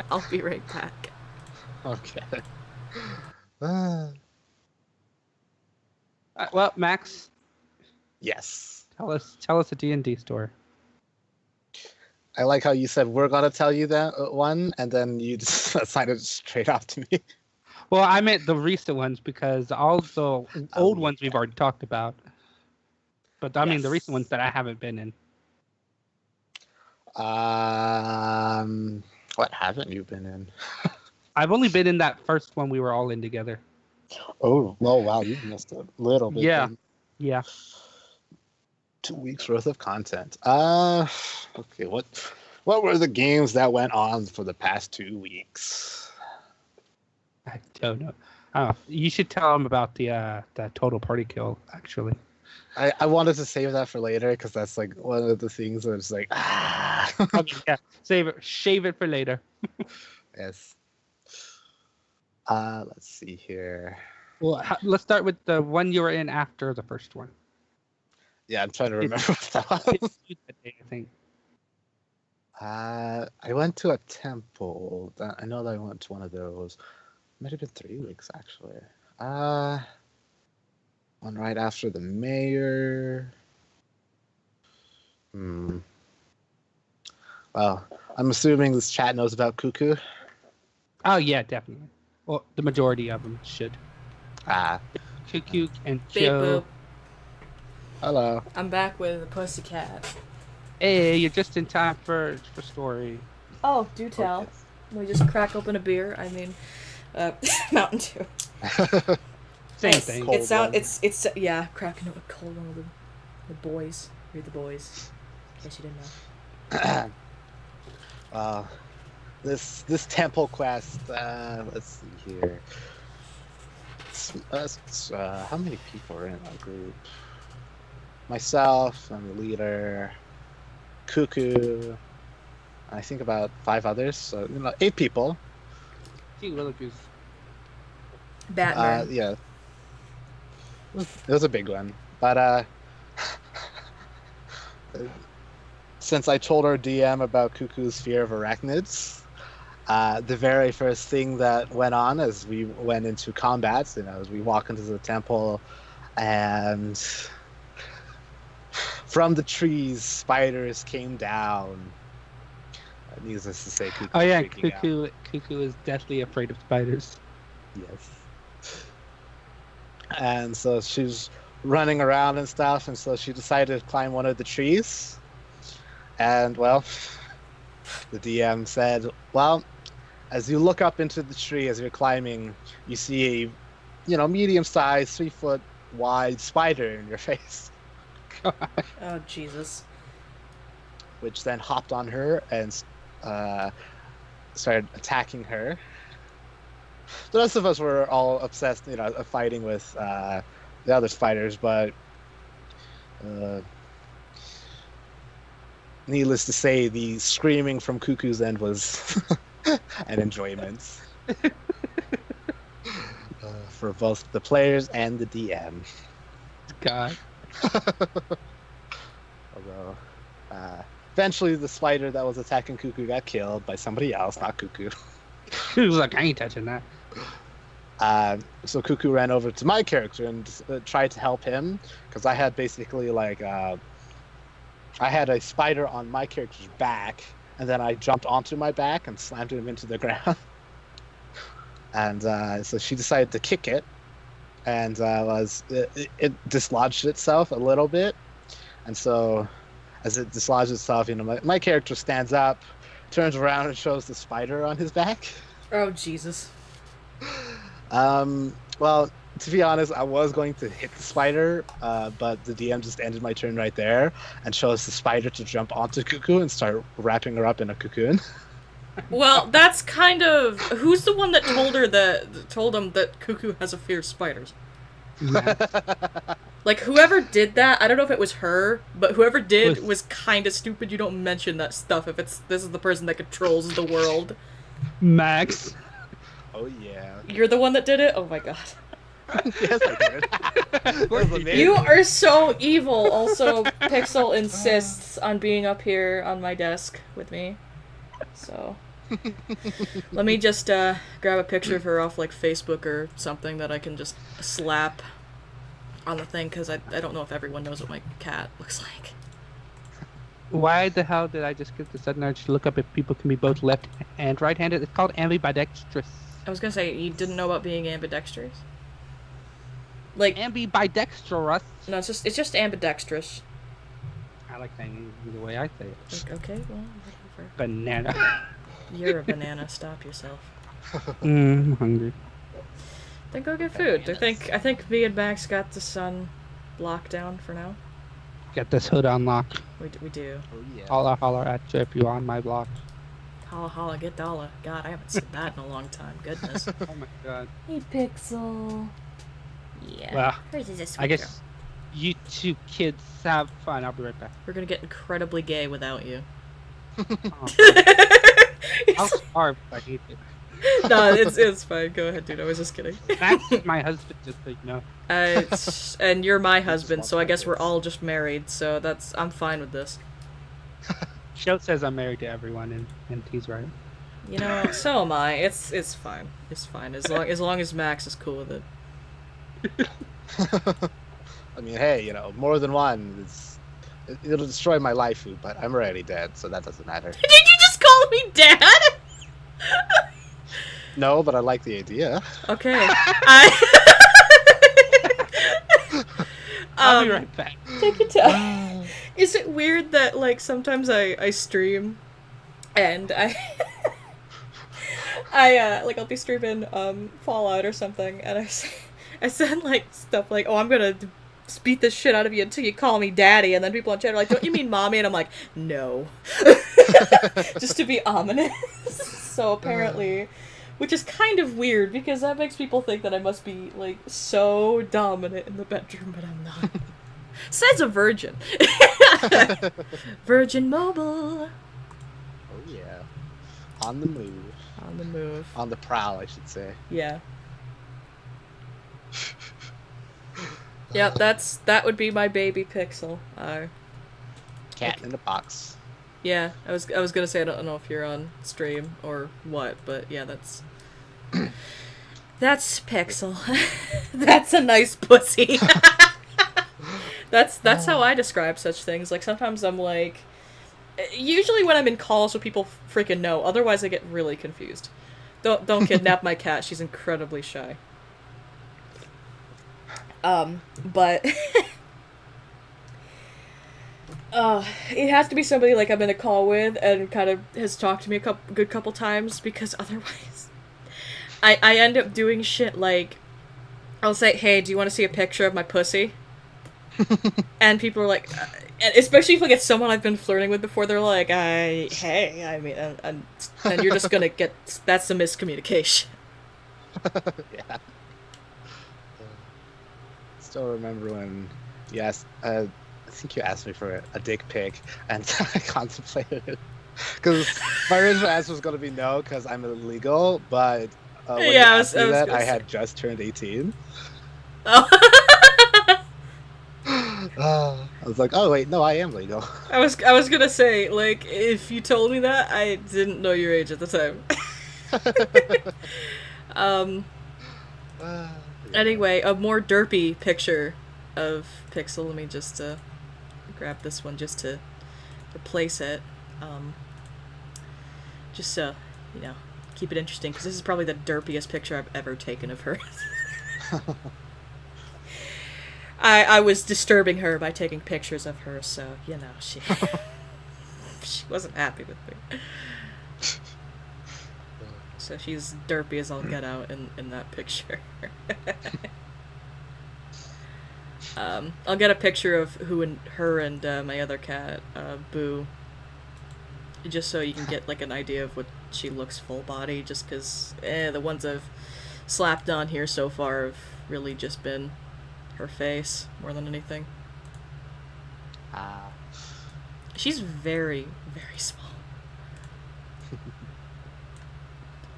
I'll be right back. Okay. Well, Max, Yes. tell us a D&D story. I like how you said we're gonna tell you that one, and then you just assigned it straight off to me. Well, I meant the recent ones because all the old ones we've already talked about. But I mean the recent ones that I haven't been in. What haven't you been in? I've only been in that first one we were all in together. Oh, wow, you missed a little bit. Yeah. then. Yeah. 2 weeks worth of content. Okay, what were the games that went on for the past 2 weeks? I don't know. You should tell them about the that total party kill, actually. I wanted to save that for later because that's like one of the things where it's like Okay, yeah. Shave it for later. Yes. Let's see here. Well, let's start with the one you were in after the first one. Yeah, I'm trying to remember what that was. I think. I went to a temple. I know that I went to one of those. Might have been 3 weeks actually. One right after the mayor. Well, I'm assuming this chat knows about Cuckoo. Oh yeah, definitely. Well, the majority of them should. Cuckoo and Beep Joe. boop. Hello. I'm back with the pussycat. Hey, you're just in time for story. Oh, do tell. We just crack open a beer. I mean, Mountain Dew. Same Nice. thing. Cold It sound one. it's yeah, cracking up a cold one with the boys. You're the boys. In case you didn't know. This temple quest. Let's see here. How many people are in our group? Myself, I'm the leader. Cuckoo. I think about 5 others. So 8 people. Gee, Willikers. Batman. Yeah. It was a big one, but since I told our DM about Cuckoo's fear of arachnids, the very first thing that went on as we went into combat, as we walk into the temple, and from the trees, spiders came down. Needless to say, Cuckoo. Oh yeah, freaking out. Cuckoo is deathly afraid of spiders. Yes. And so she's running around and stuff, and so she decided to climb one of the trees. And, well, the DM said, well, as you look up into the tree as you're climbing, you see a, medium-sized, 3-foot wide spider in your face, Oh Jesus. which then hopped on her and started attacking her. The rest of us were all obsessed, fighting with the other spiders, but needless to say, the screaming from Cuckoo's end was an enjoyment for both the players and the DM. God. Although, eventually the spider that was attacking Cuckoo got killed by somebody else, not Cuckoo. He was like, I ain't touching that. So Cuckoo ran over to my character and tried to help him, because I had basically I had a spider on my character's back, and then I jumped onto my back and slammed him into the ground. And so she decided to kick it, and it dislodged itself a little bit. And so as it dislodged itself, my character stands up, turns around and shows the spider on his back. Oh Jesus. Well, to be honest, I was going to hit the spider, but the DM just ended my turn right there and chose the spider to jump onto Cuckoo and start wrapping her up in a cocoon. Well, that's kind of who's the one that told him that Cuckoo has a fear of spiders? Like whoever did that, I don't know if it was her, but whoever did was kind of stupid. You don't mention that stuff if this is the person that controls the world. Max. Oh yeah. You're the one that did it? Oh my god. Yes, I did. You are so evil. Also, Pixel insists on being up here on my desk with me. So, let me just grab a picture of her off like Facebook or something that I can just slap on the thing, because I don't know if everyone knows what my cat looks like. Why the hell did I just get the sudden urge to look up if people can be both left and right-handed? It's called ambidextrous. I was gonna say, you didn't know about being ambidextrous? Like, Ambidextrous. no, it's just ambidextrous. I like saying it the way I say it. Okay, well, whatever. Banana. You're a banana. Stop yourself. I'm hungry. Then go get food. I think me and Max got the sun locked down for now. Get this hood unlocked. We do. Oh yeah. Holler at you if you on my block. Holla holla, get dollar. God, I haven't said that in a long time. Goodness. Oh my god. Hey, Pixel. Yeah. Well, Hers is a sweet I girl. guess you two kids have fun. I'll be right back. We're gonna get incredibly gay without you. Oh, I'll starve if I need to. No, it's fine. Go ahead, dude. I was just kidding. Max is my husband, just so you know. And you're my husband, so I guess we're all just married. So I'm fine with this. Show says I'm married to everyone, and he's right. You know, so am I. It's fine. It's fine as long as Max is cool with it. I mean, hey, more than one. It'll destroy my life, but I'm already dead, so that doesn't matter. Did you just call me dad? No, but I like the idea. Okay. I'll be right back. Take your time. Is it weird that like sometimes I stream and I'll be streaming Fallout or something, and I said like stuff like, "Oh, I'm gonna beat the shit out of you until you call me daddy," and then people in chat are like, "Don't you mean mommy?" And I'm like, "No," just to be ominous. So apparently, which is kind of weird because that makes people think that I must be like so dominant in the bedroom, but I'm not. Says a virgin. Virgin Mobile. Oh yeah. On the move. On the move. On the prowl, I should say. Yeah. Yep, that would be my baby Pixel. Cat in a box. Yeah, I was gonna say I don't know if you're on stream or what, but yeah, that's Pixel. That's a nice pussy. That's how I describe such things. Like sometimes I'm like, usually when I'm in calls so people freaking know. Otherwise I get really confused. Don't kidnap my cat. She's incredibly shy. But it has to be somebody like I'm in a call with and kind of has talked to me a good couple times, because otherwise I end up doing shit like I'll say, "Hey, do you want to see a picture of my pussy?" And people are like, and especially if like it's someone I've been flirting with before, they're like, hey, I mean, and you're just gonna get, that's a miscommunication. Yeah. Still remember when you asked, I think you asked me for a dick pic, and I contemplated it. Because my original answer was going to be no, because I'm illegal, but when you asked me that, I had just turned 18. Oh. I was like, oh wait, no, I am legal. I was gonna say, like, if you told me that, I didn't know your age at the time. Anyway, a more derpy picture of Pixel. Let me just grab this one just to replace it. Just so, you know, keep it interesting, because this is probably the derpiest picture I've ever taken of her. I was disturbing her by taking pictures of her, so, you know, she wasn't happy with me. So she's derpy as I'll get out in that picture. I'll get a picture of her and my other cat, Boo, just so you can get like an idea of what she looks full body, just because the ones I've slapped on here so far have really just been her face more than anything. She's very, very small.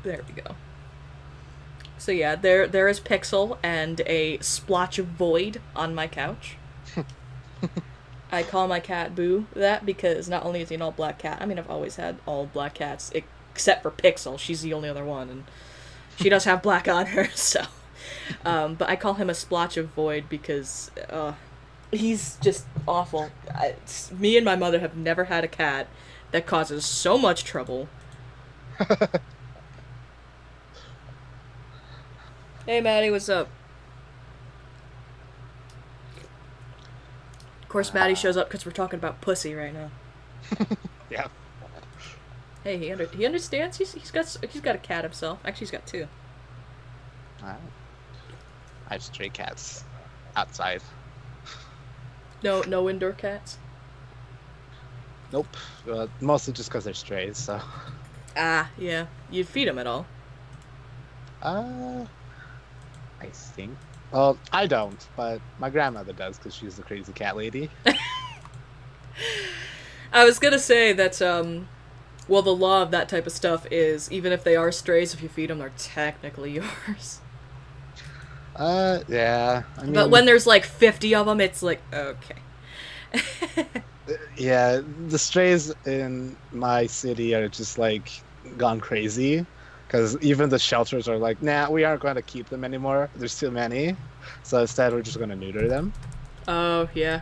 There we go. So yeah, there is Pixel and a splotch of void on my couch. I call my cat Boo that because not only is he an all-black cat, I mean, I've always had all-black cats, except for Pixel. She's the only other one, and she does have black on her, so... but I call him a splotch of void because he's just awful. Me and my mother have never had a cat that causes so much trouble. Hey, Maddie, what's up? Of course, Maddie shows up because we're talking about pussy right now. Yeah. Hey, he understands. He's got a cat himself. Actually, he's got two. I have stray cats outside. No indoor cats? Nope. Mostly just because they're strays, so. Ah, yeah. You'd feed them at all? I think. Well, I don't, but my grandmother does because she's the crazy cat lady. I was gonna say that, well, the law of that type of stuff is, even if they are strays, if you feed them, they're technically yours. Yeah. I mean, but when there's like 50 of them, it's like, okay. Yeah, the strays in my city are just like gone crazy. Because even the shelters are like, nah, we aren't going to keep them anymore. There's too many. So instead, we're just going to neuter them. Oh, yeah.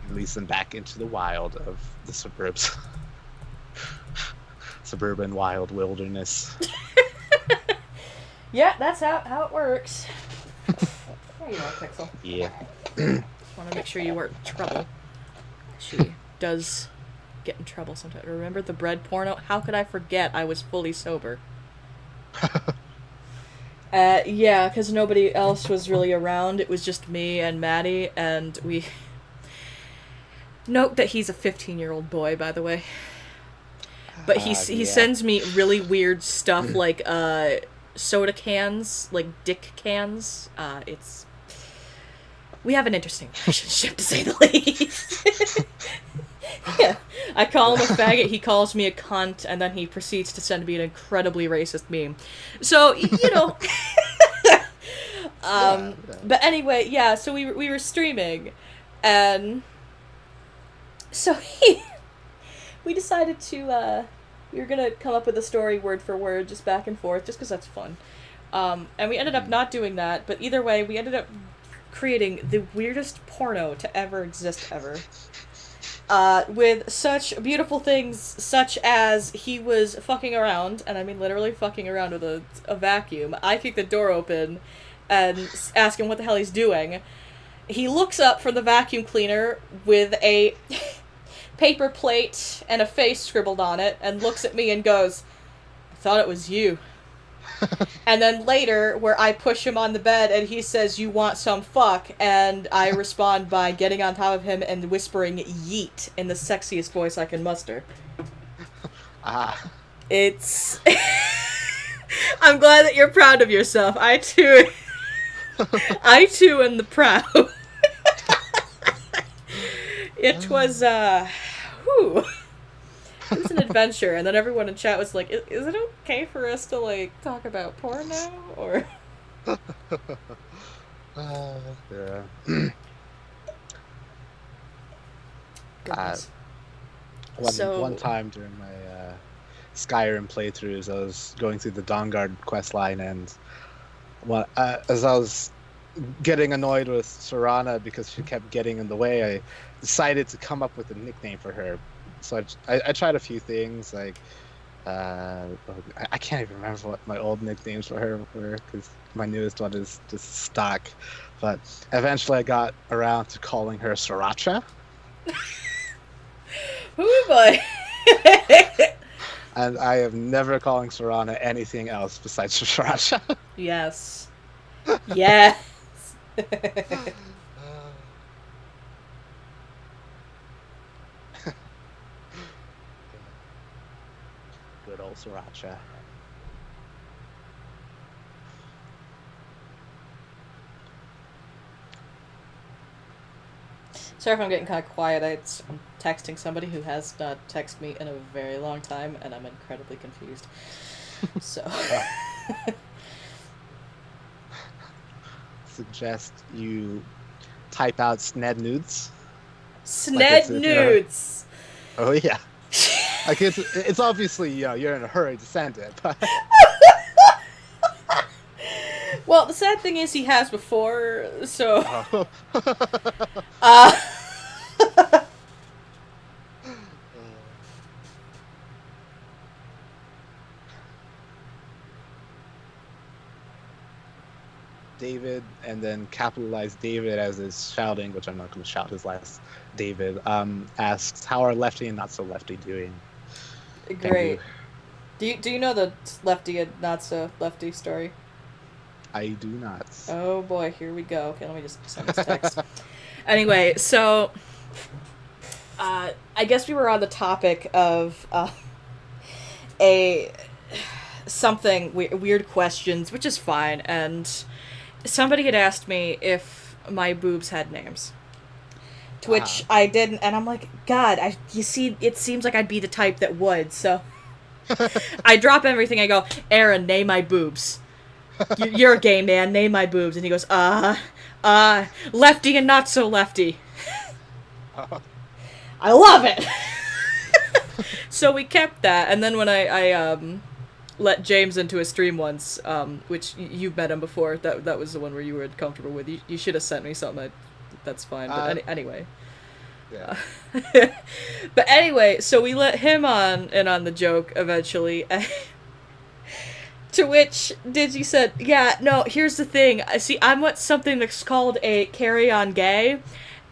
Release them back into the wild of the suburbs. Suburban wild wilderness. Yeah, that's how it works. There you are, Pixel. Yeah. Just want to make sure you weren't in trouble. She does get in trouble sometimes. Remember the bread porno? How could I forget I was fully sober? Yeah, because nobody else was really around. It was just me and Maddie, and we... Note that he's a 15-year-old boy, by the way. But he Yeah. sends me really weird stuff like soda cans, like dick cans. It's... We have an interesting relationship, to say the least. Yeah. I call him a faggot, he calls me a cunt, and then he proceeds to send me an incredibly racist meme. So, you know... But anyway, yeah, so we were streaming, and... So we decided to, we were gonna come up with a story word for word, just back and forth, just because that's fun. And we ended up not doing that, but either way, we ended up creating the weirdest porno to ever exist ever. With such beautiful things, such as he was fucking around, and I mean literally fucking around with a vacuum. I kick the door open and ask him what the hell he's doing. He looks up from the vacuum cleaner with a paper plate and a face scribbled on it and looks at me and goes, "I thought it was you." And then later, where I push him on the bed and he says, "You want some fuck?" And I respond by getting on top of him and whispering "yeet" in the sexiest voice I can muster. It's... I'm glad that you're proud of yourself. I too am the proud. It was, whew. It was an adventure, and then everyone in chat was like, is it okay for us to, like, talk about porn now, or? Yeah. Goodness. One time during my Skyrim playthroughs, I was going through the Dawnguard questline, and as I was getting annoyed with Serana because she kept getting in the way, I decided to come up with a nickname for her. So I tried a few things, like I can't even remember what my old nicknames for her were, because my newest one is just stock. But eventually I got around to calling her Sriracha. Ooh boy. And I am never calling Serana anything else besides Sriracha. Yes. Yes. Good old Sriracha. Sorry if I'm getting kind of quiet. I'm texting somebody who has not texted me in a very long time, and I'm incredibly confused. So... Suggest you type out sned nudes. Sned nudes! Oh yeah. Like it's obviously, you're in a hurry to send it, but... Well, the sad thing is he has before, so... David, and then capitalize David as is shouting, which I'm not going to shout his last. David asks, "How are Lefty and Not So Lefty doing?" Great. Do you know the Lefty and Not So Lefty story? I do not. Oh boy, here we go. Okay, let me just send this text. Anyway, so I guess we were on the topic of weird questions, which is fine, and somebody had asked me if my boobs had names. To which I didn't, and I'm like, God, you see, it seems like I'd be the type that would, so... I drop everything, I go, "Aaron, name my boobs. You're a gay man, name my boobs." And he goes, Lefty and Not So Lefty. I love it! So we kept that, and then when I let James into a stream once, which you've met him before, that was the one where you were comfortable with. You should have sent me something. That's fine, but anyway. Yeah. But anyway, so we let him on the joke eventually. To which Digi said, "Yeah, no, here's the thing. See, I'm something that's called a carry-on gay,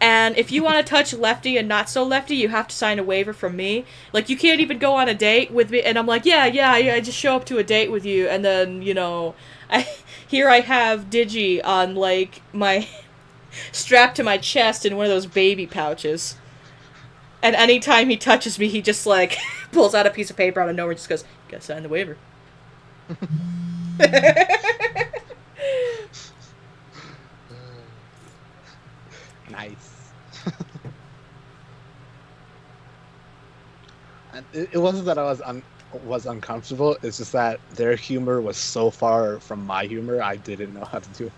And if you want to touch Lefty and not so Lefty, you have to sign a waiver from me. Like, you can't even go on a date with me. And I'm like, yeah, I just show up to a date with you. And then, you know, here I have Digi on, like, my strapped to my chest in one of those baby pouches. And anytime he touches me, he just, like, pulls out a piece of paper out of nowhere and just goes, you gotta sign the waiver. Nice. And it wasn't that I was uncomfortable. It's just that their humor was so far from my humor. I didn't know how to do.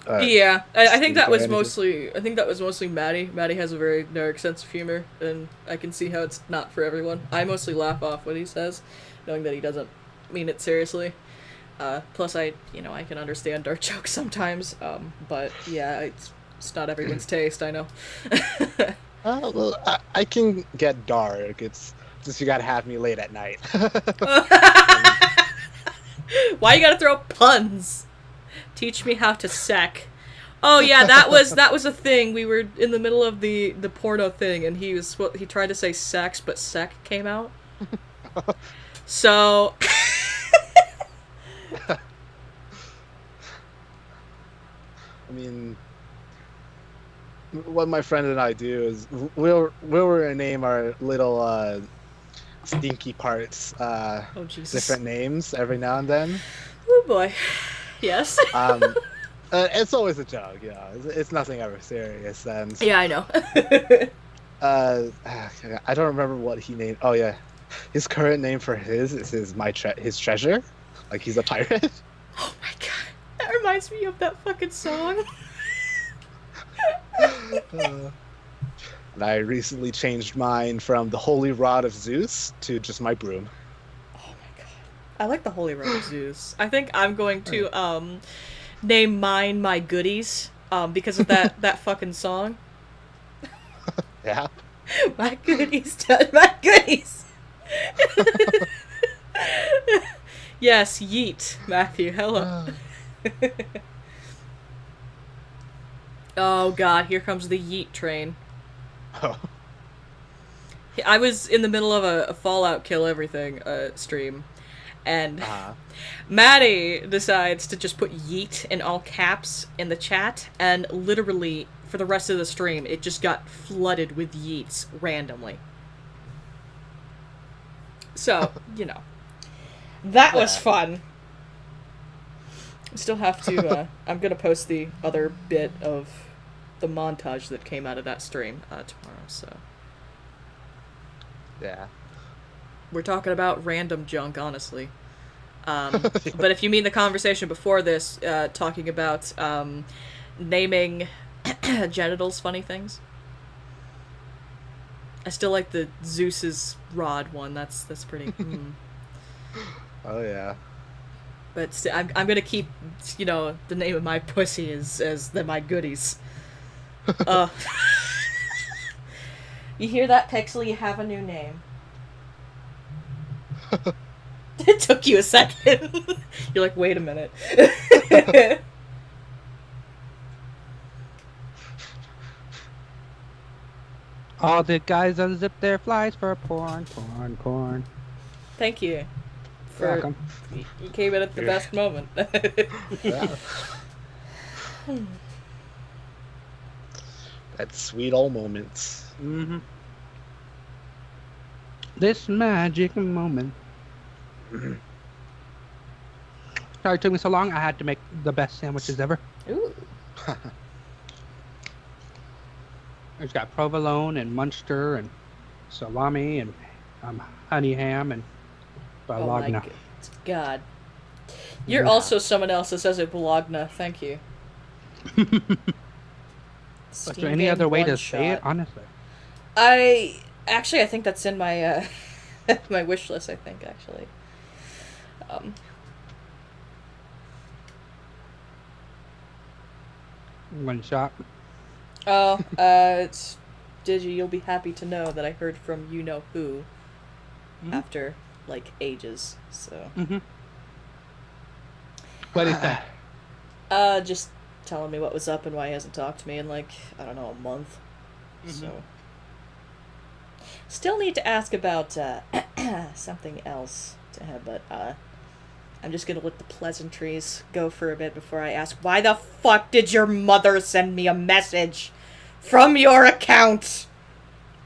Yeah, I think that was anything. mostly. I think that was mostly Maddie. Maddie has a very dark sense of humor, and I can see how it's not for everyone. I mostly laugh off what he says, knowing that he doesn't mean it seriously. Plus, I can understand dark jokes sometimes. But yeah, it's not everyone's taste. I know. Well, I can get dark. It's just you gotta have me late at night. Why you gotta throw puns? Teach me how to sec. Oh yeah, that was a thing. We were in the middle of the porno thing, and he tried to say sex, but sec came out. So. I mean, what my friend and I do is we'll name our little stinky parts Oh Jesus. different names every now and then. Oh boy. Yes. It's always a joke, it's nothing ever serious. And Yeah, I know. I don't remember what he named. Oh yeah, his current name for his is his treasure, like he's a pirate. Oh my god. That reminds me of that fucking song. And I recently changed mine from the Holy Rod of Zeus to just my broom. Oh my god. I like the Holy Rod of Zeus. I think I'm going to name mine My Goodies because of that fucking song. Yeah. My goodies, my goodies. Yes, yeet, Matthew. Hello. Oh god, here comes the yeet train. Oh. I was in the middle of a Fallout Kill Everything stream, and Maddie decides to just put yeet in all caps in the chat, and literally, for the rest of the stream, it just got flooded with yeets randomly. So, that was fun. Still have to, I'm gonna post the other bit of the montage that came out of that stream tomorrow, so. Yeah. We're talking about random junk, honestly. But if you mean the conversation before this, talking about naming genitals funny things. I still like the Zeus's rod one. That's pretty. Oh yeah. But I'm gonna keep, the name of my pussy as My Goodies. You hear that, Pixel? You have a new name. It took you a second. You're like, wait a minute. All the guys unzip their flies for porn. Thank you. Welcome. You came in at the best moment. Yeah. That sweet old moment. Mm-hmm. This magic moment. Sorry it took me so long. I had to make the best sandwiches ever. Ooh. It's got provolone and Munster and salami and honey ham and bologna. Oh my god. You're also someone else that says it bologna. Thank you. Is there any other way to say it? Honestly. I think that's in my my wish list. I think actually. One shot. Oh, it's Digi. You'll be happy to know that I heard from you know who after like ages. So. What is that? Just telling me what was up and why he hasn't talked to me in like, I don't know, a month. So, still need to ask about something else to him, but I'm just gonna let the pleasantries go for a bit before I ask, why the fuck did your mother send me a message from your account?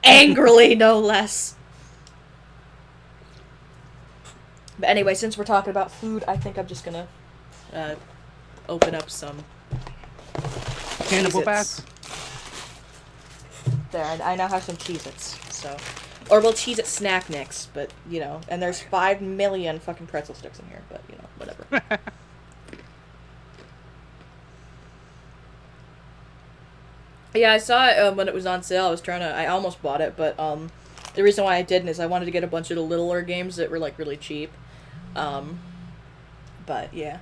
Angrily, no less. But anyway, since we're talking about food, I think I'm just gonna open up some Cannibal Cheez-Its. Bass. There, I now have some Cheez-Its, so... Or, well, Cheez-It Snack Nicks, but, you know, and there's 5 million fucking pretzel sticks in here, but, you know, whatever. Yeah, I saw it when it was on sale. I almost bought it, but, the reason why I didn't is I wanted to get a bunch of the littler games that were, like, really cheap. But, yeah.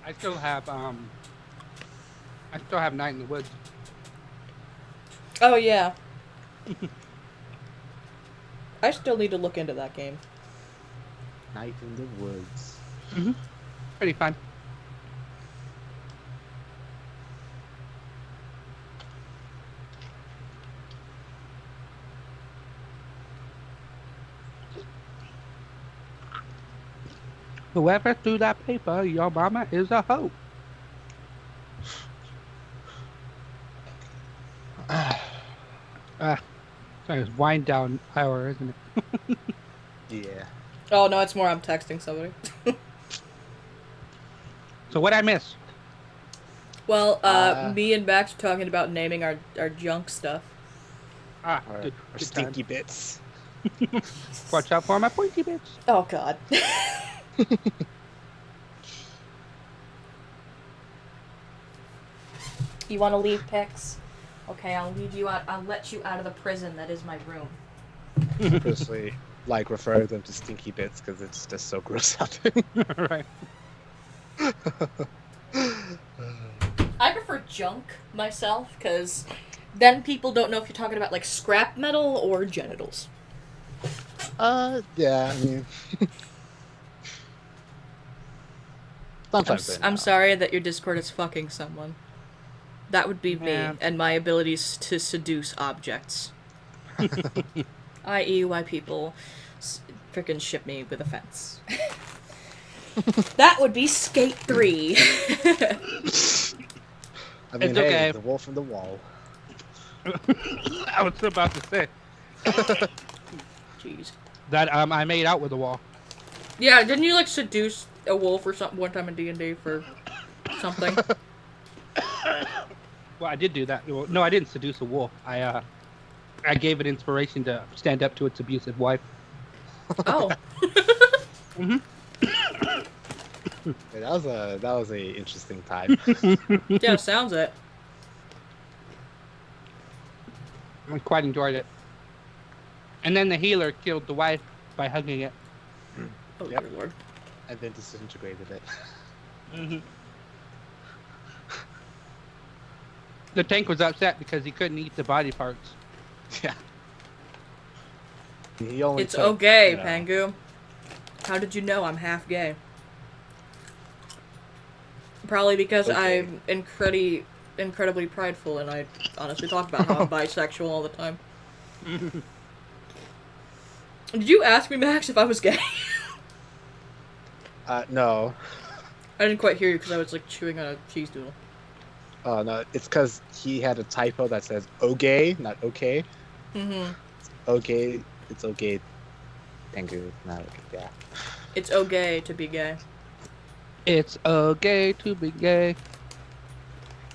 I still have Night in the Woods. Oh, yeah. I still need to look into that game. Night in the Woods. Pretty fun. Whoever threw that paper, your mama is a hoe. It's wind down hour, isn't it? Yeah. Oh, no, it's more I'm texting somebody. So what'd I miss? Well, me and Max are talking about naming our junk stuff. Ah, Our good stinky bits. time. Watch out for my pointy bits. Oh, God. You want to leave, Pix? Okay, I'll leave you out. I'll let you out of the prison that is my room. Personally, like referring them to stinky bits because it's just so gross sounding. Right. I prefer junk myself because then people don't know if you're talking about like scrap metal or genitals. Yeah, I mean, sometimes I'm sorry that your Discord is fucking someone. That would be Yeah. me and my abilities to seduce objects. I.e. why people frickin' ship me with a fence. That would be Skate 3. I mean, It's okay. the wolf in the wall. I was about to say Jeez. that I made out with the wall. Yeah, didn't you like seduce a wolf or something one time in D&D for something? Well, I did do that. Well, no, I didn't seduce a wolf. I gave it inspiration to stand up to its abusive wife. Oh. Mm-hmm. Yeah, that was a interesting time. Yeah, sounds it. I quite enjoyed it. And then the healer killed the wife by hugging it. Oh, Yep. dear lord. And then disintegrated it. Mm-hmm. The tank was upset because he couldn't eat the body parts. Yeah. He only It's took, okay, you know, Pengu. How did you know I'm half gay? Probably because Okay. I'm incredibly prideful and I honestly talk about how I'm bisexual all the time. Did you ask me, Max, if I was gay? No. I didn't quite hear you because I was like chewing on a cheese doodle. Oh, no. It's because he had a typo that says "okay," not "okay." Mm-hmm. Okay, it's okay. Pengu, not okay. Yeah. It's okay to be gay. It's okay to be gay.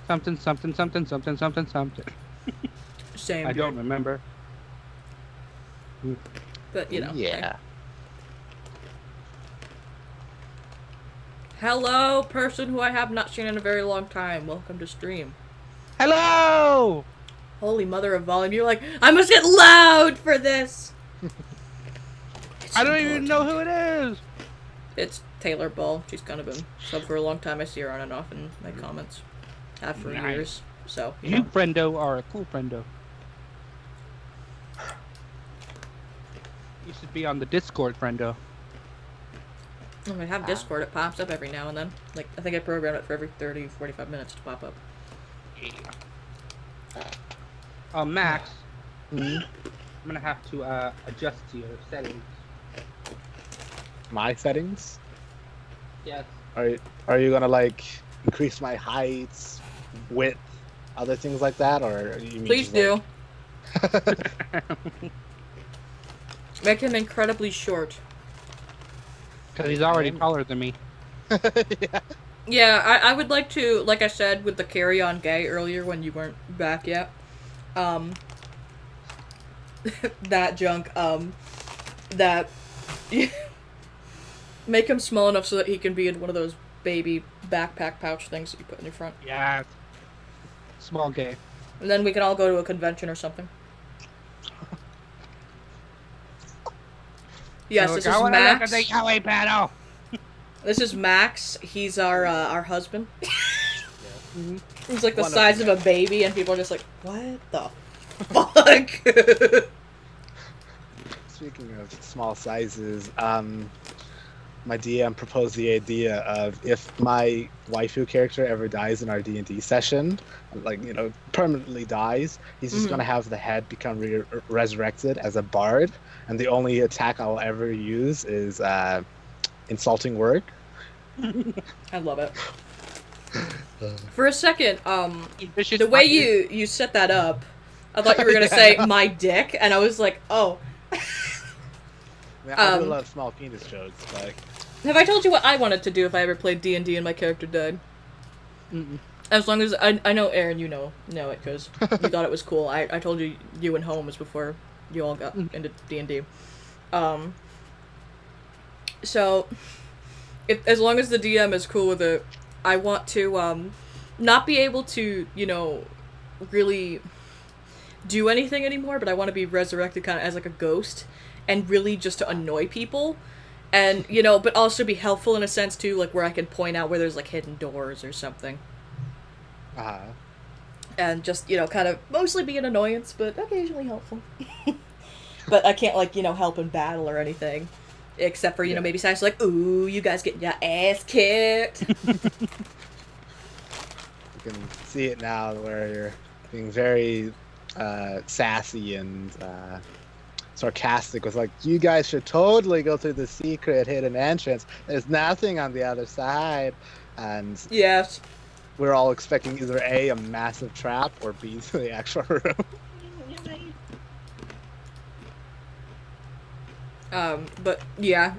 Something, something, something, something, something, something. Same. I don't dude. remember. But you know. Yeah. Hello, person who I have not seen in a very long time. Welcome to stream. Hello! Holy mother of volume! You're like, I must get loud for this. I don't even know who it is! It's Taylor Ball. She's kind of been sub for a long time. I see her on and off in my comments. Have for Nice. years. So, you You, know. friendo, are a cool friendo. You should be on the Discord, friendo. When I have Discord, it pops up every now and then. Like, I think I programmed it for every 30, 45 minutes to pop up. Max, Mhm. I'm gonna have to adjust your settings. My settings? Yes. Are you gonna like increase my heights, width, other things like that, or you mean Please just, do. Like... Make him incredibly short. Because he's already taller than me. Yeah. Yeah, I would like to, like I said with the carry on gay earlier when you weren't back yet, that junk, that make him small enough so that he can be in one of those baby backpack pouch things that you put in your front. Yeah. Small gay. And then we can all go to a convention or something. Yes, this is Max. Look at the Yahweh panel. This is Max. He's our husband. Mm-hmm. He's like the One of size of them. a baby, and people are just like, what the fuck? Speaking of small sizes, my DM proposed the idea of if my waifu character ever dies in our D&D session, like, you know, permanently dies, he's just gonna have the head become resurrected as a bard, and the only attack I'll ever use is insulting word. I love it. For a second, Vicious the way mockery. you set that up, I thought you were gonna say my dick, and I was like, oh. I mean, I do a lot of small penis jokes, but Have I told you what I wanted to do if I ever played D&D and my character died? Mm-mm. As long as I know, Aaron, you know it because you thought it was cool. I told you and Home was before you all got into D&D. So if as long as the DM is cool with it, I want to not be able to, you know, really do anything anymore, but I want to be resurrected kind of as like a ghost and really just to annoy people. And, you know, but also be helpful in a sense, too, like, where I can point out where there's, like, hidden doors or something. And just, you know, kind of mostly be an annoyance, but occasionally helpful. But I can't, like, you know, help in battle or anything. Except for, you know, maybe Sash's like, ooh, you guys getting your ass kicked. you can see it now where you're being very sassy and sarcastic with like, you guys should totally go through the secret hidden entrance. There's nothing on the other side. And Yes. we're all expecting either A, a massive trap, or B, the actual room. But, yeah.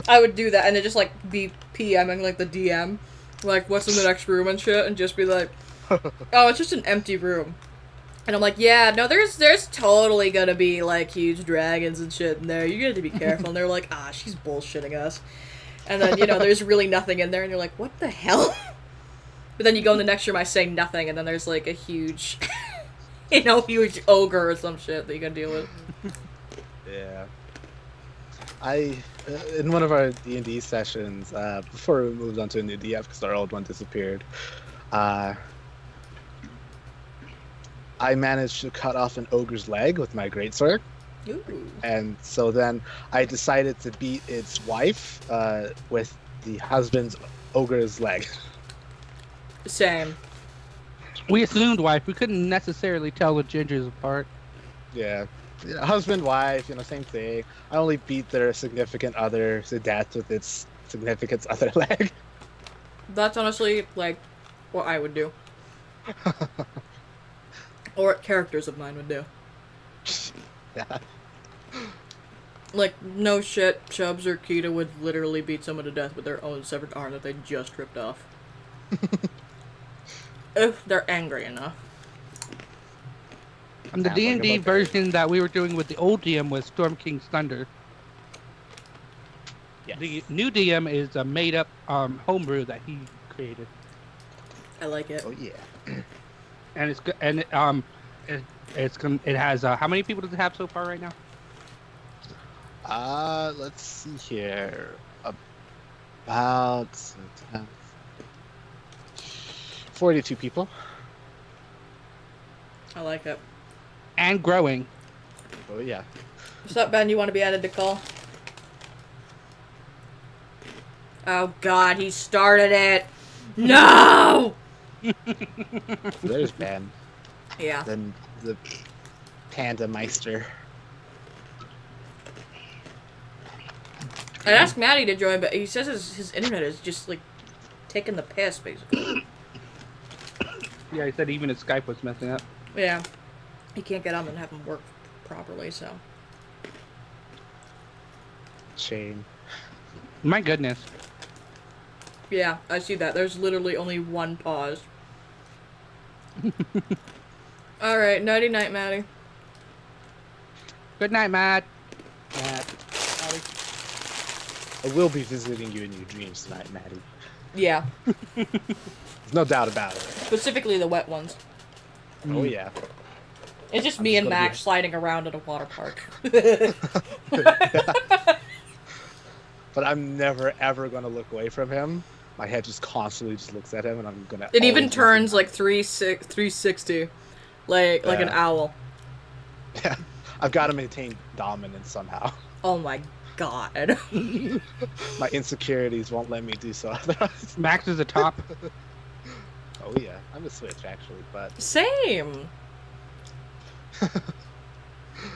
I would do that, and then just, like, be PMing, like, the DM. Like, what's in the next room and shit, and just be like, oh, it's just an empty room. And I'm like, yeah, no, there's totally gonna be, like, huge dragons and shit in there. You gotta be careful. And they're like, ah, she's bullshitting us. And then, you know, there's really nothing in there, and you're like, what the hell? But then you go in the next room, I say nothing, and then there's, like, a huge, you know, huge ogre or some shit that you gotta deal with. Yeah. In one of our D&D sessions, before we moved on to a new DF because our old one disappeared, I managed to cut off an ogre's leg with my greatsword. Ooh. And so then I decided to beat its wife with the husband's ogre's leg. Same. We assumed wife. We couldn't necessarily tell the gingers apart. Yeah. Husband, wife, you know, same thing. I only beat their significant other to death with its significant's other leg. That's honestly, like, what I would do. Or what characters of mine would do. Yeah. Like, no shit, Chubbs or Kita would literally beat someone to death with their own severed arm that they just ripped off. If they're angry enough. And the Sounds like D&D about version that we were doing with the old DM was Storm King's Thunder. Yes. The new DM is a made-up homebrew that he created, I like it. Oh yeah. and it's good. And it has how many people does it have so far right now? Let's see here. About 42 people. I like it. And growing. Oh yeah. What's up, Ben? You want to be added to call? Oh God, he started it. No. There's Ben. Yeah. Then the Panda Meister. I asked Maddie to join, but he says his internet is just like taking the piss, basically. Yeah, he said even his Skype was messing up. Yeah. He can't get on and have him work properly, so. Shame. My goodness. Yeah, I see that. There's literally only one pause. Alright, nighty night, Maddie. Good night, Matt. I will be visiting you in your dreams tonight, Maddie. Yeah. There's no doubt about it. Specifically the wet ones. Oh yeah. It's just I'm me just and gonna Max be- sliding around at a water park. But I'm never ever gonna look away from him. My head just constantly just looks at him, and I'm gonna. It even always turns look like 360, like an Yeah. owl. at him. Yeah, I've got to maintain dominance somehow. Oh my God. My insecurities won't let me do so otherwise. Max is a top. Oh yeah, I'm a Switch actually, but Same.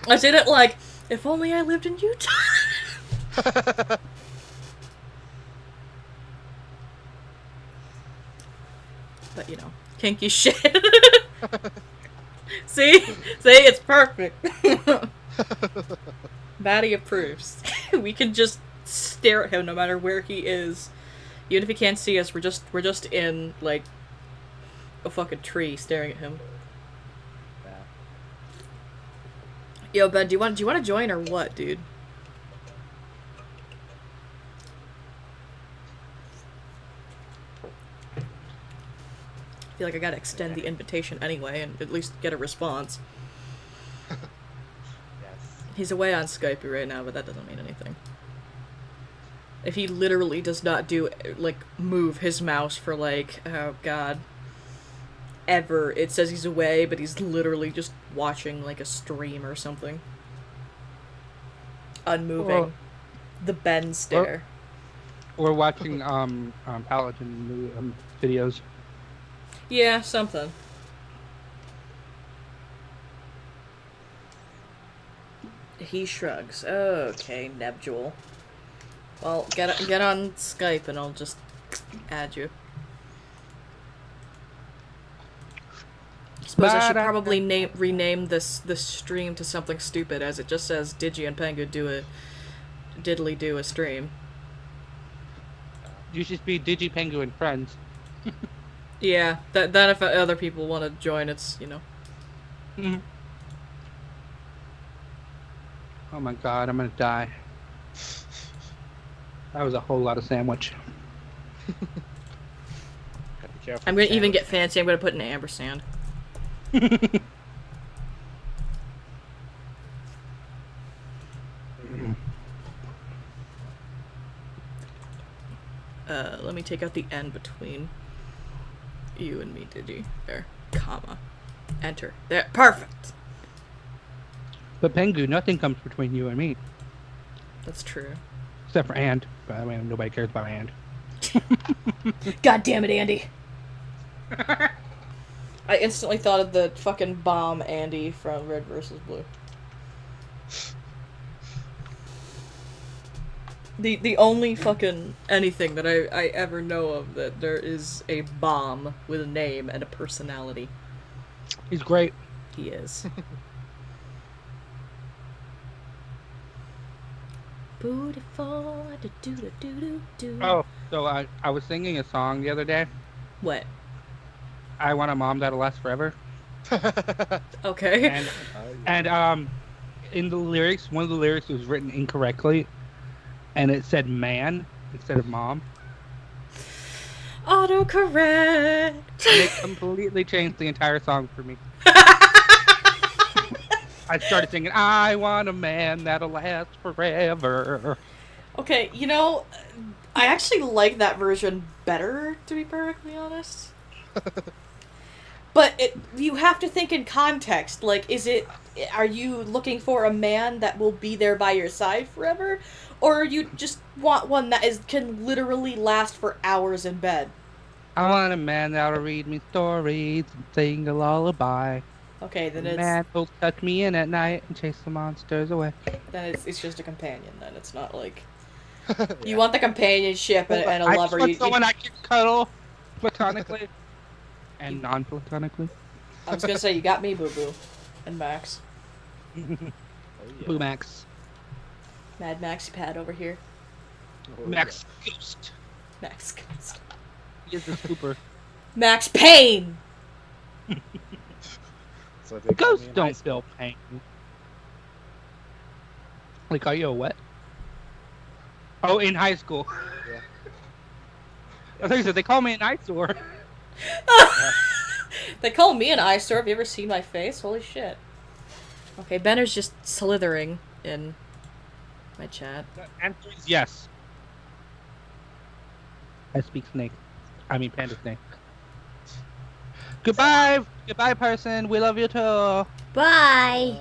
I say that like, if only I lived in Utah. But you know, kinky shit. See, it's perfect. Maddie approves. We can just stare at him no matter where he is, even if he can't see us. We're just in like a fucking tree staring at him. yeah. Yo, Ben, do you want to join or what, dude? I feel like I gotta extend the invitation anyway and at least get a response. Yes. He's away on Skype right now, but that doesn't mean anything. If he literally does not do, like, move his mouse for, like, oh god, ever, it says he's away, but he's literally just watching, like, a stream or something. Unmoving. Well, The Ben stare. We're watching Paladin videos. Yeah, something. He shrugs. Okay, Nebjul. Well, get on Skype and I'll just add you. Suppose I should probably rename this stream to something stupid, as it just says Digi and Pengu diddly do a stream. You should be Digi Pengu and friends. Yeah, that if other people want to join, it's, you know. Mm-hmm. Oh my god, I'm gonna die. That was a whole lot of sandwich. Gotta be careful. I'm gonna even get fancy. I'm gonna put an ampersand. Let me take out the N between you and me, Digi. There. Comma. Enter. There. Perfect! But Pengu, nothing comes between you and me. That's true. Except for and. But I mean, nobody cares about and. God damn it, Andy! I instantly thought of the fucking bomb Andy from Red vs. Blue. The only fucking anything that I ever know of that there is a bomb with a name and a personality. He's great. He is. Beautiful. Do-do-do-do-do. Oh, so I was singing a song the other day. What? I Want a Mom That'll Last Forever. Okay. And in the lyrics, one of the lyrics was written incorrectly, and it said man instead of mom. Autocorrect. And it completely changed the entire song for me. I started singing, I want a man that'll last forever. Okay, you know, I actually like that version better, to be perfectly honest. But you have to think in context. Like, are you looking for a man that will be there by your side forever? Or you just want one that can literally last for hours in bed? I want a man that'll read me stories and sing a lullaby. Okay, then A man who'll tuck me in at night and chase the monsters away. it's just a companion. Then it's not like you want the companionship and a I lover. just want someone I can cuddle platonically and non-platonically. I was gonna say you got me, Boo Boo, and Max. Boo Max. Mad Maxi Pad over here. Max Ghost. Max Ghost. He is the scooper. Max Payne. So they call me Ghosts an don't ice- feel pain. Like, are you a what? Oh, in high school. Yeah. I thought you said they call me an eyesore. They call me an eyesore. Have you ever seen my face? Holy shit. Okay, Benner's just slithering in my chat. The answer is yes. I speak snake. I mean panda snake. Goodbye, goodbye, person. We love you too. Bye.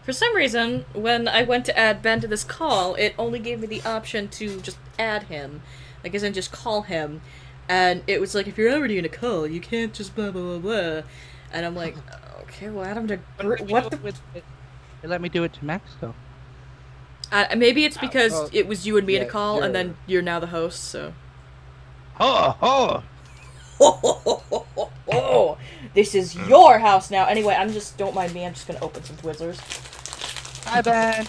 For some reason, when I went to add Ben to this call, it only gave me the option to just add him. Like, as in just call him. And it was like, if you're already in a call, you can't just blah, blah, blah, blah. And I'm like, okay, well, add him to... What the... They let me do it to Max, though. Maybe it's because well, it was you and me in a yeah, call, and then you're now the host, so... Oh, Oh, this is your house now. Anyway, don't mind me, I'm just gonna open some Twizzlers. Hi, Ben.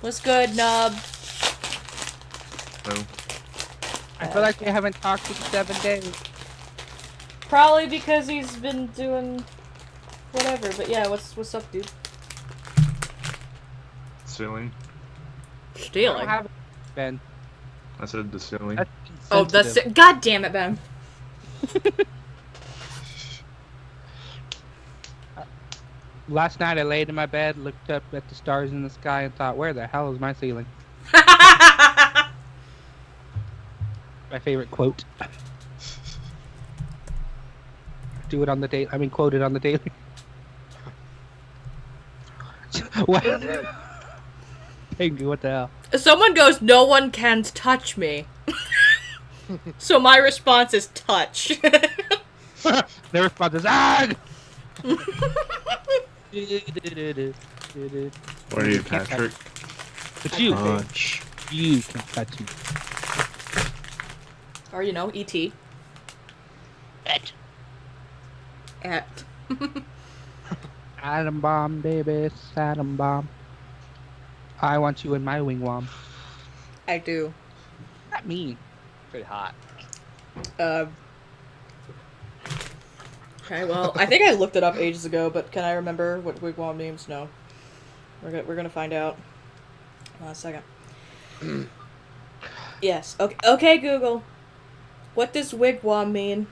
What's good, Nub? Oh. I feel like we haven't talked in 7 days. Probably because he's been doing whatever, but yeah, what's up, dude? Ceiling. I Stealing. don't have it, Ben. I said the ceiling. That's Oh, that's insensitive. it. God damn it, Ben. Last night I laid in my bed, looked up at the stars in the sky, and thought, where the hell is my ceiling? My favorite quote. Do it on the daily. I mean, quote it on the daily. What? Pengu, what the hell? Someone goes, no one can touch me. So my response is touch. Their response is, ah! What are you, Patrick? But you, Punch. you can touch me. Or, you know, E.T. Et. At. Atom bomb, baby, atom bomb. I want you in my wigwam. I do. Not me. Pretty hot. Okay, well, I think I looked it up ages ago, but can I remember what wigwam means? No. We're gonna find out. Hold on a second. Yes. Okay, Google. What does wigwam mean?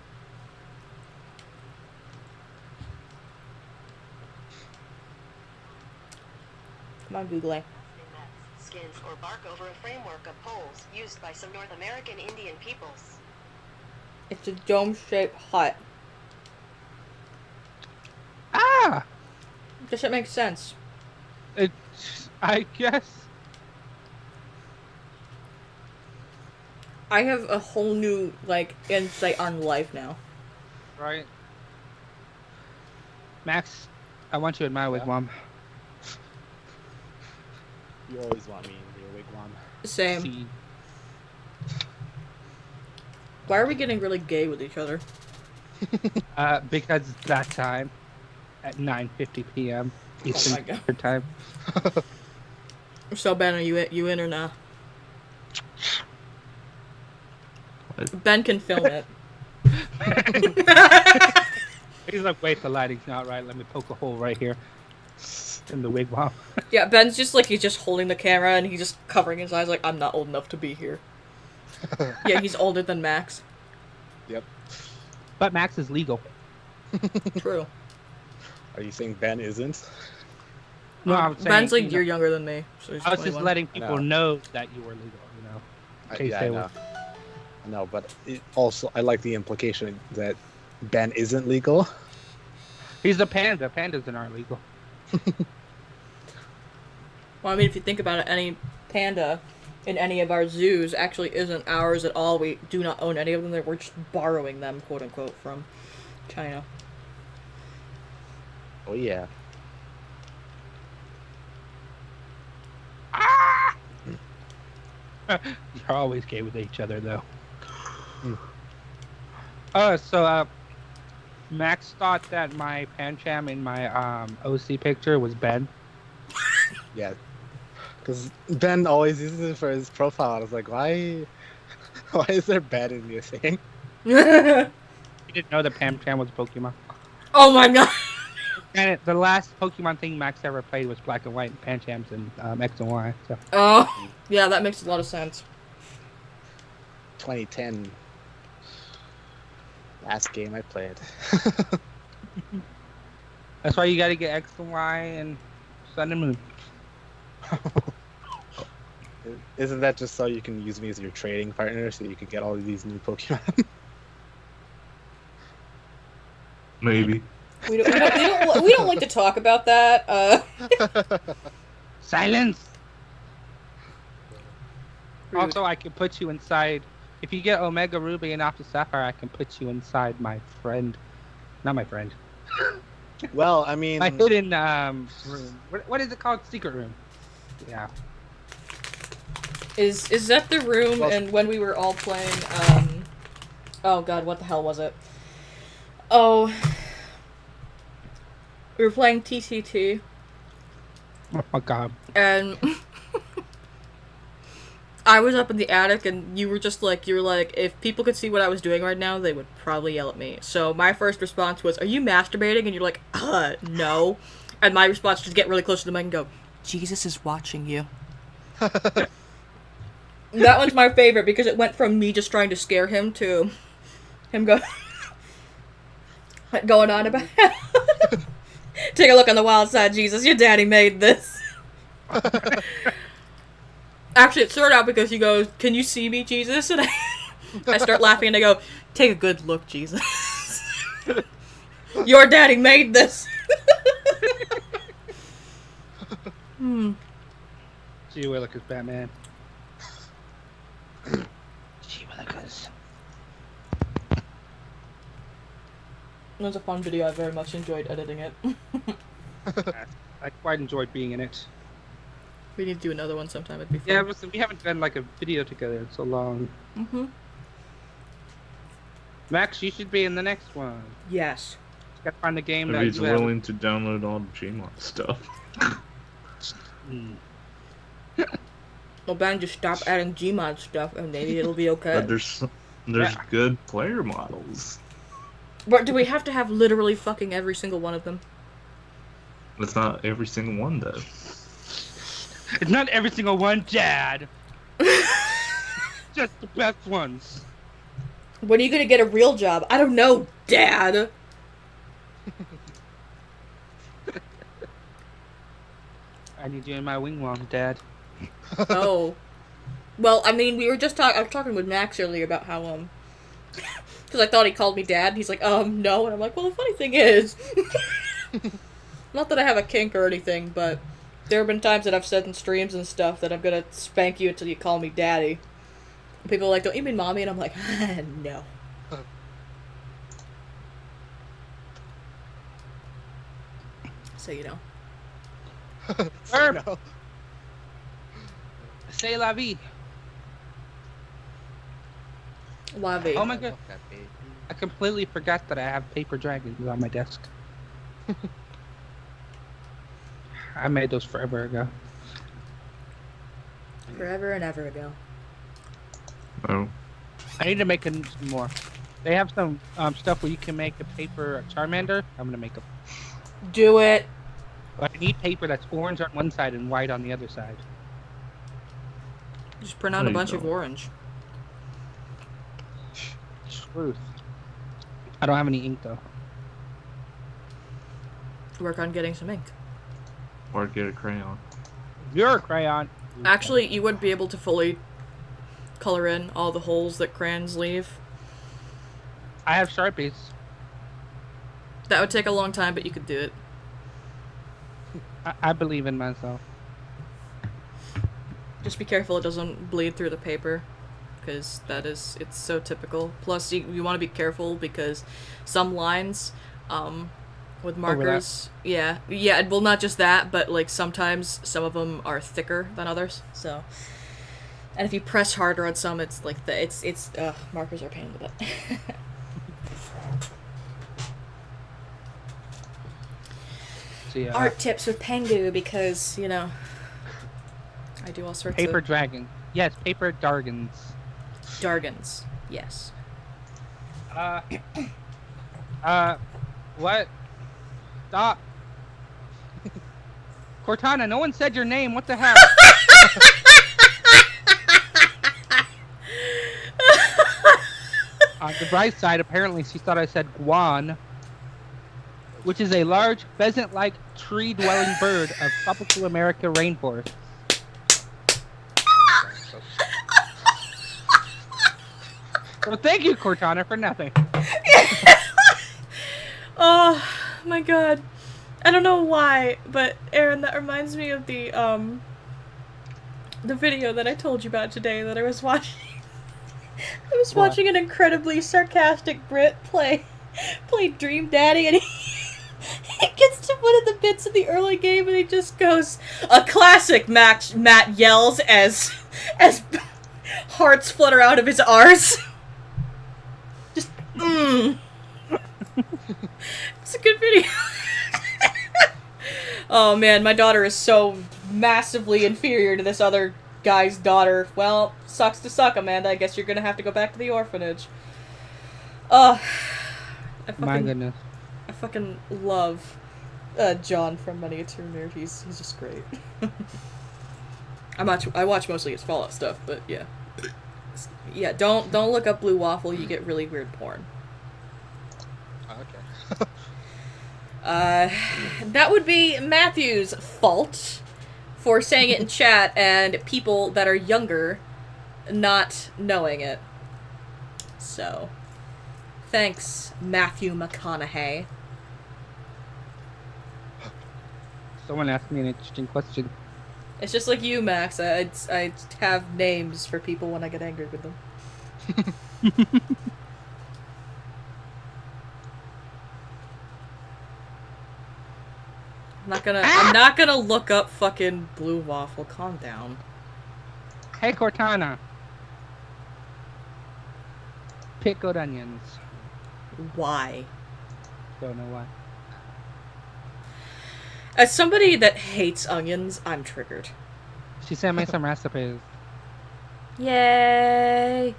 Come on, Google. Skins or bark over a framework of poles used by some North American Indian peoples. It's a dome-shaped hut. Ah! Does that make sense? I guess. I have a whole new, like, insight on life now. Right. Max, I want you in my wigwam. You always want me in your wigwam. Same. See. Why are we getting really gay with each other? Because it's that time at 9:50 p.m. Eastern my God. Standard Time. So, Ben, are you in or not? Ben can film it. He's like, wait, the lighting's not right. Let me poke a hole right here in the wigwam. Yeah, Ben's just like, he's just holding the camera and he's just covering his eyes like, I'm not old enough to be here. Yeah, he's older than Max. Yep. But Max is legal. True. Are you saying Ben isn't? No, I'm saying, Ben's like, you know, you're younger than me. So he's I was just 21. letting people No. know that you were legal, you know. In case Yeah, they I were. know. No, but it also I like the implication that Ben isn't legal. He's a panda. Pandas aren't legal. Well, I mean, if you think about it, any panda in any of our zoos actually isn't ours at all. We do not own any of them. We're just borrowing them, quote unquote, from China. Oh yeah. They're always gay with each other, though. Max thought that my Pancham in my OC picture was Ben. Yeah. Because Ben always uses it for his profile. I was like, why is there Ben in your thing? He didn't know that Pancham was a Pokemon. Oh my god! And the last Pokemon thing Max ever played was Black and White, and Pancham's in X and Y. So. Oh, yeah, that makes a lot of sense. 2010. Last game I played. That's why you gotta get X and Y and Sun and Moon. Isn't that just so you can use me as your trading partner so you can get all of these new Pokemon? Maybe. We don't like to talk about that. Silence! Rude. Also, I can put you inside. If you get Omega Ruby and Optic Sapphire, I can put you inside my friend. Not my friend. Well, I mean... My hidden room. What is it called? Secret room. Yeah. Is that the room Well- and when we were all playing, oh god, what the hell was it? Oh... We were playing TCT, Oh my god. and I was up in the attic, and you were like, if people could see what I was doing right now, they would probably yell at me. So my first response was, "Are you masturbating?" And you're like, no. And my response was to get really close to the mic and go, "Jesus is watching you." That one's my favorite, because it went from me just trying to scare him to him going on about take a look on the wild side, Jesus. Your daddy made this. Actually, it started out because he goes, "Can you see me, Jesus?" And I start laughing and I go, "Take a good look, Jesus. Your daddy made this." Gee Willikers, Batman. Gee Willikers. It was a fun video. I very much enjoyed editing it. I quite enjoyed being in it. We need to do another one sometime. It'd be fun. Yeah, listen, we haven't done like a video together in so long. Mm-hmm. Max, you should be in the next one. Yes. You gotta find the game If that he's you have. willing to download all the Gmod stuff. Mm. Well, Ben, just stop adding Gmod stuff and maybe it'll be okay. But there's Yeah. good player models. But do we have to have literally fucking every single one of them? It's not every single one though. It's not every single one, Dad. Just the best ones. When are you gonna get a real job? I don't know, Dad. I need you in my wing wong, Dad. Oh. Well, I mean, I was talking with Max earlier about how, because I thought he called me Dad, and he's like, no, and I'm like, well, the funny thing is, not that I have a kink or anything, but there have been times that I've said in streams and stuff that I'm gonna spank you until you call me Daddy. People are like, don't you mean Mommy? And I'm like, no. So, you know. Herb. No. C'est la vie. Love it. Oh my god. I completely forgot that I have paper dragons on my desk. I made those forever ago. Forever and ever ago. Oh. I need to make some more. They have some stuff where you can make a paper Charmander. I'm gonna make them. Do it. But I need paper that's orange on one side and white on the other side. Just print out There a you bunch go. of orange. Truth. I don't have any ink though. Work on getting some ink. Or get a crayon. You're a crayon. Actually, you wouldn't be able to fully color in all the holes that crayons leave. I have Sharpies. That would take a long time, but you could do it. I believe in myself. Just be careful it doesn't bleed through the paper, because it's so typical. Plus, you want to be careful because some lines, with markers, yeah, well, not just that, but like sometimes some of them are thicker than others. So, and if you press harder on some, it's like markers are a pain in the butt. So, yeah, Art tips with Pengu because I do all sorts paper of dragon. Yes, paper dargons. jargons. Yes. What? Stop. Cortana, no one said your name. What the hell? On the bright side, apparently she thought I said guan, which is a large pheasant-like tree-dwelling bird of tropical America rainforest. Well, thank you, Cortana, for nothing. Oh my god. I don't know why, but Aaron, that reminds me of the video that I told you about today that I was watching. I was What? watching an incredibly sarcastic Brit play Dream Daddy, and he gets to one of the bits of the early game and he just goes, "A classic," Matt yells as hearts flutter out of his R's. Just It's a good video. Oh man, my daughter is so massively inferior to this other guy's daughter. Well, sucks to suck, Amanda. I guess you're gonna have to go back to the orphanage. My goodness. I fucking love John from Miniature Nerd. He's just great. I watch mostly his Fallout stuff, but yeah. Yeah, don't look up Blue Waffle, you get really weird porn. Okay. That would be Matthew's fault for saying it in chat and people that are younger not knowing it. So, thanks, Matthew McConaughey. Someone asked me an interesting question. It's just like you, Max. I have names for people when I get angry with them. I'm not gonna look up fucking Blue Waffle. Calm down. Hey, Cortana. Pickled onions. Why? Don't know why. As somebody that hates onions, I'm triggered. She sent me some recipes. Yay!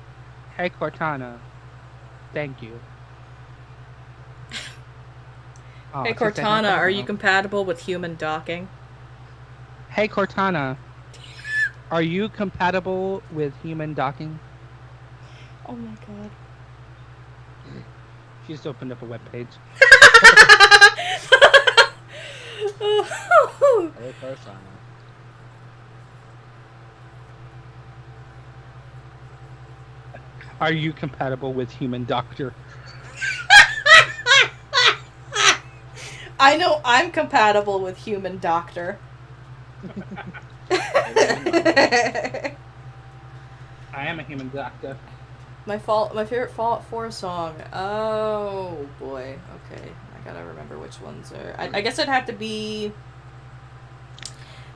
Hey, Cortana. Thank you. Oh, Hey she sent me Cortana, are you something. compatible with human docking? Hey, Cortana. Are you compatible with human docking? Oh my god. She just opened up a webpage. Hey, Cortana. Are you compatible with human doctor? I know I'm compatible with human doctor. I am a human doctor. My favorite Fallout 4 song. Oh boy. Okay, I gotta remember which ones are. I guess it'd have to be.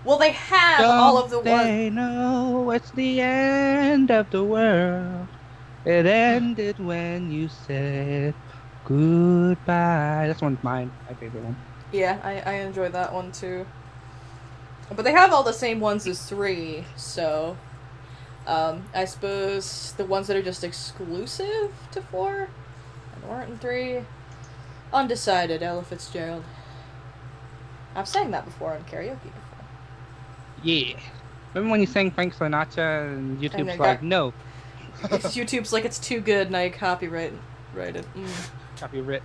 Well, they have all of the ones. They know it's the end of the world. It ended when you said goodbye. This one's mine. My favorite one. Yeah, I enjoy that one too. But they have all the same ones as 3, so I suppose the ones that are just exclusive to 4 and weren't in 3. Undecided, Ella Fitzgerald. I've sang that before on karaoke before. Yeah. Remember when you sang Frank Sinatra and YouTube's then like, got- no. YouTube's like, it's too good, and I copyright it. Copyright.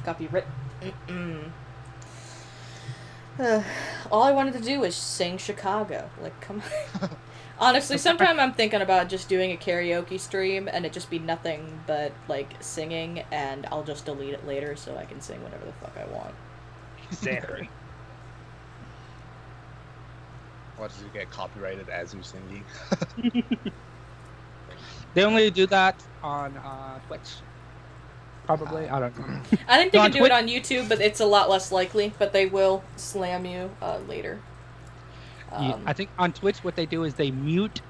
Copyright. all I wanted to do was sing Chicago. Like, come on. Honestly, sometimes I'm thinking about just doing a karaoke stream and it just be nothing but, like, singing, and I'll just delete it later so I can sing whatever the fuck I want. Exactly. What does you get copyrighted as you're singing? They only do that on Twitch. Probably, I don't know. I think they On can do it on YouTube, but it's a lot less likely, but they will slam you later. I think on Twitch what they do is they mute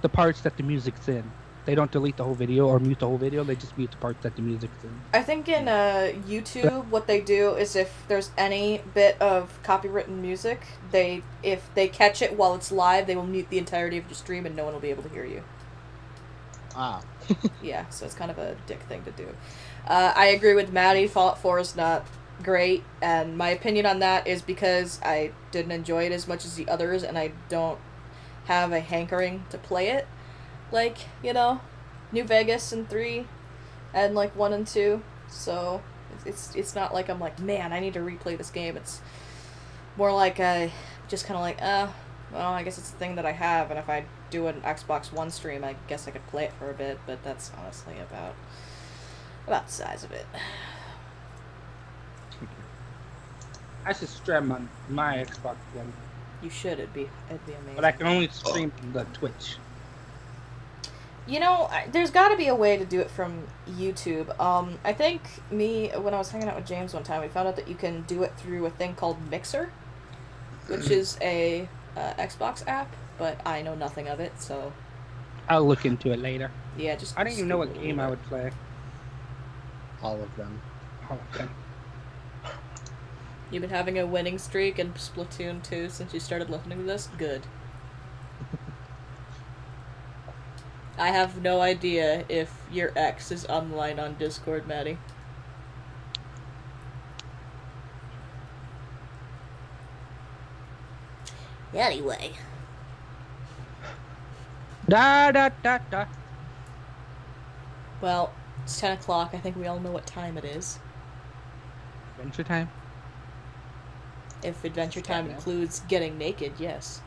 the parts that the music's in. They don't delete the whole video or mute the whole video, they just mute the parts that the music's in. I think in YouTube, what they do is if there's any bit of copywritten music, if they catch it while it's live, they will mute the entirety of your stream and no one will be able to hear you. Ah. Yeah, so it's kind of a dick thing to do. I agree with Maddie, Fallout 4 is not great, and my opinion on that is because I didn't enjoy it as much as the others, and I don't have a hankering to play it. Like, you know, New Vegas and 3, and like 1 and 2, so it's not like I'm like, man, I need to replay this game. It's more like I just kind of like, well, I guess it's a thing that I have, and if I do an Xbox One stream, I guess I could play it for a bit, but that's honestly about the size of it. I should stream on my Xbox One, You should, it'd be amazing. but I can only stream the Twitch. You know, there's got to be a way to do it from YouTube. I think when I was hanging out with James one time, we found out that you can do it through a thing called Mixer, which is a Xbox app, but I know nothing of it, so... I'll look into it later. Yeah, just... I don't even know what game I would play. All of them. Oh, okay. You've been having a winning streak in Splatoon 2 since you started listening to this? Good. I have no idea if your ex is online on Discord, Maddie. Anyway. Da da da da. Well, it's 10 o'clock. I think we all know what time it is. Adventure time. If Adventure Time includes getting naked, yes.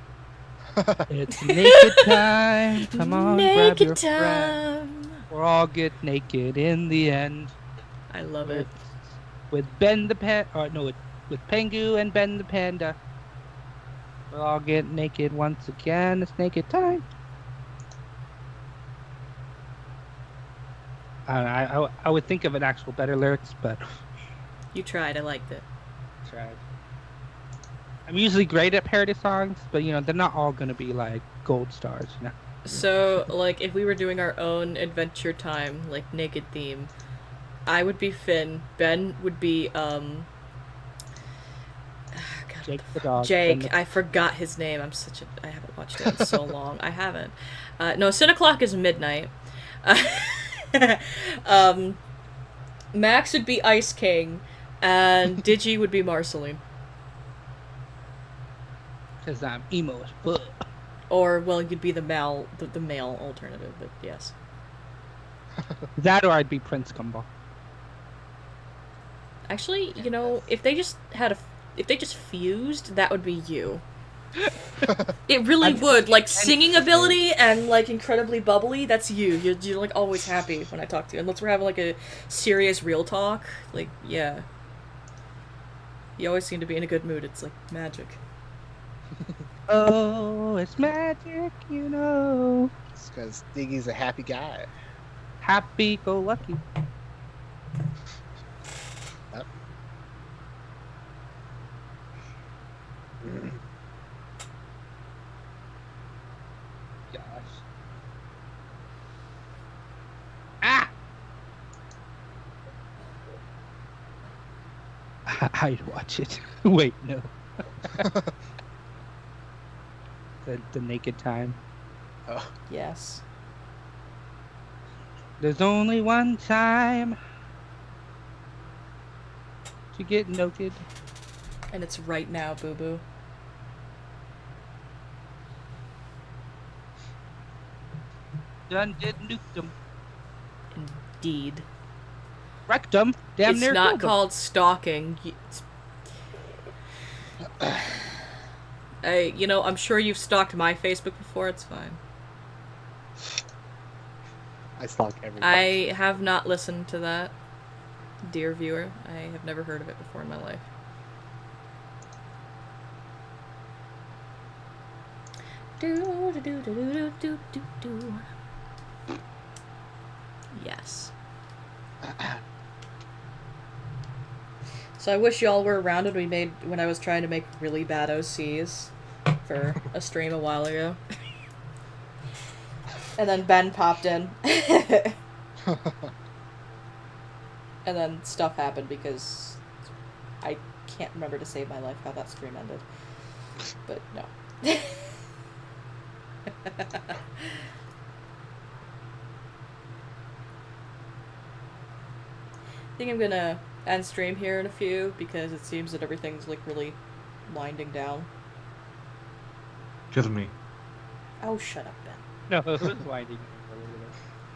It's naked time. Come on, grab your Naked friend. time! We'll all get naked in the end. I love it. With Ben the with Pengu and Ben the panda. We'll all get naked once again. It's naked time. I would think of an actual better lyrics, but You tried, I liked it. tried. I'm usually great at parody songs, but you know they're not all gonna be like gold stars, you know. So, like, if we were doing our own Adventure Time, like, naked theme, I would be Finn, Ben would be, Jake the dog. Jake, Ben I forgot his name. I haven't watched it in so long. I haven't. No, Sin O'Clock is midnight. Max would be Ice King, and Digi would be Marceline. Because I'm emo as fuck. Or, well, you'd be the male alternative, but yes. That or I'd be Prince Gumball. Actually, you know, if they just fused, that would be you. It really would. Like, singing ability and, like, incredibly bubbly, that's you. You're, like, always happy when I talk to you. Unless we're having, like, a serious real talk. Like, yeah. You always seem to be in a good mood. It's, like, magic. Oh, it's magic, you know. It's because Diggy's a happy guy. Happy-go-lucky. Yep. Gosh. Ah! I'd watch it. Wait, no. The naked time. Oh. Yes. There's only one time to get naked. And it's right now, boo-boo. Done did nuke them. Indeed. Wrecked them. Damn It's near not killed 'em. called stalking. I'm sure you've stalked my Facebook before. It's fine. I stalk everything. I have not listened to that, dear viewer. I have never heard of it before in my life. Do. Yes. So I wish y'all were around when I was trying to make really bad OCs for a stream a while ago. And then Ben popped in. And then stuff happened because I can't remember to save my life how that stream ended. But no. I think I'm gonna end stream here in a few because it seems that everything's like really winding down. Kidding me. Oh, shut up, Ben. No, it was winding.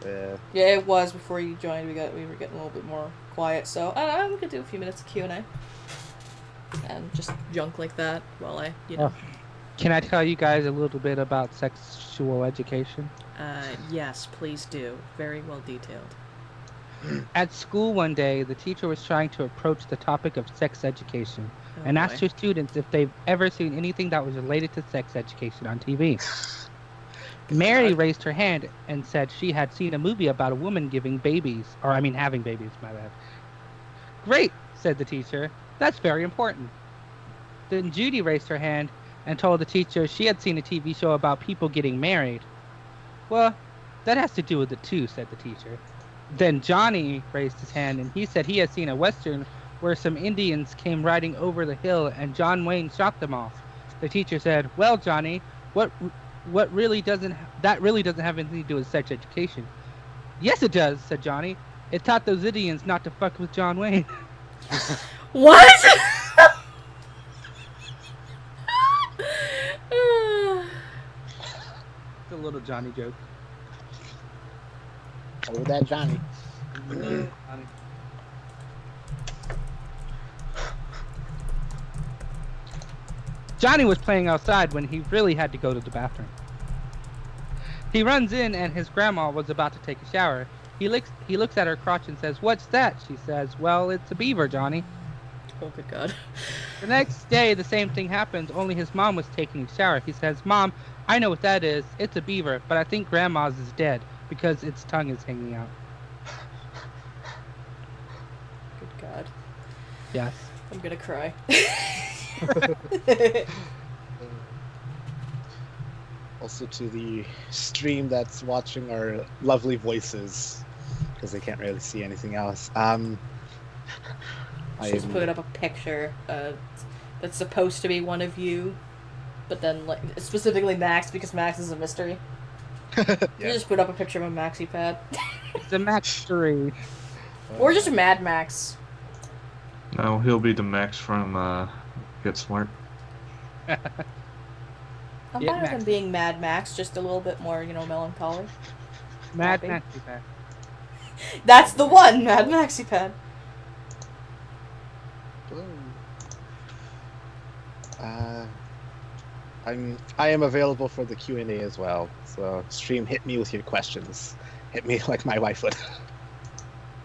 Yeah. Yeah, it was before you joined. We were getting a little bit more quiet, so I'm gonna do a few minutes of Q&A and just junk like that while I, Can I tell you guys a little bit about sexual education? Yes, please do. Very well detailed. At school one day, the teacher was trying to approach the topic of sex education and asked her students if they've ever seen anything that was related to sex education on TV. Mary raised her hand and said she had seen a movie about a woman having babies, my bad. Great, said the teacher. That's very important. Then Judy raised her hand and told the teacher she had seen a TV show about people getting married. Well, that has to do with it too, said the teacher. Then Johnny raised his hand and he said he had seen a Western where some Indians came riding over the hill and John Wayne shot them off. The teacher said, well, Johnny, that really doesn't have anything to do with sex education. Yes, it does, said Johnny. It taught those Indians not to fuck with John Wayne. What? It's a little Johnny joke. Over that Johnny. Johnny was playing outside when he really had to go to the bathroom. He runs in and his grandma was about to take a shower. He looks at her crotch and says, "What's that?" She says, "Well, it's a beaver, Johnny." Oh, good God. The next day, the same thing happens, only his mom was taking a shower. He says, "Mom, I know what that is. It's a beaver, but I think Grandma's is dead because its tongue is hanging out." Good God. Yes. I'm gonna cry. Also to the stream that's watching our lovely voices, because they can't really see anything else. She's put up a picture that's supposed to be one of you, but then like specifically Max because Max is a mystery. Yeah. You just put up a picture of a maxi pad. It's a Max 3. Or just a Mad Max. No, he'll be the Max from Get Smart. I'm Yeah, fine with Max. him being Mad Max, just a little bit more, melancholy. Mad Happy. Maxi Pad. That's the one, Mad Maxi Pad. I am available for the Q&A as well. So stream, hit me with your questions. Hit me like my wife would.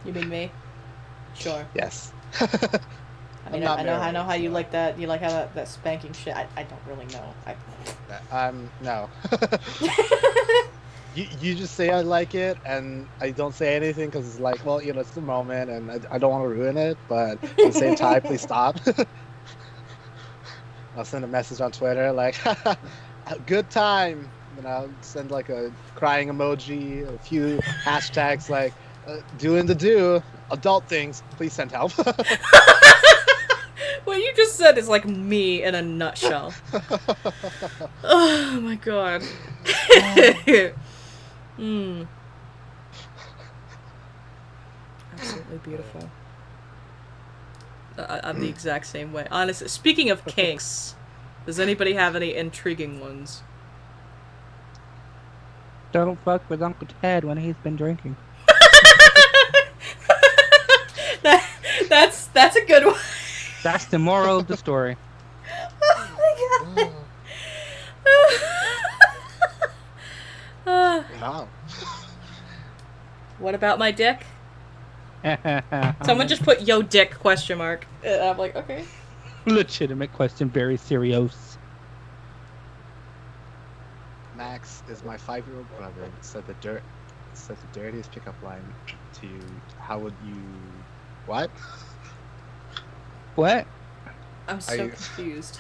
You mean me? Sure. Yes. I mean, I'm I not know how married, you so- like that. You like how that spanking shit. I don't really know. No. You just say I like it, and I don't say anything because it's like, well, it's the moment, and I don't want to ruin it. But at the same time, please stop. I'll send a message on Twitter like, "Good time," and I'll send like a crying emoji, a few hashtags like, "Doing the do, adult things. Please send help." What you just said is like me in a nutshell. Oh my God. Absolutely beautiful. I'm the exact same way. Honestly, speaking of kinks, does anybody have any intriguing ones? Don't fuck with Uncle Ted when he's been drinking. That's a good one. That's the moral of the story. Oh my God. Wow. What about my dick? Someone just put "yo dick?" ? I'm like, okay. Legitimate question, very serious. Max is my 5-year-old brother. Said the dirtiest pickup line to you. How would you? What? What? I'm so confused.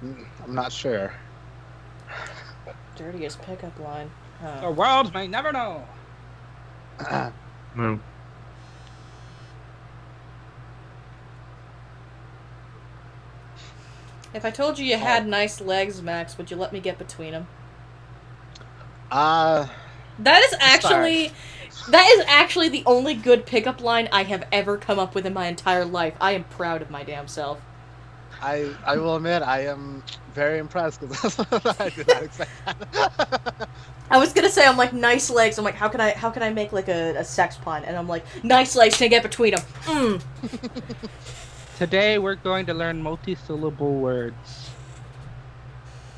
I'm not sure. Dirtiest pickup line. The world may never know. No. If I told you had nice legs, Max, would you let me get between them? Uh, That is actually the only good pickup line I have ever come up with in my entire life. I am proud of my damn self. I will admit I am very impressed because I did not expect that. I was gonna say, I'm like, nice legs. I'm like, how can I make like a sex pun? And I'm like, nice legs, can I get between them? Today we're going to learn multi-syllable words.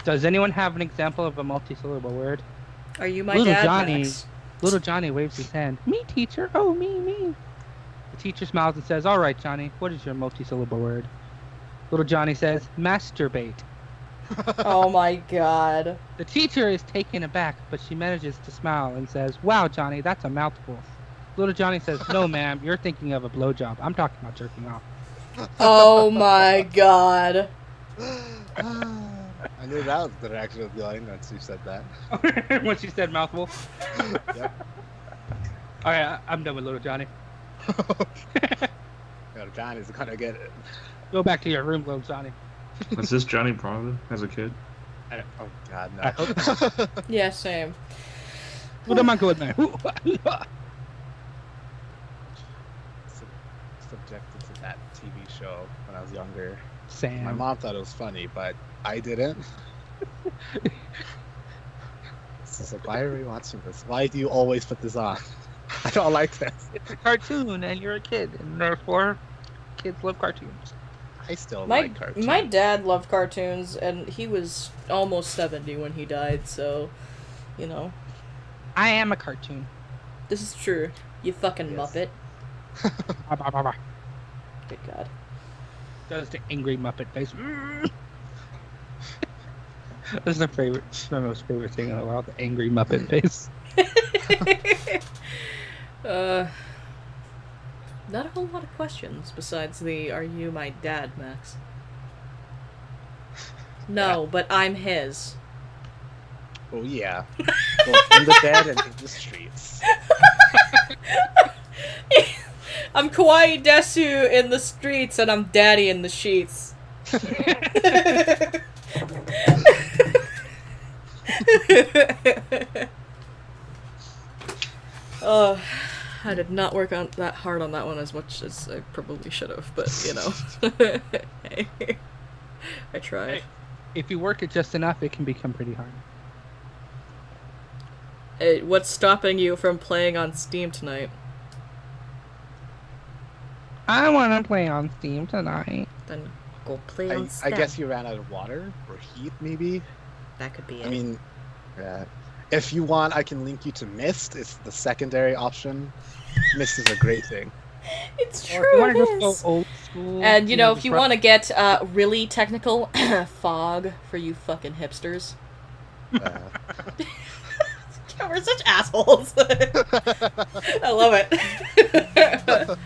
Does anyone have an example of a multi-syllable word? Are you my Little dad, Johnny, Max? Little Johnny waves his hand. Me, teacher. Oh, me. The teacher smiles and says, "All right, Johnny. What is your multi-syllable word?" Little Johnny says, "Masturbate." Oh my god. The teacher is taken aback, but she manages to smile and says, "Wow, Johnny, that's a mouthful." Little Johnny says, "No, ma'am, you're thinking of a blowjob. I'm talking about jerking off." Oh my god. I knew that was the direction of going once you said that. When she said mouthful. Yep. All right, I'm done with Little Johnny. Johnny's gonna get it. Go back to your room, Little Johnny. Was this Johnny Bravo as a kid? Oh God, I hope no. Yeah, same. What am I going there? Subjected to that TV show when I was younger. Sam. My mom thought it was funny, but I didn't. It's like, why are we watching this? Why do you always put this on? I don't like this. It's a cartoon, and you're a kid, and therefore, kids love cartoons. I still My like cartoons. my dad loved cartoons, and he was almost 70 when he died, so, you know. I am a cartoon. This is true. You fucking Yes. Muppet. Good God. Does the angry Muppet face. This is my most favorite thing in the world, the angry Muppet face. Not a whole lot of questions besides the "Are you my dad, Max?" No, but I'm his. Oh yeah. Both in the bed and in the streets. I'm Kawaii Desu in the streets, and I'm Daddy in the sheets. Oh, I did not work on that hard on that one as much as I probably should have, but you know, I tried. If you work it just enough, it can become pretty hard. What's stopping you from playing on Steam tonight? I want to play on Steam tonight. Then go play on I Steam. guess you ran out of water or heat, maybe. That could be it. I mean, yeah. If you want, I can link you to Mist. It's the secondary option. Mist is a great thing. it's Or true. if you want to It go is. old school. And you know, if just you run- want to get really technical, fog for you fucking hipsters. Uh, God, we're such assholes. I love it.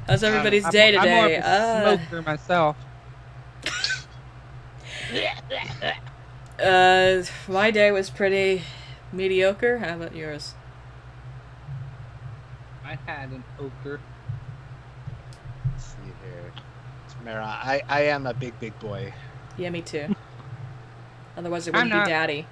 How's everybody's day I'm more today? of a smoker myself. My day was pretty mediocre. How about yours? I had an ochre. let's see here. Tamara, I am a big boy. Yeah, me too. Otherwise, it wouldn't I'm be not. daddy.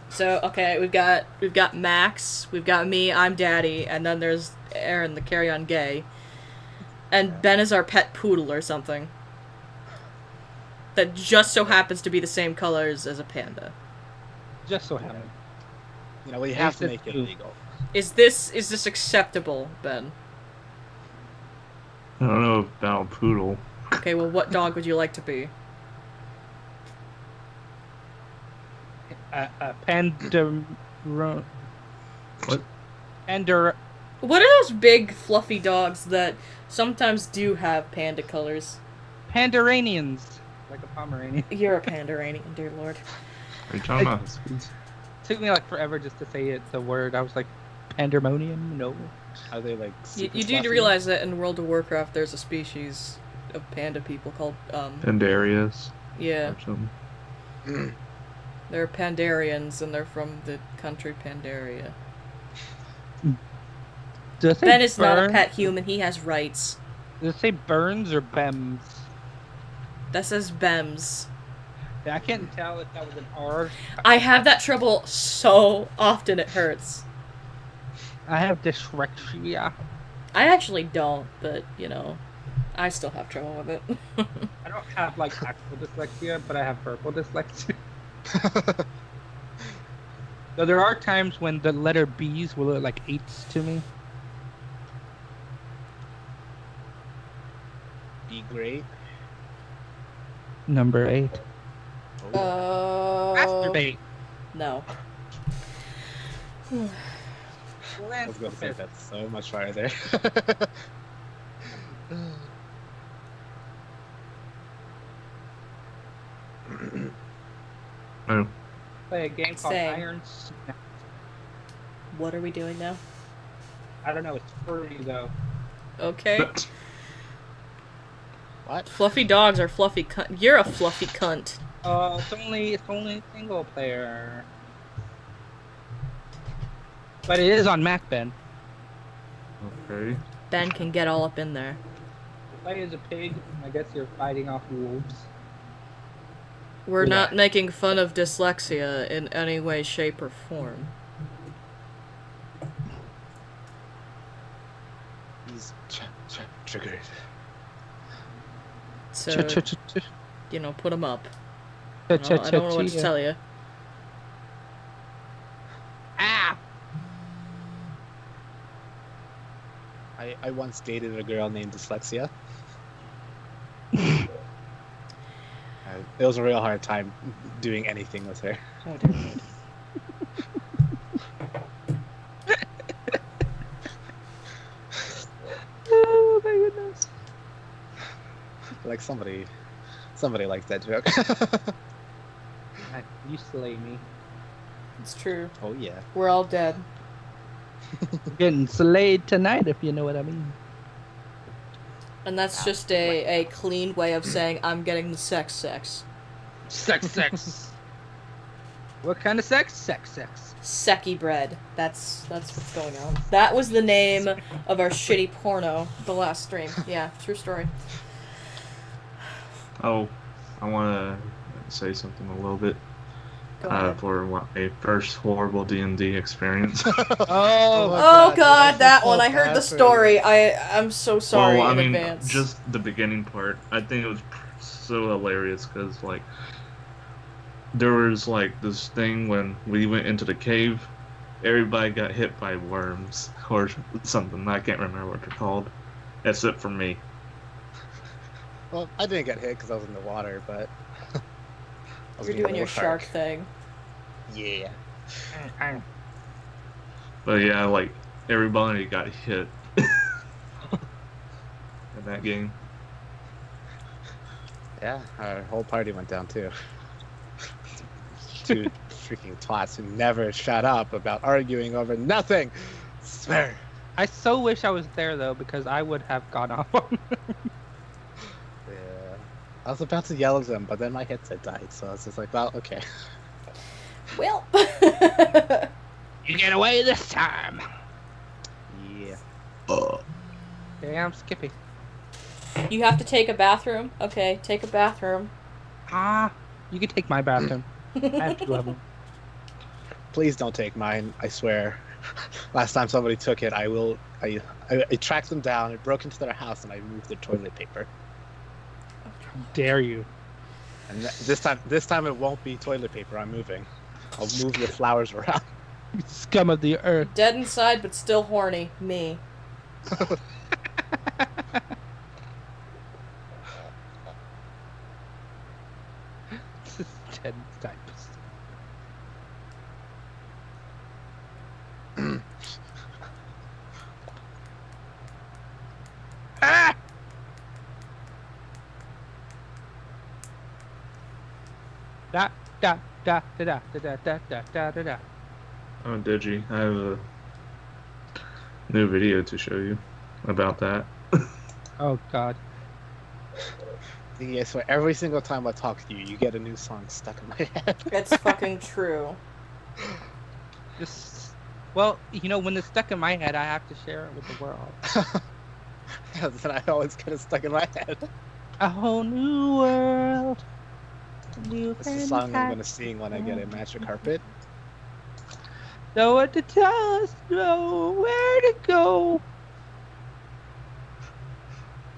So okay, we've got Max, we've got me, I'm daddy, and then there's Aaron, the carry-on gay, and Ben is our pet poodle or something. That just so happens to be the same colors as a panda. Just so happened. You know, we have to Makes make it it too. legal. Is this acceptable, Ben? I don't know about poodle. Okay, well, what dog would you like to be? What? Pandar. What are those big fluffy dogs that sometimes do have panda colors? Pandaranians, like a Pomeranian. You're a Pandaranian, dear lord. Are you talking about huskies? Took me like forever just to say it. The word I was like, pandemonium. No. Are they like You super do fluffy? realize that in World of Warcraft there's a species of panda people called, Pandarias yeah, or something. they're Pandarians and they're from the country Pandaria. Does it say Ben is not a burn? pet human, he has rights. Does it say Burns or Bems? That says Bems. Yeah, I can't tell if that was an R. I have that trouble so often it hurts. I have dyslexia. I actually don't, but, you know, I still have trouble with it. I don't have like actual dyslexia, but I have verbal dyslexia. So there are times when the letter B's will look like 8s to me. Be great. Number 8. Masturbate. No. I was gonna say that's so much farther. Oh, Play a game called Same. Iron Snap. What are we doing now? I don't know, it's free though. Okay. What? Fluffy dogs are fluffy cunt. You're a fluffy cunt. It's only single player. But it is on Mac, Ben. okay. Ben can get all up in there. Play as a pig. I guess you're fighting off wolves. We're Yeah. not making fun of dyslexia in any way, shape, or form. He's triggered. So, Ch-ch-ch-ch. you know, put them up. I don't know what to tell you. Ah! I once dated a girl named Dyslexia. It was a real hard time doing anything with her. Oh, dear Lord. Oh my goodness. Like somebody likes that joke. You slay me. It's true. Oh yeah. We're all dead. Getting slayed tonight, if you know what I mean. And that's just a clean way of saying I'm getting the sex. Sex. What kind of sex? Sex. Secky bread. That's what's going on. That was the name of our shitty porno the last stream. Yeah, true story. Oh, I want to say something a little bit Go ahead. for my first horrible D&D experience. Oh god, that one. I heard the story. I'm so sorry well, I in mean, advance. just the beginning part. I think it was so hilarious because, like, there was, like, this thing when we went into the cave, everybody got hit by worms or something. I can't remember what they're called, except for me. Well, I didn't get hit because I was in the water, but I was You're being a doing your little shark thing. Yeah. But yeah, like, everybody got hit in that game. Yeah, our whole party went down too. Two freaking twats who never shut up about arguing over nothing. Swear. I so wish I was there though, because I would have gone off on them. Yeah. I was about to yell at them, but then my headset died, so I was just like, well, okay. Well. You get away this time. Yeah. Damn, Skippy. You have to take a bathroom? Okay, take a bathroom. You can take my bathroom. I have to go have one. Please don't take mine, I swear. Last time somebody took it, I tracked them down, I broke into their house, and I moved their toilet paper. Dare you? And this time it won't be toilet paper I'm moving. I'll move the flowers around. Scum of the earth. Dead inside, but still horny. Me. Dead types. Da da da da da da da da da da da. Oh, Digi, I have a new video to show you about that. Oh God. Yeah, so every single time I talk to you, you get a new song stuck in my head. It's fucking true. Just, well, you know, when it's stuck in my head, I have to share it with the world. Then I always get it stuck in my head. A whole new world. New It's the song I'm gonna sing when I get a magic carpet. Know what to tell us, know where to go.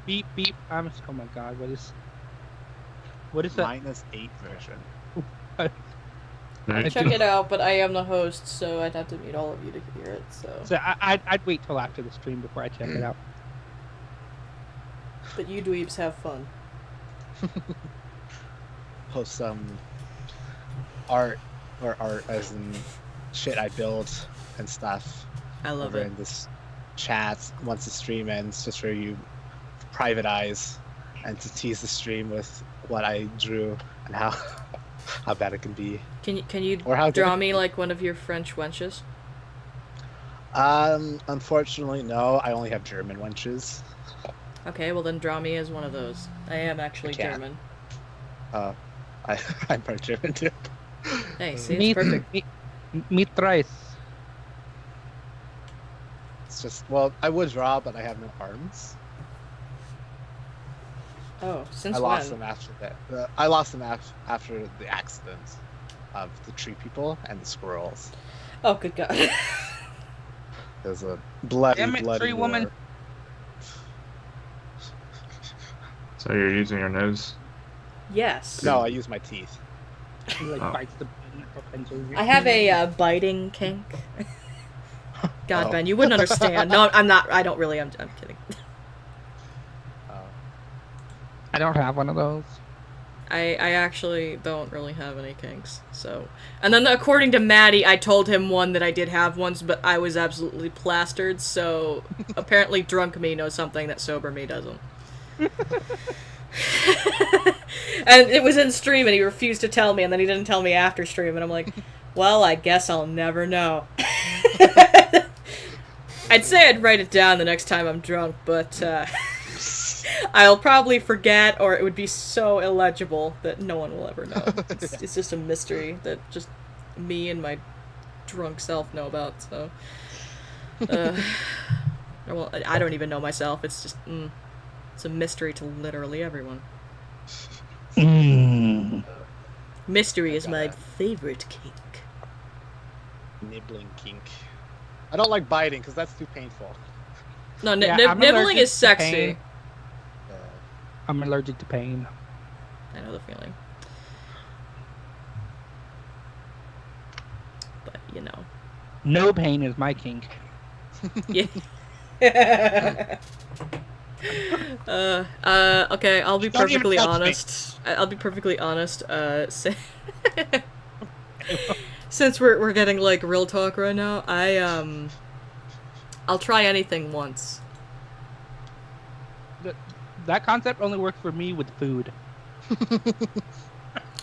Beep beep. Oh my God, what is that? -8 version. Right? Check it out, but I am the host, so I'd have to meet all of you to hear it. So I'd wait till after the stream before I check it out. But you dweebs have fun. Post some art as in shit I build and stuff I love over it. in this chat once the stream ends, just for you private eyes and to tease the stream with what I drew and how bad it can be. Can you Or how draw good- me like one of your French wenches? Unfortunately, no. I only have German wenches. Okay, well then draw me as one of those. I am actually I can't. German. I'm part German too. Hey, see, it's Meat, perfect. meat rice. It's just, well, I would draw, but I have no arms. Oh, since I lost when? them after that. I lost them after the accident of the tree people and the squirrels. Oh, good God. There's a bloody, Damn it, bloody tree war. woman. So you're using your nose? Yes. No, I use my teeth. He like Oh. bites the bone or bends over. I have a biting kink. God, Oh. Ben, you wouldn't understand. No, I'm not. I don't really. I'm kidding. I don't have one of those. I actually don't really have any kinks. So, and then according to Maddie, I told him one that I did have once, but I was absolutely plastered. So apparently, drunk me knows something that sober me doesn't. And it was in stream, and he refused to tell me, and then he didn't tell me after stream, and I'm like, well, I guess I'll never know. I'd say I'd write it down the next time I'm drunk, but I'll probably forget, or it would be so illegible that no one will ever know. It's just a mystery that just me and my drunk self know about, so... well, I don't even know myself, it's just... it's a mystery to literally everyone. Mystery is my favorite kink. Nibbling kink. I don't like biting because that's too painful. No, Yeah, I'm nibbling allergic is to sexy. pain. I'm allergic to pain. I know the feeling. But, you know. No pain is my kink. Yeah. Okay, I'll be Don't even perfectly touch me. honest. I'll be perfectly honest. Since we're getting like real talk right now, I'll try anything once. That concept only works for me with food.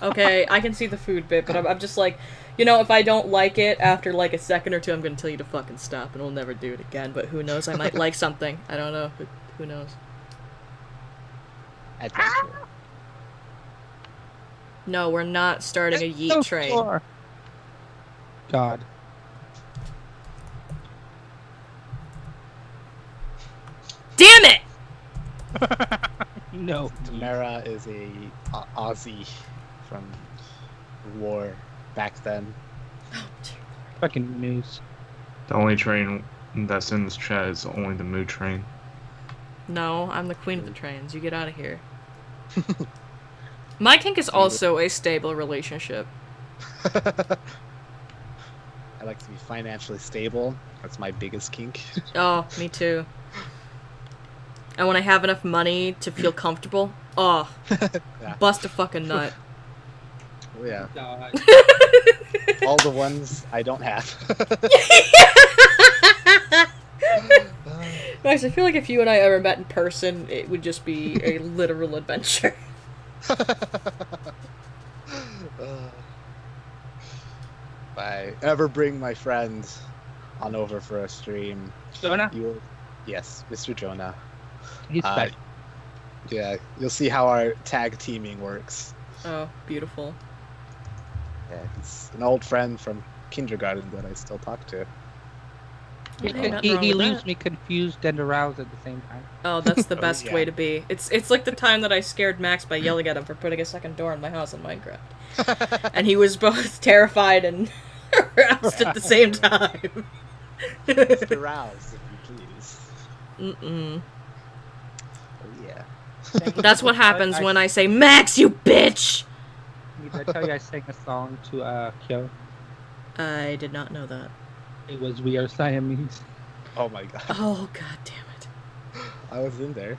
Okay, I can see the food bit, but I'm just like, you know, if I don't like it after like a second or two, I'm gonna tell you to fucking stop, and we'll never do it again. But who knows? I might like something. I don't know. Who knows? Adventure. No, we're not starting a yeet So train. far. God. Damn it! No. Tamara is a Aussie from war back then. Fucking news. The only train that's in this chat is only the Moo train. No, I'm the queen of the trains. You get out of here. My kink is also a stable relationship. I like to be financially stable. That's my biggest kink. Oh, me too. And when I have enough money to feel comfortable, oh, Yeah. bust a fucking nut. Oh, yeah. God. All the ones I don't have. Max, I feel like if you and I ever met in person, it would just be a literal adventure. If I ever bring my friends on over for a stream, Jonah, you'll, yes, Mr. Jonah. he's Uh, back. Yeah, you'll see how our tag teaming works. Oh, beautiful. Yeah, he's an old friend from kindergarten that I still talk to. Hey, nothing wrong He with leaves that. me confused and aroused at the same time. Oh, that's the best yeah. way to be. It's like the time that I scared Max by yelling at him for putting a second door in my house in Minecraft. And he was both terrified and aroused at the same time. Mr. Rouse, if you please. Mm-mm. Oh, yeah. That's what happens when I say, Max, you bitch! Did I tell you I sang a song to Kyo? I did not know that. It was "We Are Siamese." Oh my god. Oh, god damn it. I was in there.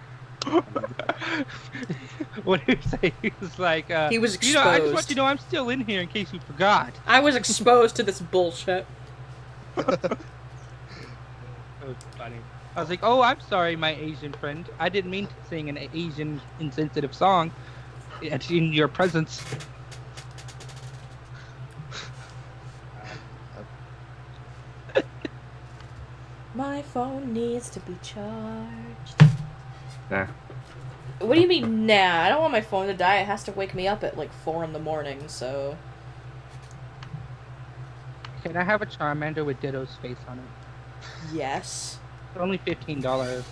What did he say? He was like, He was You know, I just want exposed. you to know I'm still in here in case you forgot. I was exposed to this bullshit. It was funny. I was like, oh, I'm sorry, my Asian friend. I didn't mean to sing an Asian insensitive song in your presence. My phone needs to be charged. Nah. What do you mean, nah? I don't want my phone to die. It has to wake me up at like 4 in the morning, so... Can I have a Charmander with Ditto's face on it? Yes. It's only $15.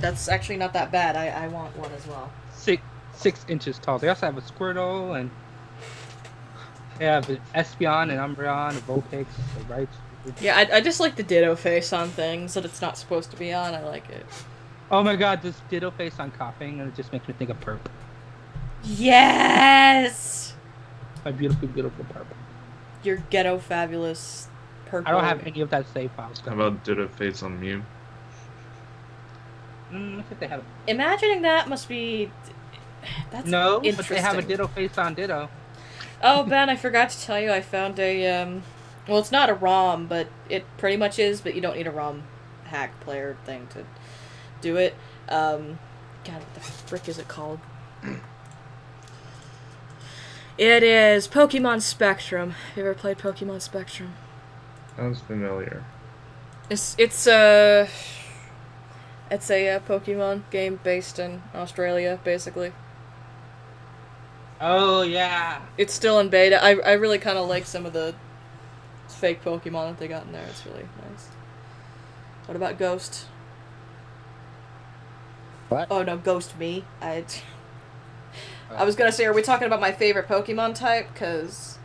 That's actually not that bad. I want one as well. 6 inches tall. They also have a Squirtle, and they have an Espeon, and Umbreon, a Vulpix, a Raichu. Yeah, I just like the Ditto face on things that it's not supposed to be on. I like it. Oh my god, this Ditto face on coughing, and it just makes me think of Perp. Yes! My beautiful, beautiful Perp. Your ghetto fabulous purple. I don't have any of that save file How stuff. about Ditto Face on Mew? I think they have. Imagining that must be... That's No, but interesting. they have a Ditto face on Ditto. Oh, Ben, I forgot to tell you, I found a, well, it's not a ROM, but it pretty much is, but you don't need a ROM hack player thing to do it. God, what the frick is it called? It is Pokemon Spectrum. Have you ever played Pokemon Spectrum? Sounds familiar. It's a Pokemon game based in Australia, basically. Oh yeah. It's still in beta. I really kind of like some of the fake Pokemon that they got in there. It's really nice. What about Ghost? What? Oh no, Ghost me. I was gonna say, are we talking about my favorite Pokemon type? Cause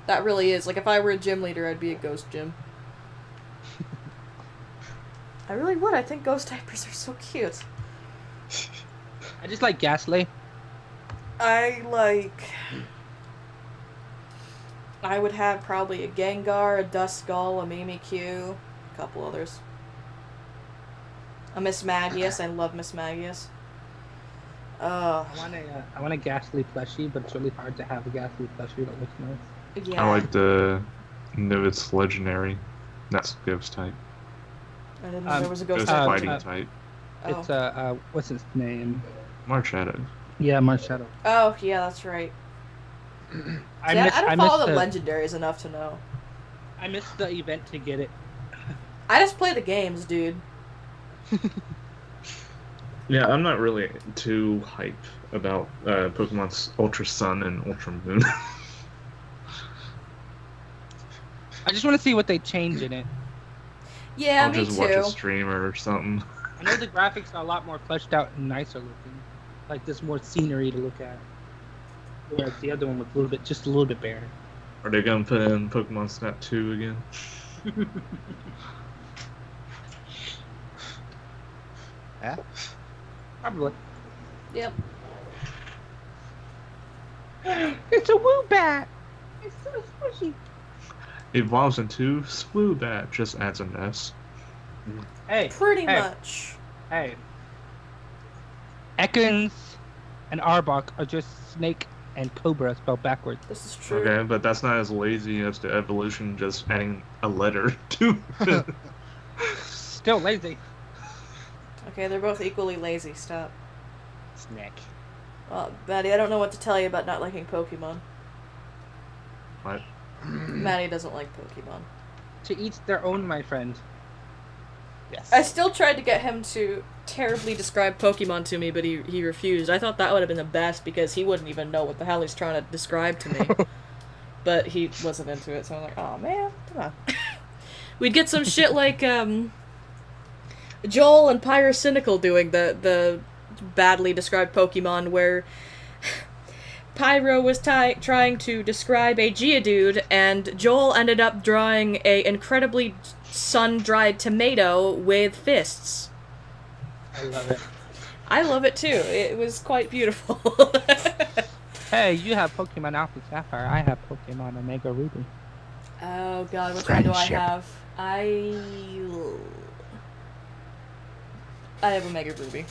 that really is. Like, if I were a gym leader, I'd be a Ghost gym. I really would. I think Ghost typers are so cute. I just like Ghastly. I would have probably a Gengar, a Duskull, a Mimikyu, a couple others. A Miss Magius. I love Miss Magius. I want a Ghastly plushie, but it's really hard to have a Ghastly plushie that looks nice. Yeah. I like the Nivitz Legendary. That's Ghost type. I didn't know there was a Ghost Ghost type. Fighting type. Oh. It's what's his name? Marshadow. Yeah, Marshadow. Oh, yeah, that's right. I don't follow the the legendaries enough to know. I missed the event to get it. I just play the games, dude. Yeah, I'm not really too hype about Pokemon's Ultra Sun and Ultra Moon. I just want to see what they change in it. Yeah, I'll me just watch a too. streamer or something. I know the graphics are a lot more fleshed out and nicer looking. Like there's more scenery to look at. Whereas the other one was just a little bit bare. Are they gonna put in Pokemon Snap 2 again? Yeah? Probably. Yep. It's a Woobat! It's so squishy. Evolves into Swoobat, just adds an S. Hey. Pretty hey, much. Hey. Ekans and Arbok are just Snake and Cobra spelled backwards. This is true. Okay, but that's not as lazy as the evolution just adding a letter to it. Still lazy. Okay, they're both equally lazy. Stop. Snack. Well, Maddie, I don't know what to tell you about not liking Pokemon. What? Maddie doesn't like Pokemon. To each their own, my friend. Yes. I still tried to get him to terribly describe Pokemon to me, but he refused. I thought that would have been the best because he wouldn't even know what the hell he's trying to describe to me. But he wasn't into it, so I'm like, oh man, come on. We'd get some shit like Joel and Pyrocynical doing the badly described Pokemon where Pyro was trying to describe a Geodude, and Joel ended up drawing a incredibly sun-dried tomato with fists. I love it. I love it too. It was quite beautiful. Hey, you have Pokemon Alpha Sapphire. I have Pokemon Omega Ruby. Oh god, which one do I Friendship. have? I have Omega Ruby.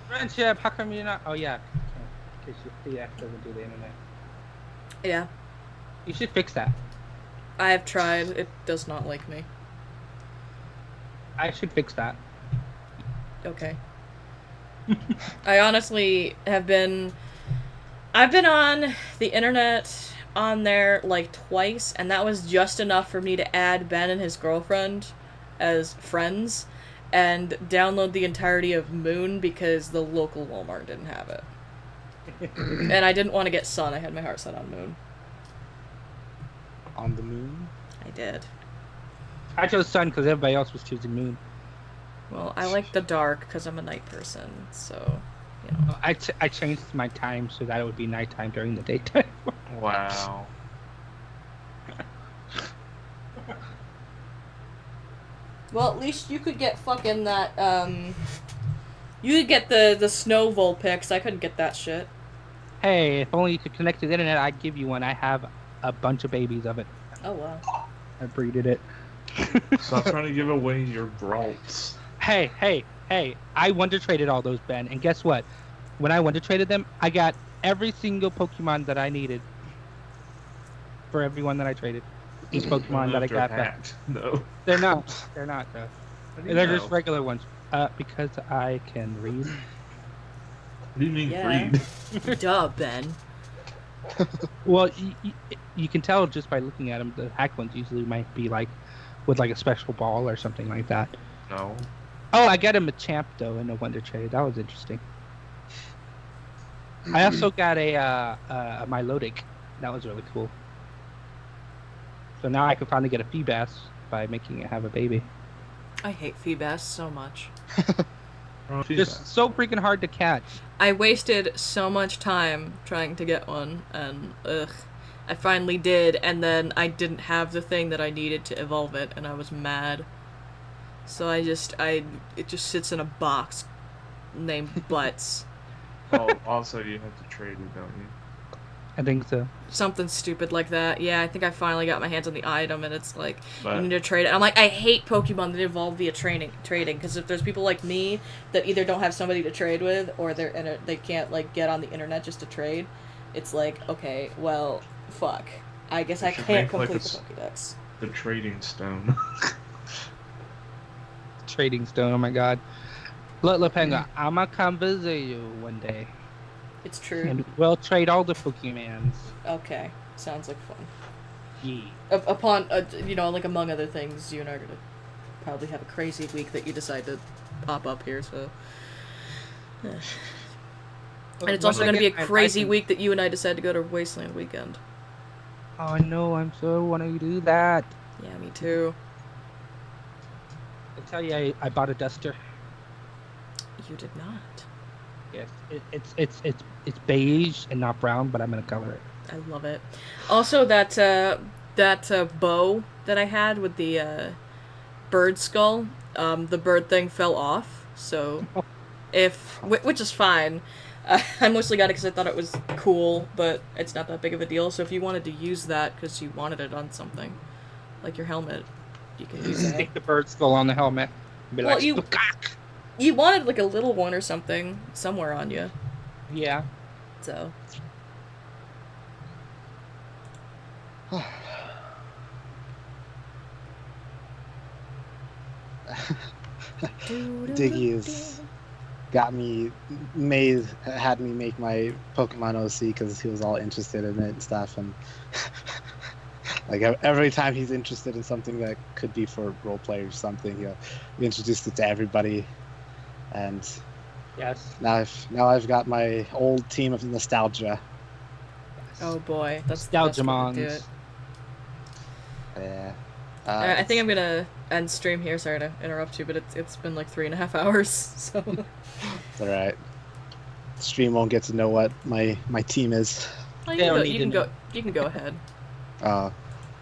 Friendship. How come you're not? Oh yeah, because the app doesn't do the internet. Yeah, You should fix that. I have tried. It does not like me. I should fix that. Okay. I honestly have been... I've been on the internet on there like twice, and that was just enough for me to add Ben and his girlfriend as friends and download the entirety of Moon because the local Walmart didn't have it. And I didn't want to get Sun. I had my heart set on Moon. On the moon. I did. I chose Sun because everybody else was choosing Moon. Well, I like the dark because I'm a night person, so, you know. I changed my time so that it would be nighttime during the daytime. Wow. Well, at least you could get fucking that, you could get the snow Vulpix. I couldn't get that shit. Hey, if only you could connect to the internet, I'd give you one. I have a bunch of babies of it. Oh, wow. I breeded it. Stop trying to give away your Brawls. Hey, I Wonder Traded all those, Ben, and guess what? When I Wonder Traded them, I got every single Pokemon that I needed for everyone that I traded. Each Pokemon that I got back. No. They're not though. How do you They're know? just regular ones. Because I can read. What do you mean Yeah. breed? Duh, Ben. Well, you can tell just by looking at them. The hack ones usually might be like with like a special ball or something like that. No. Oh, I got him a champ though in a Wonder Trade. That was interesting. I also got a Milotic. That was really cool. So now I can finally get a Feebas by making it have a baby. I hate Feebas so much. Oh, Just so freaking hard to catch. I wasted so much time trying to get one, and ugh. I finally did, and then I didn't have the thing that I needed to evolve it, and I was mad. So it just sits in a box named Butts. Oh, also you have to trade it, don't you? I think so. Something stupid like that. Yeah, I think I finally got my hands on the item, and it's like, But- you need to trade it. I'm like, I hate Pokemon that evolve via trading, because if there's people like me that either don't have somebody to trade with, or they can't, like, get on the internet just to trade, it's like, okay, well, fuck. I guess I should can't make, like, complete a the Pokedex. The trading stone. Trading stone. Oh my god. Look, Pengu, I'ma come visit you one day, It's true. and we'll trade all the Pokemons. Okay, sounds like fun. Yeah. Upon, like, among other things, you and I are gonna probably have a crazy week that you decide to pop up here, so... And it's also going to be a crazy week that you and I decide to go to Wasteland Weekend. Oh no, I'm so want to do that. Yeah, me too. I tell you, I bought a duster. You did not. Yes, it's beige and not brown, but I'm gonna color it. I love it. Also, that bow that I had with the bird skull, the bird thing fell off. So, which is fine. I mostly got it because I thought it was cool, but it's not that big of a deal. So if you wanted to use that because you wanted it on something, like your helmet, you can use that. Stick the bird skull on the helmet. And be Well, like, you- "Stukak." You wanted like a little one or something somewhere on you, Yeah. so. Diggy has had me make my Pokemon OC because he was all interested in it and stuff, and Like every time he's interested in something that could be for roleplay or something, he'll introduce it to everybody. And Yes. now I've got my old team of nostalgia. Oh boy, that's the best way to do it. Yeah. Alright, I think I'm gonna end stream here. Sorry to interrupt you, but it's been like 3.5 hours, so. It's all right. Stream won't get to know what my team is. Well, They don't need you to can know. go. You can go ahead.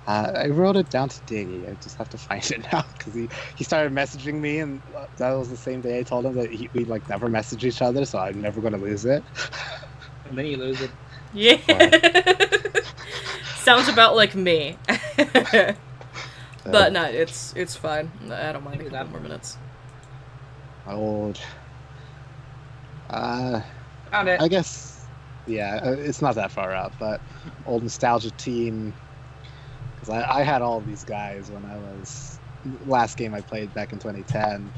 I wrote it down to Digi. I just have to find it now because he started messaging me, and that was the same day I told him that we like never message each other, so I'm never gonna lose it. And then you lose it. Yeah. Sounds about like me. But no, it's fine. I don't mind a couple more minutes. My old. Found it. I guess, yeah, it's not that far out, but old nostalgia team. Because I had all these guys when I was last game I played back in 2010.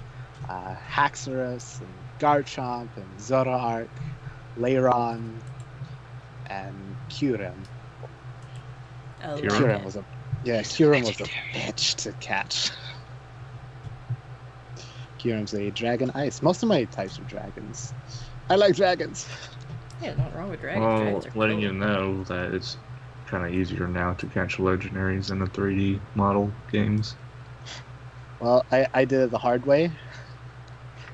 Haxorus and Garchomp and Zoroark, Leiron, and Kyurem. Kyurem was a bitch to catch. Kyurem's a dragon ice. Most of my types are dragons. I like dragons. Yeah, not wrong with dragons. Well, Dragons are letting cool. you know that it's kind of easier now to catch legendaries in the 3D model games. Well, I did it the hard way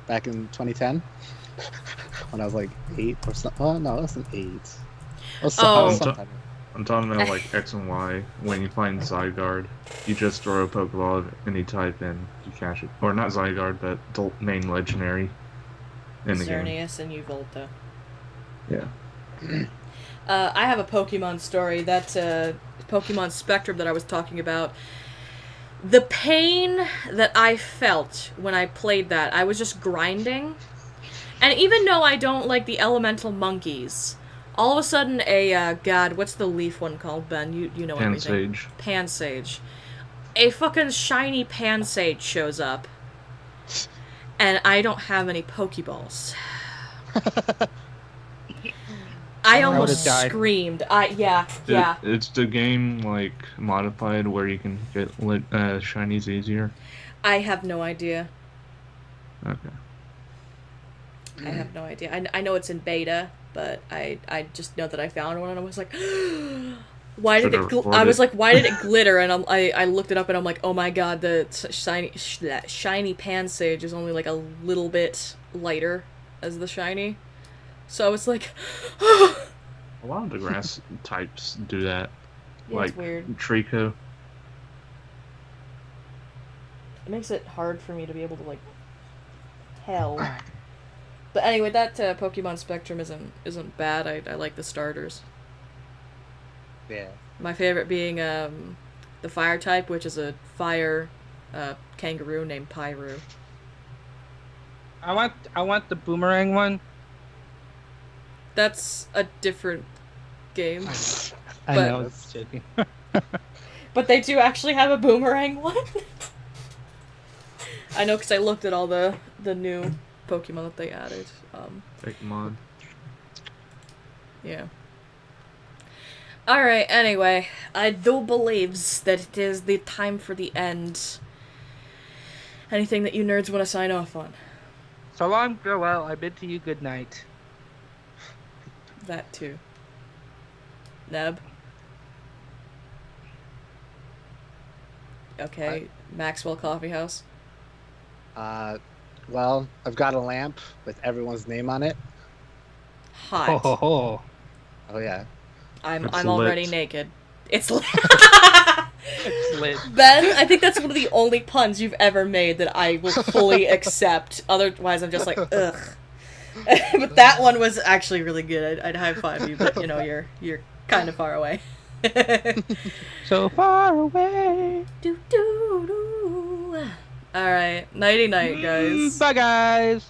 back in 2010 when I was like 8 or something. Oh, no, it wasn't 8. Oh. Sometime. I'm talking about like X and Y. When you find Zygarde, you just throw a Pokeball of any type and you catch it. Or not Zygarde, but the main legendary in the game. Xerneas and Uvolta. Yeah. I have a Pokemon story. That Pokemon Spectrum that I was talking about. The pain that I felt when I played that, I was just grinding. And even though I don't like the elemental monkeys, all of a sudden God, what's the leaf one called, Ben? You know everything. Pansage. Pansage. A fucking shiny Pansage shows up. And I don't have any Pokeballs. I almost would've died. screamed. Yeah. It's the game like modified where you can get shinies easier. I have no idea. Okay. I have no idea. I know it's in beta, but I just know that I found one and I was like, why did Should've it? I was reported. like, why did it glitter? And I looked it up and I'm like, oh my god, the shiny Pansage is only like a little bit lighter as the shiny. So I was like, A lot of the grass types do that. yeah, like it's weird. Trico. It makes it hard for me to be able to like hell. But anyway, that Pokemon Spectrum isn't bad. I like the starters. Yeah. My favorite being the fire type, which is a fire kangaroo named Pyru. I want the boomerang one. That's a different game. I But- know, it's joking. But they do actually have a boomerang one. I know because I looked at all the new Pokemon that they added. Pokemon. Yeah. Alright, anyway. I do believes that it is the time for the end. Anything that you nerds want to sign off on? So long, farewell. I bid to you good night. That too. Neb? Okay, Maxwell Coffee House. Well, I've got a lamp with everyone's name on it. Hot. Ho ho ho. Oh yeah. I'm It's already lit. naked. It's lit. It's lit. Ben, I think that's one of the only puns you've ever made that I will fully accept. Otherwise, I'm just like, ugh. But that one was actually really good. I'd high five you, but you know, you're kind of far away. So far away. Do do do. All right, nighty night, guys. Bye, guys.